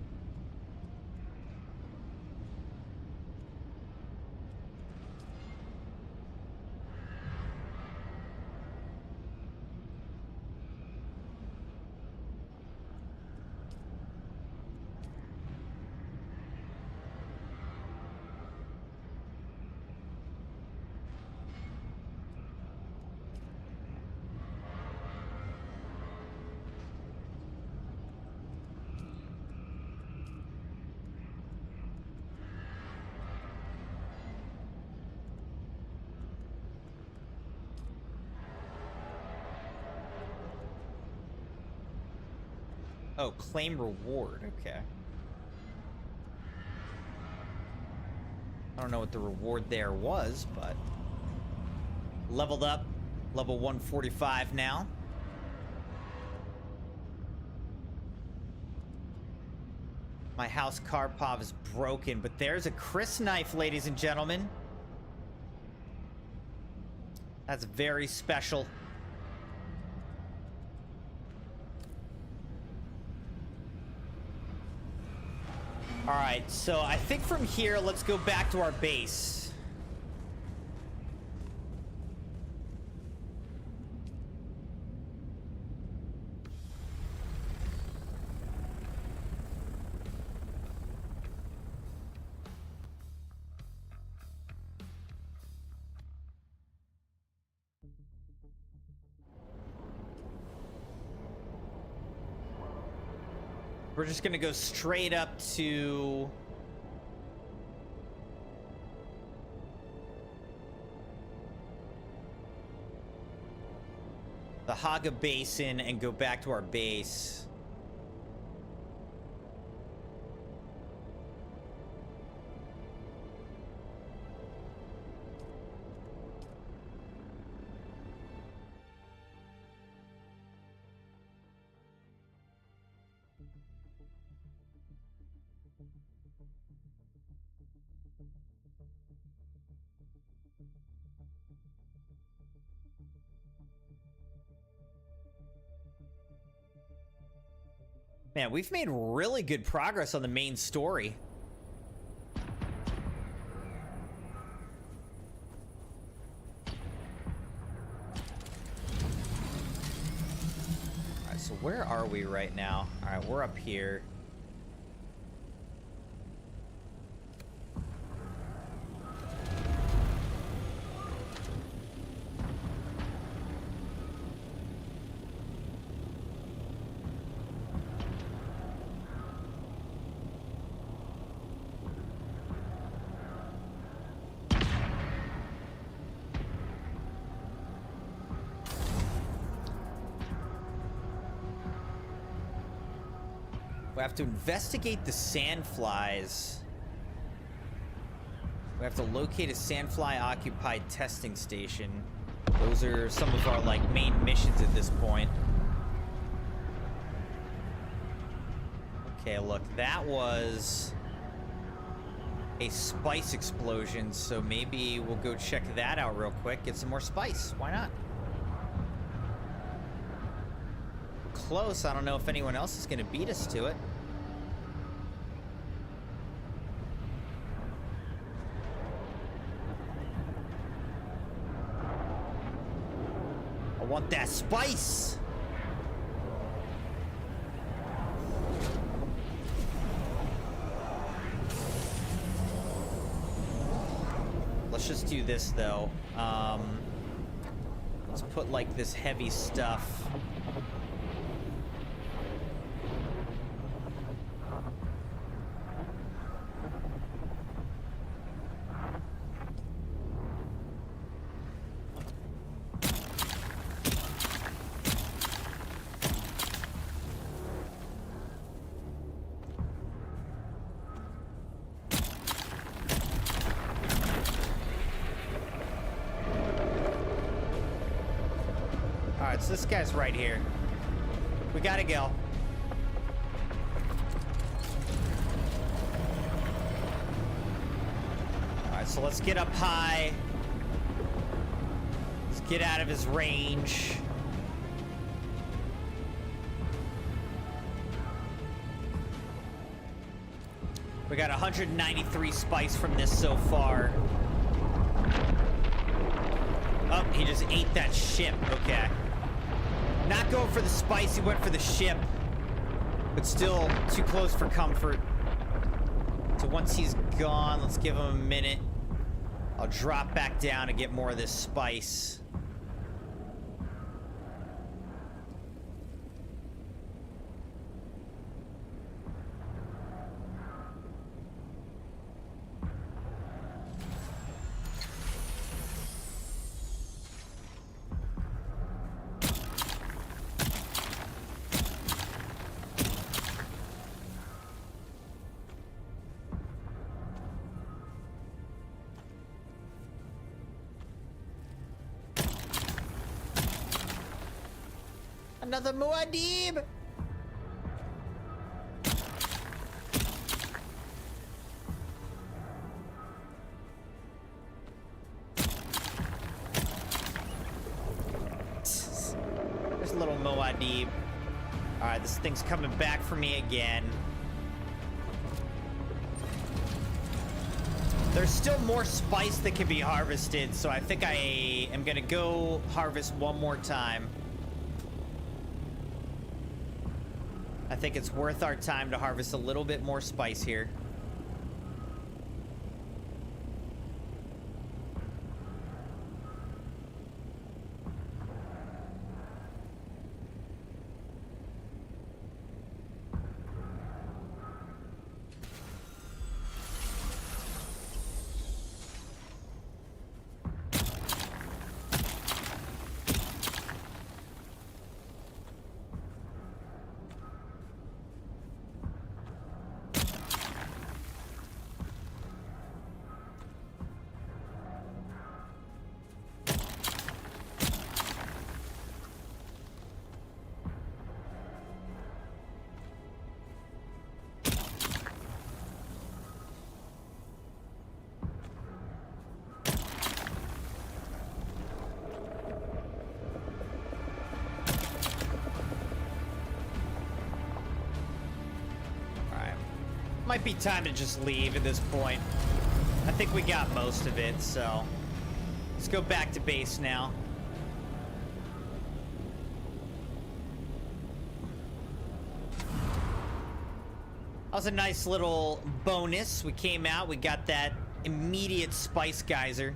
Oh, claim reward. Okay. I don't know what the reward there was, but leveled up, level 145 now. My house Karpov is broken, but there's a Chris knife, ladies and gentlemen. That's very special. Alright, so I think from here, let's go back to our base. We're just gonna go straight up to the Haga Basin and go back to our base. Man, we've made really good progress on the main story. Alright, so where are we right now? Alright, we're up here. We have to investigate the sandflies. We have to locate a sandfly-occupied testing station. Those are some of our, like, main missions at this point. Okay, look, that was a spice explosion, so maybe we'll go check that out real quick, get some more spice. Why not? Close. I don't know if anyone else is going to beat us to it. I want that spice. Let's just do this though. Let's put like this heavy stuff. Alright, so this guy's right here. We gotta go. Alright, so let's get up high. Let's get out of his range. We got 193 spice from this so far. Oh, he just ate that ship. Okay. Not going for the spice, he went for the ship. But still too close for comfort. So once he's gone, let's give him a minute. I'll drop back down and get more of this spice. Another Muad'Dib! There's a little Muad'Dib. Alright, this thing's coming back for me again. There's still more spice that can be harvested, so I think I am gonna go harvest one more time. I think it's worth our time to harvest a little bit more spice here. Might be time to just leave at this point. I think we got most of it, so let's go back to base now. That was a nice little bonus. We came out, we got that immediate spice geyser.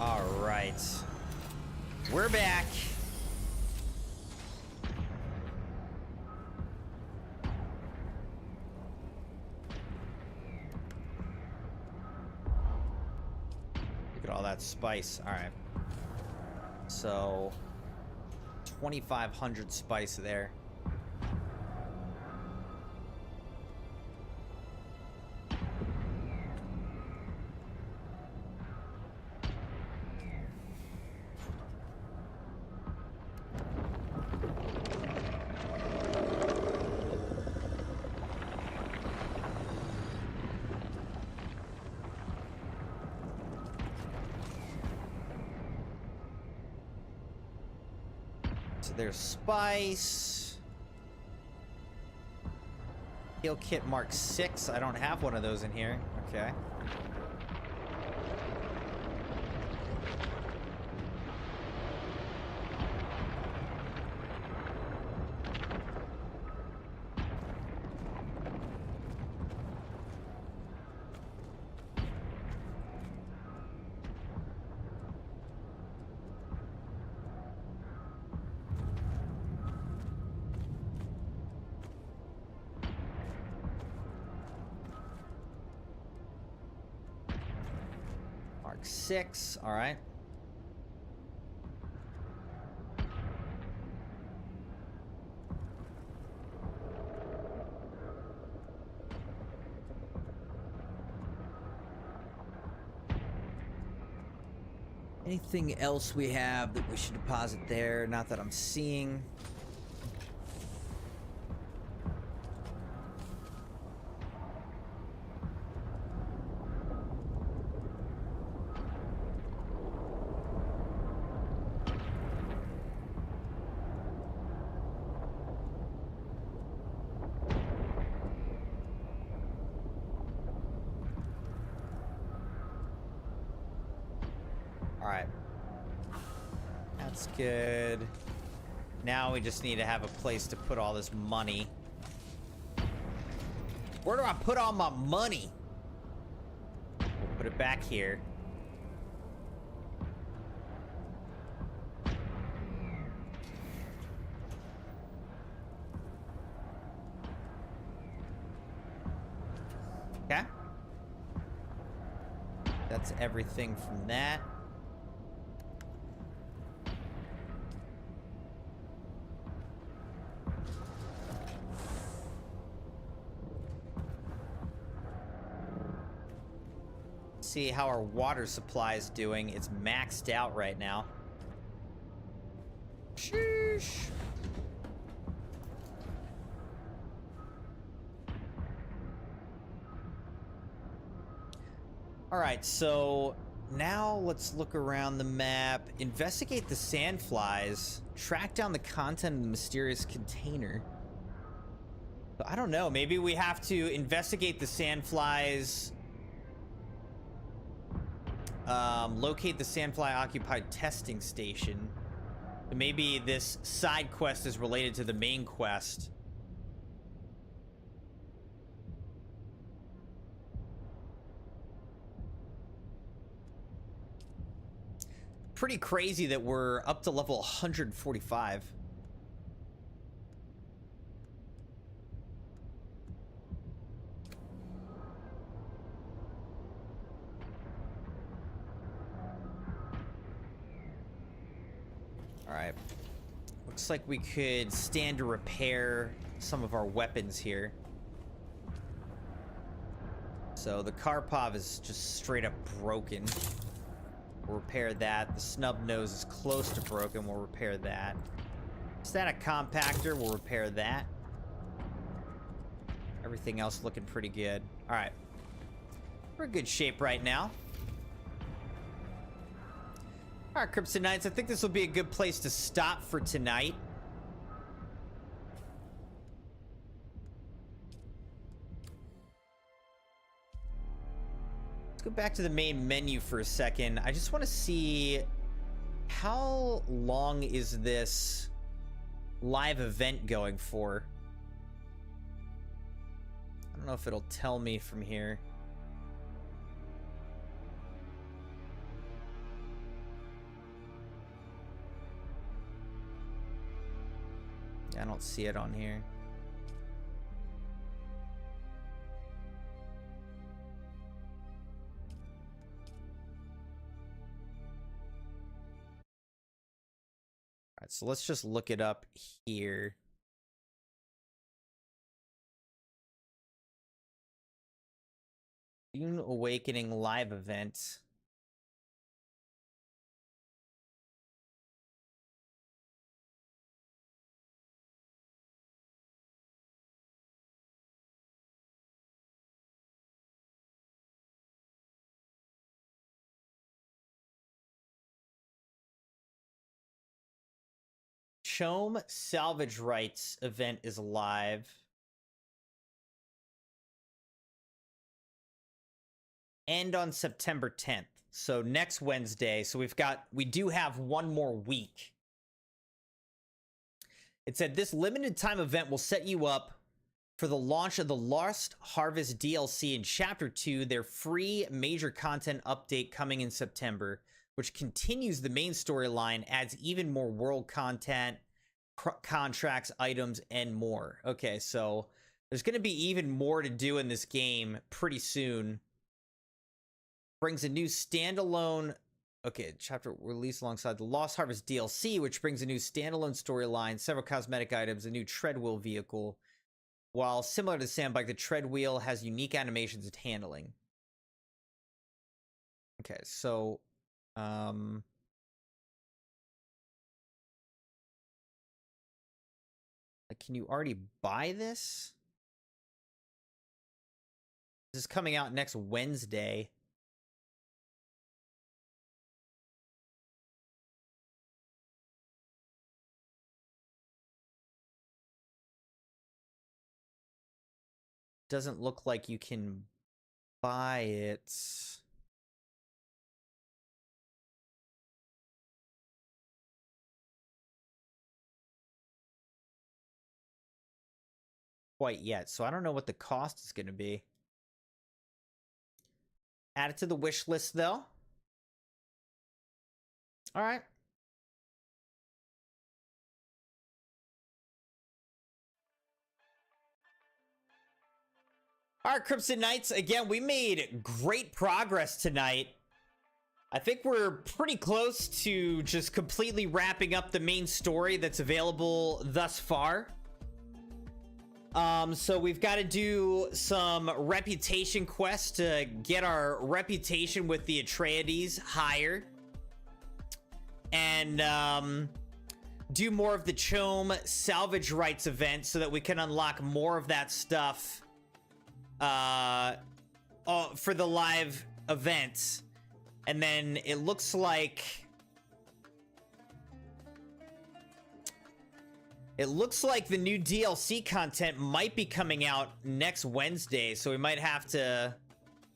All right, we're back. Look at all that spice. All right, so 2,500 spice there. So there's spice. Heal kit mark 6. I don't have one of those in here. Okay. Mark 6. All right. Anything else we have that we should deposit there? Not that I'm seeing. Alright. That's good. Now we just need to have a place to put all this money. Where do I put all my money? We'll put it back here. Okay. That's everything from that. See how our water supply is doing. It's maxed out right now. Sheesh. All right, so now let's look around the map. Investigate the sandflies. Track down the content of the mysterious container. I don't know. Maybe we have to investigate the sandflies. Locate the sandfly-occupied testing station. Maybe this side quest is related to the main quest. Pretty crazy that we're up to level 145. All right. Looks like we could stand to repair some of our weapons here. So the Karpov is just straight up broken. We'll repair that. The snub nose is close to broken. We'll repair that. Static compactor. We'll repair that. Everything else looking pretty good. All right. We're in good shape right now. All right, Crimson Knights. I think this will be a good place to stop for tonight. Let's go back to the main menu for a second. I just want to see how long is this live event going for? I don't know if it'll tell me from here. I don't see it on here. All right, so let's just look it up here. Dune Awakening live event. Chome Salvage Rights event is live. End on September 10th. So next Wednesday. So we do have one more week. It said this limited time event will set you up for the launch of the Lost Harvest DLC in Chapter 2, their free major content update coming in September, which continues the main storyline, adds even more world content, contracts, items, and more. Okay, so there's going to be even more to do in this game pretty soon. Brings a new standalone... Okay, chapter released alongside the Lost Harvest DLC, which brings a new standalone storyline, several cosmetic items, a new treadwheel vehicle. While similar to Sandbike, the treadwheel has unique animations and handling. Okay, so... can you already buy this? This is coming out next Wednesday. Doesn't look like you can buy it. Quite yet, so I don't know what the cost is going to be. Add it to the wish list, though. All right. All right, Crimson Knights. Again, we made great progress tonight. I think we're pretty close to just completely wrapping up the main story that's available thus far. So we've got to do some reputation quests to get our reputation with the Atreides higher. And, do more of the Chome Salvage Rights event so that we can unlock more of that stuff, for the live events. And then it looks like It looks like the new DLC content might be coming out next Wednesday, so we might have to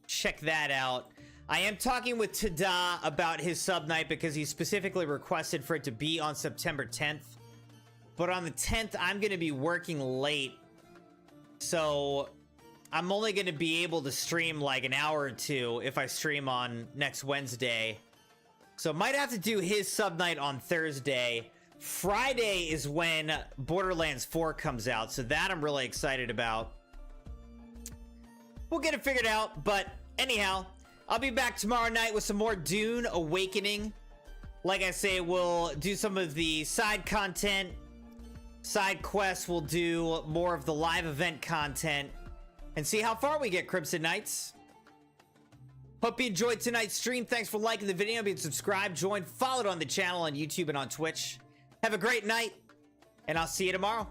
check that out. I am talking with Tada about his sub night because he specifically requested for it to be on September 10th. But on the 10th, I'm going to be working late. So I'm only going to be able to stream like an hour or two if I stream on next Wednesday. So might have to do his sub night on Thursday. Friday is when Borderlands 4 comes out, so that I'm really excited about. We'll get it figured out, but anyhow, I'll be back tomorrow night with some more Dune Awakening. Like I say, we'll do some of the side content, side quests, we'll do more of the live event content, and see how far we get, Crimson Knights. Hope you enjoyed tonight's stream. Thanks for liking the video, being subscribed, joined, followed on the channel on YouTube and on Twitch. Have a great night, and I'll see you tomorrow.